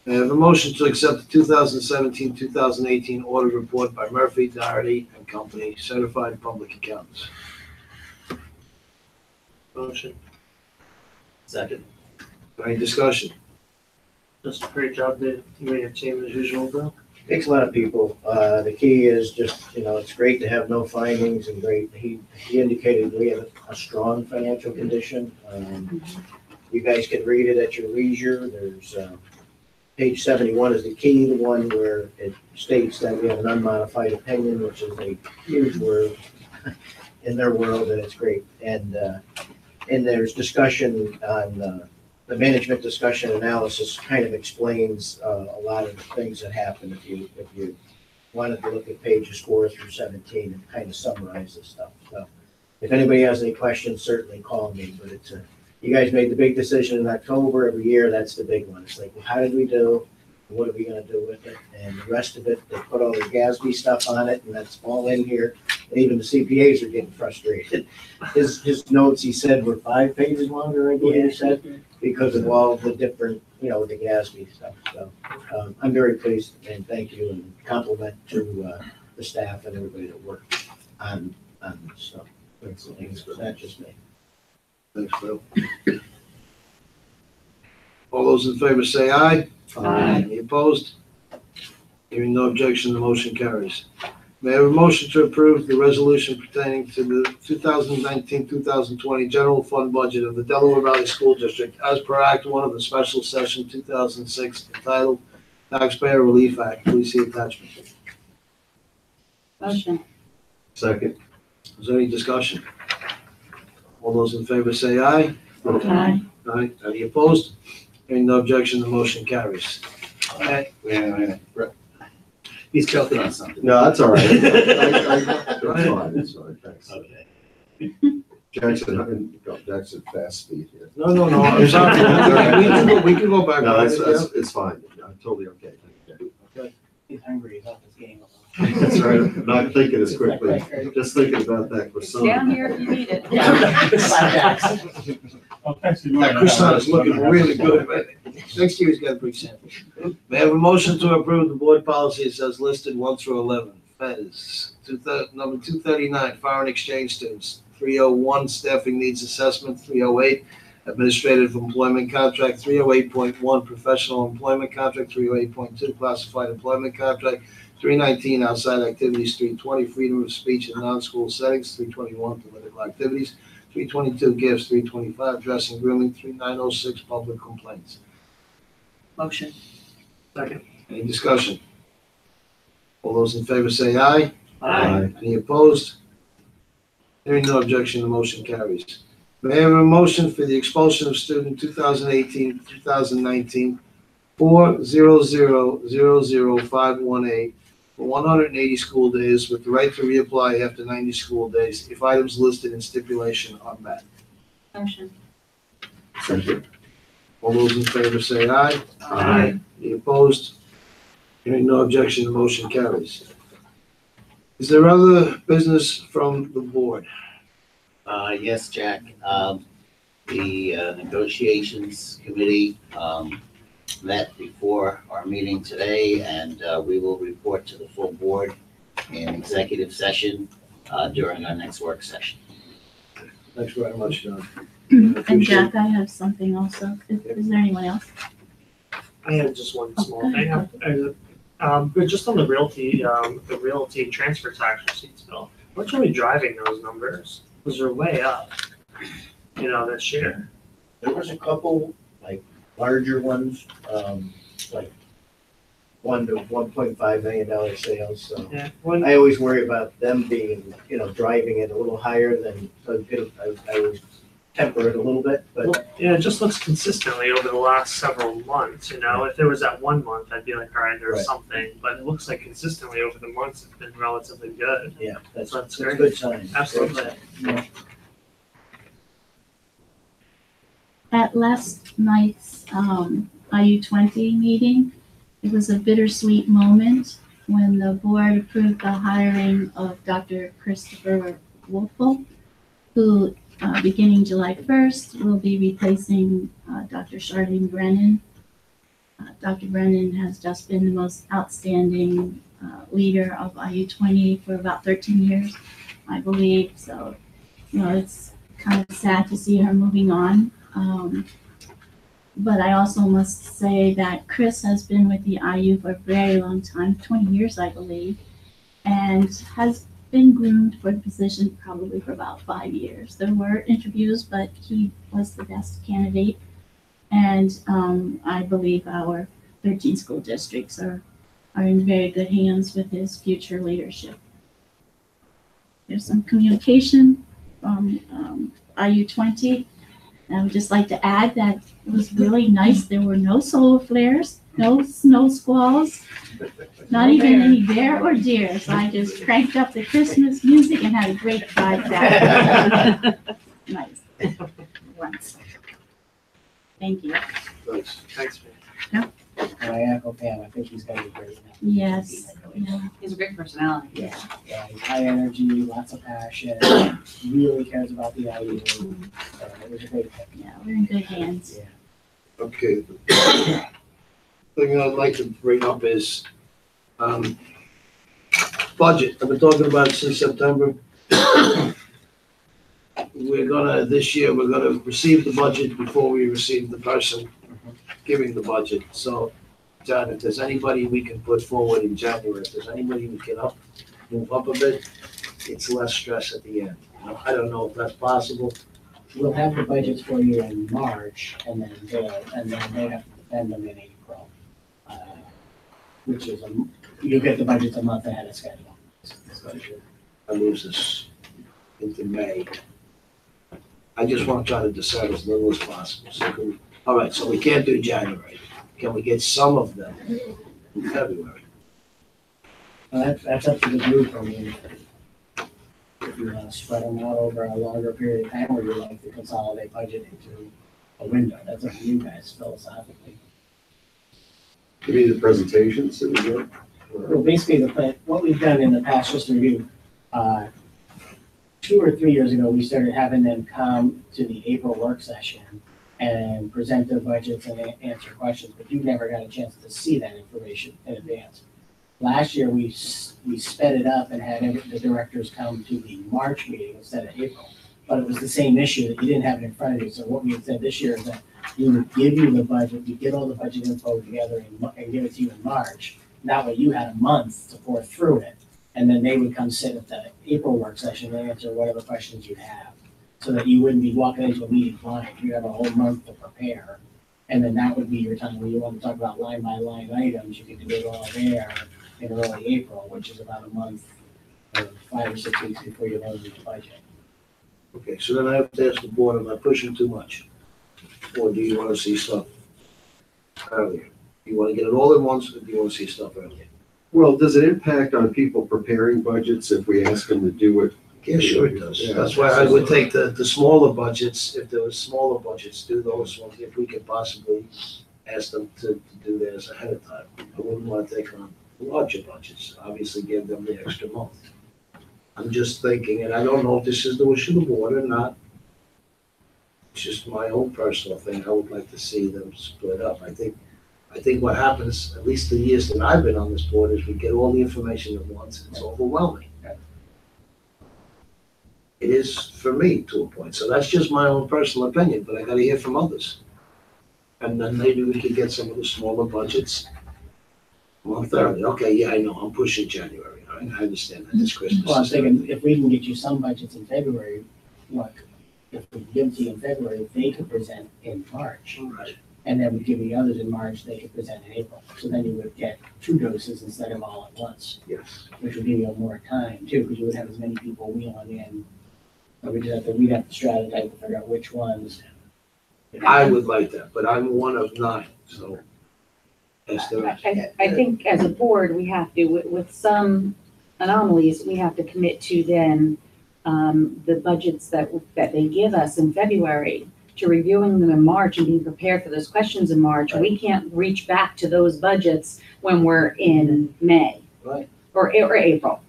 Speaker 2: May I have a motion to accept the 2017-2018 audit report by Murphy, Doherty and Company, certified public accountants.
Speaker 12: Motion.
Speaker 5: Second.
Speaker 2: Any discussion?
Speaker 12: Just a great job, Dave. You and your team as usual, Bill.
Speaker 22: Takes a lot of people. The key is just, it's great to have no findings and he indicated we have a strong financial condition. You guys can read it at your leisure. There's, page 71 is the key, the one where it states that we have an unmodified opinion, which is a huge word in their world, and it's great. And there's discussion on, the management discussion analysis kind of explains a lot of the things that happen if you wanted to look at pages 4 through 17 and kind of summarize this stuff. So if anybody has any questions, certainly call me, but you guys made the big decision in October. Every year, that's the big one. It's like, well, how did we do? What are we gonna do with it? And the rest of it, they put all the GASB stuff on it, and that's all in here. And even the CPAs are getting frustrated. His notes, he said, were 5 pages longer, I believe he said, because of all the different, the GASB stuff. So I'm very pleased, and thank you, and compliment to the staff and everybody that worked on this stuff. Thanks, that's just me.
Speaker 2: Thanks, Bill. All those in favor say aye.
Speaker 1: Aye.
Speaker 2: Any opposed? Hearing no objection, the motion carries. May I have a motion to approve the resolution pertaining to the 2019-2020 general fund budget of the Delaware Valley School District as per Act 1 of the Special Session 2006 entitled Taxpayer Relief Act. Please see attachment.
Speaker 1: Motion.
Speaker 16: Second.
Speaker 2: Is there any discussion? All those in favor say aye.
Speaker 9: Aye.
Speaker 2: Aye. Any opposed? Hearing no objection, the motion carries.
Speaker 5: Wait a minute. He's choking on something.
Speaker 16: No, that's all right. That's fine, it's fine, thanks.
Speaker 5: Okay.
Speaker 16: Jackson, fast speed here.
Speaker 2: No, I'm sorry. We can go back.
Speaker 16: No, it's fine. I'm totally okay.
Speaker 6: He's hungry, he's off his game.
Speaker 16: That's right. I'm not thinking as quickly. Just thinking about that croissant.
Speaker 1: Down here if you need it.
Speaker 2: That croissant is looking really good, but next year he's got a big sample. May I have a motion to approve the board policies as listed 1 through 11? Fez, number 239, foreign exchange students. 301, staffing needs assessment. 308, administrative employment contract. 308.1, professional employment contract. 308.2, classified employment contract. 319, outside activities. 320, freedom of speech in non-school settings. 321, political activities. 322, gifts. 325, dressing, grooming. 3906, public complaints.
Speaker 1: Motion.
Speaker 12: Second.
Speaker 2: Any discussion? All those in favor say aye.
Speaker 16: Aye.
Speaker 2: Any opposed? Hearing no objection, the motion carries. May I have a motion for the expulsion of student 2018-2019 4000518 for 180 school days with the right to reapply after 90 school days if items listed in stipulation are met?
Speaker 1: Motion.
Speaker 2: Second. All those in favor say aye.
Speaker 1: Aye.
Speaker 2: Any opposed? Hearing no objection, the motion carries. Is there other business from the board?
Speaker 5: Yes, Jack. The negotiations committee met before our meeting today, and we will report to the full board in executive session during our next work session.
Speaker 2: Thanks very much, John.
Speaker 9: And Jack, I have something also. Is there anyone else?
Speaker 12: I had just one small
Speaker 9: go
Speaker 12: thing. But just on the realty transfer tax receipts bill, what are we driving those numbers? Because they're way up, this year.
Speaker 22: There was a couple, like, larger ones, like $1 to $1.5 million sales, so.
Speaker 12: Yeah.
Speaker 22: I always worry about them being, driving it a little higher than, so I would temper it a little bit, but.
Speaker 12: Well, yeah, it just looks consistently over the last several months, If it was that 1 month, I'd be like, all right, there's
Speaker 22: Right.
Speaker 12: something, but it looks like consistently over the months, it's been relatively good.
Speaker 22: Yeah, that's
Speaker 12: That's
Speaker 22: a
Speaker 12: great.
Speaker 22: good sign.
Speaker 12: Absolutely.
Speaker 22: Yeah.
Speaker 9: At last night's IU20 meeting, it was a bittersweet moment when the board approved the hiring of Dr. Christopher Wolfel, who beginning July 1st will be replacing Dr. Charlene Brennan. Dr. Brennan has just been the most outstanding leader of IU20 for about 13 years, I believe. So, it's kind of sad to see her moving on. But I also must say that Chris has been with the IU for a very long time, 20 years, I believe, and has been groomed for the position probably for about 5 years. There were interviews, but he was the best candidate. And I believe our 13 school districts are in very good hands with his future leadership. There's some communication from IU20. And I would just like to add that it was really nice. There were no solar flares, no snow squalls, not even any bear or deer. So I just cranked up the Christmas music and had a great time that nice. Once. Thank you.
Speaker 12: Thanks,
Speaker 6: And I echo Pam, I think he's gonna be great.
Speaker 9: Yes. Yeah.
Speaker 1: He's a great personality.
Speaker 9: Yeah.
Speaker 6: Yeah, he's high energy, lots of passion, really cares about the IU. So it was a great pick.
Speaker 9: Yeah, we're in good hands.
Speaker 6: Yeah.
Speaker 2: Okay. Thing I'd like to bring up is budget. I've been talking about it since September. This year, we're gonna receive the budget before we receive the person giving the budget. So, John, if there's anybody we can put forward in January, if there's anybody we can move up a bit, it's less stress at the end. I don't know if that's possible.
Speaker 6: We'll have the budgets for you in March, and then they have to defend them in April. Which is, you get the budgets a month ahead of schedule.
Speaker 2: I lose this into May. I just want to try to decide as little as possible. So all right, so we can't do January. Can we get some of them in February?
Speaker 6: That's up to the group, I mean, if you want to spread them out over a longer period of time, or you like to consolidate budget into a window, that's up to you guys philosophically.
Speaker 16: Give me the presentations that we get.
Speaker 6: Well, basically, the plan, what we've done in the past, just to review, 2 or 3 years ago, we started having them come to the April work session and present their budgets and answer questions, but you never got a chance to see that information in advance. Last year, we sped it up and had the directors come to the March meeting instead of April. But it was the same issue that you didn't have it in front of you. So what we had said this year is that we would give you the budget, we get all the budget info together and give it to you in March. That way you had a month to pour through it. And then they would come sit at the April work session and answer whatever questions you have. So that you wouldn't be walking into a meeting blind. You have a whole month to prepare. And then that would be your time where you want to talk about line by line items. You could do it all there in early April, which is about a month or 5 or 6 weeks before you vote the budget.
Speaker 2: Okay, so then I have to ask the board, am I pushing too much? Or do you want to see stuff earlier? Do you want to get it all at once, or do you want to see stuff earlier?
Speaker 16: Well, does it impact on people preparing budgets if we ask them to do it?
Speaker 2: Yeah, sure it does.
Speaker 16: Yeah.
Speaker 2: That's why I would take the smaller budgets, if there was smaller budgets, do those ones, if we could possibly ask them to do theirs ahead of time. I wouldn't want to take on larger budgets, obviously give them the extra month. I'm just thinking, and I don't know if this is the wish of the board or not. It's just my own personal thing. I would like to see them split up. I think what happens, at least the years that I've been on this board, is we get all the information at once. It's overwhelming. It is for me to a point. So that's just my own personal opinion, but I gotta hear from others. And then maybe we could get some of the smaller budgets a month early. Okay, yeah, I know, I'm pushing January. I understand that this Christmas.
Speaker 6: Well, I'm thinking if we can get you some budgets in February, like if we give them to you in February, they could present in March.
Speaker 2: Right.
Speaker 6: And then we give you others in March, they could present in April. So then you would get 2 doses instead of all at once.
Speaker 2: Yes.
Speaker 6: Which would give you more time too, because you would have as many people wheeling in. But we'd have to strategize to figure out which ones.
Speaker 2: I would like that, but I'm one of 9, so.
Speaker 1: I think as a board, we have to, with some anomalies, we have to commit to then the budgets that they give us in February, to reviewing them in March and being prepared for those questions in March. We can't reach back to those budgets when we're in May.
Speaker 2: Right.
Speaker 1: Or April.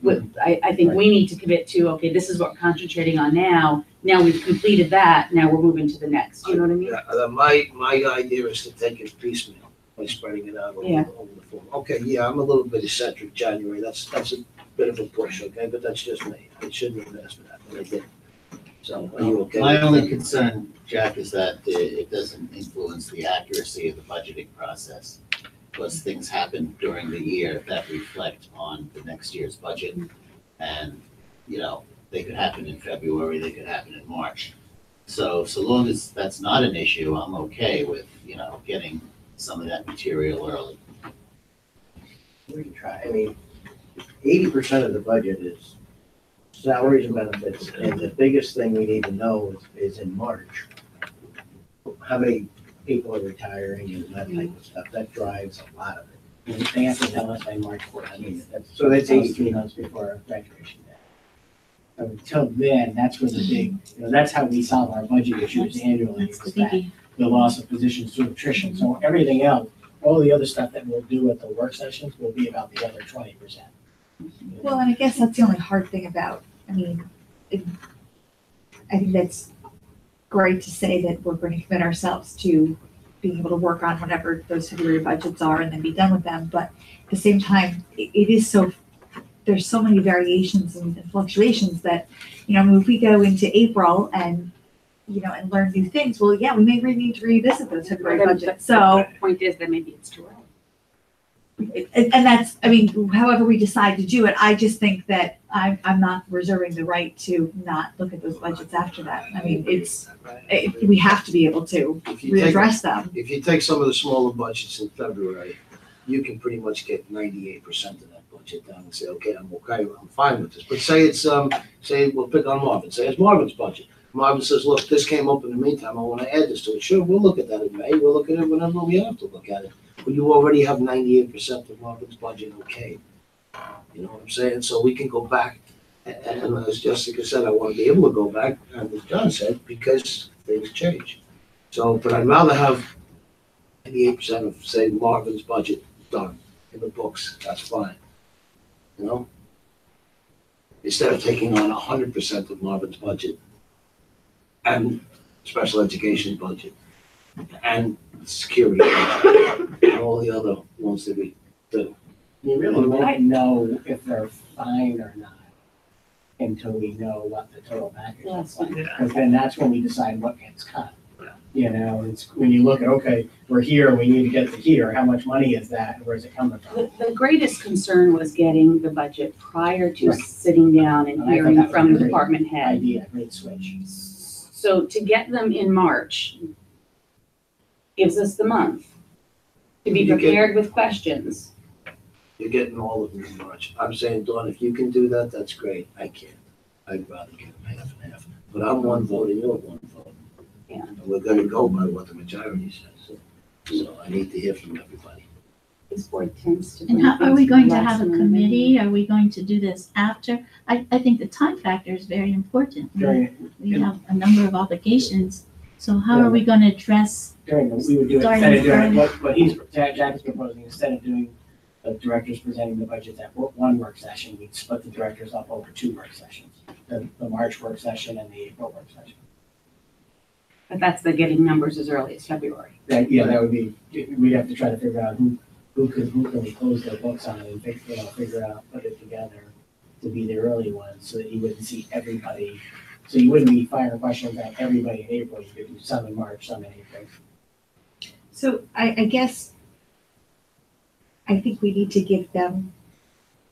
Speaker 1: I think we need to commit to, okay, this is what we're concentrating on now. Now we've completed that, now we're moving to the next. You know what I mean?
Speaker 2: Yeah, my idea is to take it piecemeal by spreading it out over the fall. Okay, yeah, I'm a little bit eccentric January. That's a bit of a push, okay, but that's just me. I shouldn't have asked for that, but I did. So are you okay?
Speaker 5: My only concern, Jack, is that it doesn't influence the accuracy of the budgeting process. Because things happen during the year that reflect on the next year's budget. And, they could happen in February, they could happen in March. So long as that's not an issue, I'm okay with, getting some of that material early.
Speaker 22: We can try, 80% of the budget is salaries and benefits, and the biggest thing we need to know is in March. How many people are retiring and that type of stuff, that drives a lot of it.
Speaker 6: And they have to tell us by March 14th.
Speaker 22: So that's
Speaker 6: 3 months before graduation day. So until then, that's where the big, that's how we solve our budget issues annually, is that the loss of positions through attrition. So everything else, all the other stuff that we'll do at the work sessions will be about the other 20%.
Speaker 7: Well, and I guess that's the only hard thing about, I think that's great to say that we're going to commit ourselves to being able to work on whatever those February budgets are and then be done with them. But at the same time, it is there's so many variations and fluctuations that, if we go into April and, and learn new things, well, yeah, we may need to revisit those February budgets. So
Speaker 1: the point is that maybe it's too early.
Speaker 7: And that's, I mean, however we decide to do it, I just think that I'm not reserving the right to not look at those budgets after that. I mean, we have to be able to
Speaker 2: If you take-
Speaker 7: readdress them.
Speaker 2: If you take some of the smaller budgets in February, you can pretty much get 98% of that budget down and say, okay, I'm fine with this. But say it's, say, we'll pick on Marvin, say it's Marvin's budget. Marvin says, look, this came up in the meantime, I wanna add this to it. Sure, we'll look at that in May, we'll look at it whenever we have to look at it. But you already have 98% of Marvin's budget okay. You know what I'm saying? So we can go back, and as Jessica said, I wanna be able to go back, and as John said, because things change. So, but I'd rather have 98% of, say, Marvin's budget done in the books, that's fine. You know? Instead of taking on 100% of Marvin's budget and special education budget and security and all the other ones that we do.
Speaker 6: You really won't know if they're fine or not until we know what the total package is like. Because then that's when we decide what gets cut. You know, it's when you look at, okay, we're here, we need to get to here, how much money is that, and where's it coming from?
Speaker 1: The greatest concern was getting the budget prior to sitting down and
Speaker 6: And I thought
Speaker 1: hearing
Speaker 6: that was a
Speaker 1: from the
Speaker 6: great
Speaker 1: department head.
Speaker 6: Idea, great switch.
Speaker 1: So to get them in March gives us the month to be
Speaker 2: You get-
Speaker 1: prepared with questions.
Speaker 2: You're getting all of them in March. I'm saying, Dawn, if you can do that, that's great. I can't. I'd rather get them half and half. But I'm one vote and you're one vote.
Speaker 1: Yeah.
Speaker 2: And we're gonna go by what the majority says. So I need to hear from everybody.
Speaker 1: This board tends to.
Speaker 9: And how, are we going to have a committee? Are we going to do this after? I think the time factor is very important. We have a number of obligations, so how are we gonna address?
Speaker 6: We would do it, instead of doing, what he's, Jack is proposing, instead of doing the directors presenting the budget at one work session, we'd split the directors up over 2 work sessions. The March work session and the April work session.
Speaker 1: But that's the getting numbers as early as February.
Speaker 6: Yeah, that would be, we'd have to try to figure out who can we close their books on and figure out, put it together to be the early ones, so that you wouldn't see everybody. So you wouldn't be firing questions at everybody in April, you could do some in March, some in April.
Speaker 7: So I guess I think we need to give them,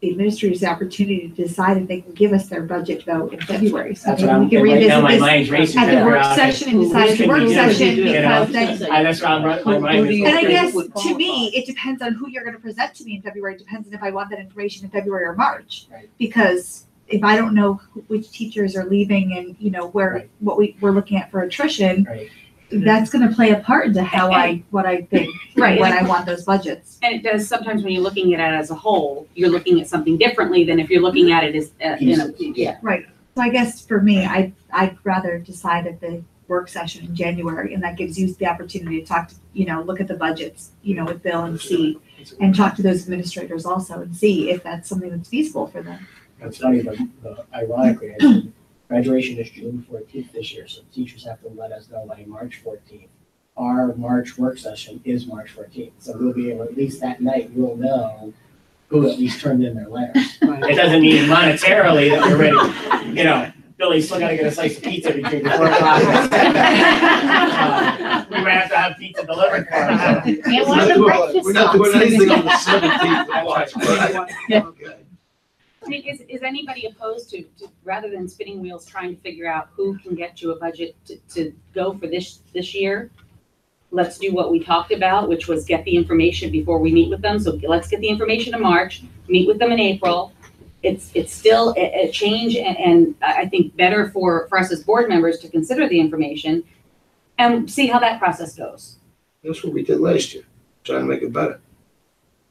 Speaker 7: the administrators, the opportunity to decide if they can give us their budget vote in February. So
Speaker 6: That's
Speaker 7: maybe
Speaker 6: what
Speaker 7: we
Speaker 6: I'm,
Speaker 7: can
Speaker 6: right now
Speaker 7: revisit
Speaker 6: my
Speaker 7: this
Speaker 6: mind's racing.
Speaker 7: at the
Speaker 6: to
Speaker 7: work
Speaker 6: figure out,
Speaker 7: session and
Speaker 6: who
Speaker 7: decide at the
Speaker 6: can
Speaker 7: work
Speaker 6: we do,
Speaker 7: session
Speaker 6: you know?
Speaker 7: because then.
Speaker 6: That's what my mind is.
Speaker 7: And I guess, to me, it depends on who you're gonna present to me in February, it depends on if I want that information in February or March.
Speaker 6: Right.
Speaker 7: Because if I don't know which teachers are leaving and, you know, where, what we're looking at for attrition, that's gonna play a part into what I think,
Speaker 1: Right.
Speaker 7: when I want those budgets.
Speaker 1: And it does, sometimes when you're looking at it as a whole, you're looking at something differently than if you're looking at it as, yeah.
Speaker 7: Right, so I guess for me, I'd rather decide at the work session in January, and that gives you the opportunity to talk to, you know, look at the budgets, you know, with Bill and see, and talk to those administrators also and see if that's something that's feasible for them.
Speaker 6: It's funny, but ironically, I said, graduation is June 14th this year, so teachers have to let us know by March 14th. Our March work session is March 14th, so we'll be able, at least that night, we'll know who at least turned in their letters. It doesn't mean monetarily that we're ready, you know, Billy's still gotta get a slice of pizza between the 4 o'clock and 7. We might have to have pizza delivered for him.
Speaker 2: We're not doing anything on the 17th of March. Okay.
Speaker 1: I mean, is anybody opposed to, rather than spinning wheels, trying to figure out who can get you a budget to go for this year? Let's do what we talked about, which was get the information before we meet with them. So let's get the information in March, meet with them in April. It's still a change and I think better for us as board members to consider the information and see how that process goes.
Speaker 2: That's what we did last year, trying to make it better.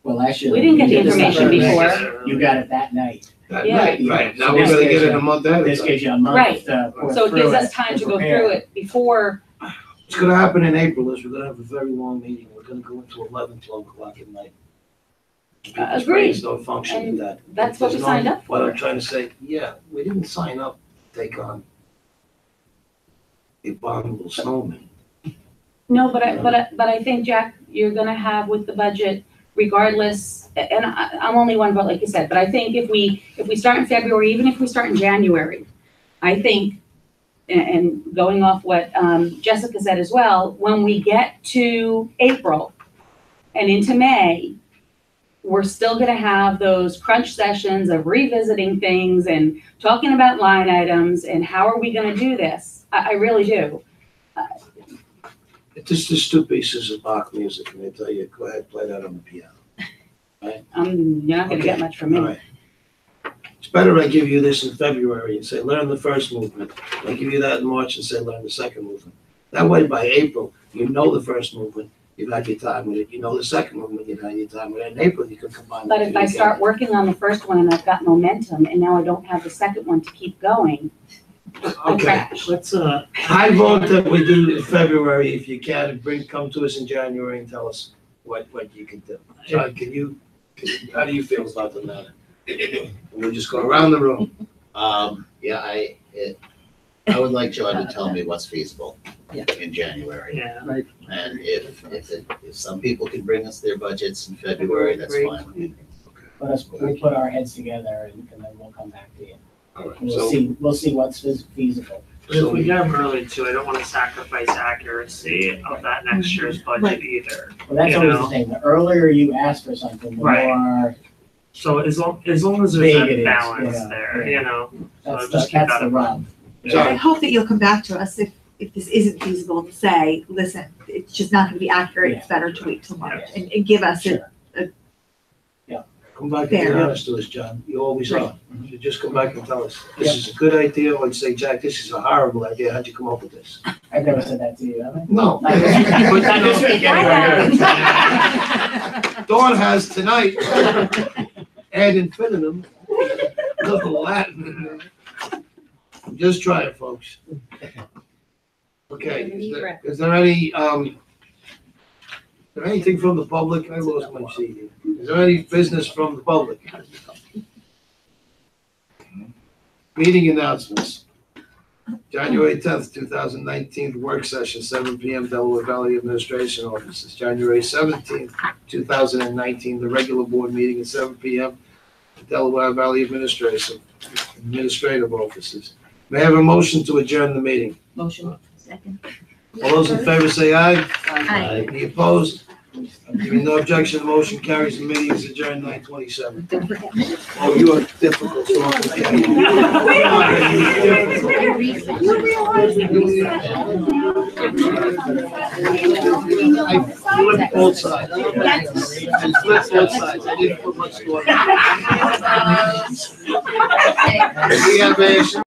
Speaker 6: Well, last year.
Speaker 1: We didn't get the
Speaker 6: you did this
Speaker 1: information
Speaker 6: before. You got it that night.
Speaker 2: That night, right. Now we're gonna get it a month ahead of
Speaker 6: This
Speaker 2: time.
Speaker 6: gives you a month.
Speaker 1: Right,
Speaker 6: to go
Speaker 1: so it gives
Speaker 6: through
Speaker 1: us time to go
Speaker 6: prepare.
Speaker 1: through it before.
Speaker 2: What's gonna happen in April is we're gonna have a very long meeting. We're gonna go into 11, 12 o'clock at night. People's
Speaker 1: Agreed.
Speaker 2: brains don't function
Speaker 1: And
Speaker 2: with that.
Speaker 1: that's what we
Speaker 2: There's
Speaker 1: signed up
Speaker 2: What
Speaker 1: for.
Speaker 2: I'm trying to say, yeah, we didn't sign up to take on a abominable snowman.
Speaker 1: No, but I think, Jack, you're gonna have with the budget, regardless, and I'm only one vote, like you said, but I think if we start in February, even if we start in January, I think, and going off what Jessica said as well, when we get to April and into May, we're still gonna have those crunch sessions of revisiting things and talking about line items and how are we gonna do this? I really do.
Speaker 2: It's just two pieces of Bach music, and they tell you, go ahead, play that on the piano. Right?
Speaker 1: You're not gonna get
Speaker 2: Okay,
Speaker 1: much from me.
Speaker 2: all right. It's better I give you this in February and say, learn the first movement. I give you that in March and say, learn the second movement. That way, by April, you know the first movement, you've had your time with it. You know the second movement, you've had your time with it. In April, you can combine.
Speaker 1: But
Speaker 2: the
Speaker 1: if
Speaker 2: two
Speaker 1: I
Speaker 2: together.
Speaker 1: start working on the first one and I've got momentum and now I don't have the second one to keep going, I
Speaker 2: Okay.
Speaker 1: crash.
Speaker 12: Let's,
Speaker 2: I vote that we do in February, if you can, come to us in January and tell us what you can do. John, how do you feel about the matter? We'll just go around the room.
Speaker 5: Yeah, I would like John to tell me what's feasible in January.
Speaker 12: yeah.
Speaker 3: Right.
Speaker 5: And if some people can bring us their budgets in February, that's fine with me.
Speaker 6: We'll put our heads together and then we'll come back to you.
Speaker 2: All right,
Speaker 6: We'll see what's feasible.
Speaker 12: But if we get them early too, I don't want to sacrifice accuracy of that next year's budget either.
Speaker 6: Well, that's
Speaker 12: you
Speaker 6: always
Speaker 12: know?
Speaker 6: the thing. The earlier you ask for something, the
Speaker 12: Right.
Speaker 6: more
Speaker 12: So as long as there's
Speaker 6: Vague it
Speaker 12: a
Speaker 6: is,
Speaker 12: balance
Speaker 6: yeah,
Speaker 12: there,
Speaker 6: yeah.
Speaker 12: you know, so
Speaker 6: that's
Speaker 12: just keep
Speaker 6: that's
Speaker 12: that
Speaker 6: the
Speaker 12: in
Speaker 6: rub.
Speaker 12: mind.
Speaker 7: I hope that you'll come back to us if this isn't feasible to say, listen, it's just not gonna be accurate, it's better to wait till March and give us a
Speaker 2: Come back and be
Speaker 7: Fair.
Speaker 2: honest to us, John. You always
Speaker 7: Right.
Speaker 2: are. You just come back and tell us, this is a good idea, or say, Jack, this is a horrible idea. How'd you come up with this?
Speaker 6: I've never said that to you, have I?
Speaker 2: No.
Speaker 6: Not this week. Not this week, anyway.
Speaker 2: Dawn has tonight, ad infinitum, little Latin. I'm just trying, folks. Okay, is there any, is there anything from the public? I lost my seat here. Is there any business from the public? Meeting announcements. January 10th, 2019, work session, 7 PM, Delaware Valley Administration Offices. January 17th, 2019, the regular board meeting at 7 PM, Delaware Valley Administrative Offices. May I have a motion to adjourn the meeting?
Speaker 21: Motion.
Speaker 7: second.
Speaker 2: All those in favor say aye.
Speaker 7: Aye.
Speaker 2: Any opposed? Hearing no objection, the motion carries. The meeting is adjourned 9:27.
Speaker 7: Don't forget me.
Speaker 2: Oh, you are difficult. So I'm I flipped both sides. I flipped both sides. I didn't put much thought. We have a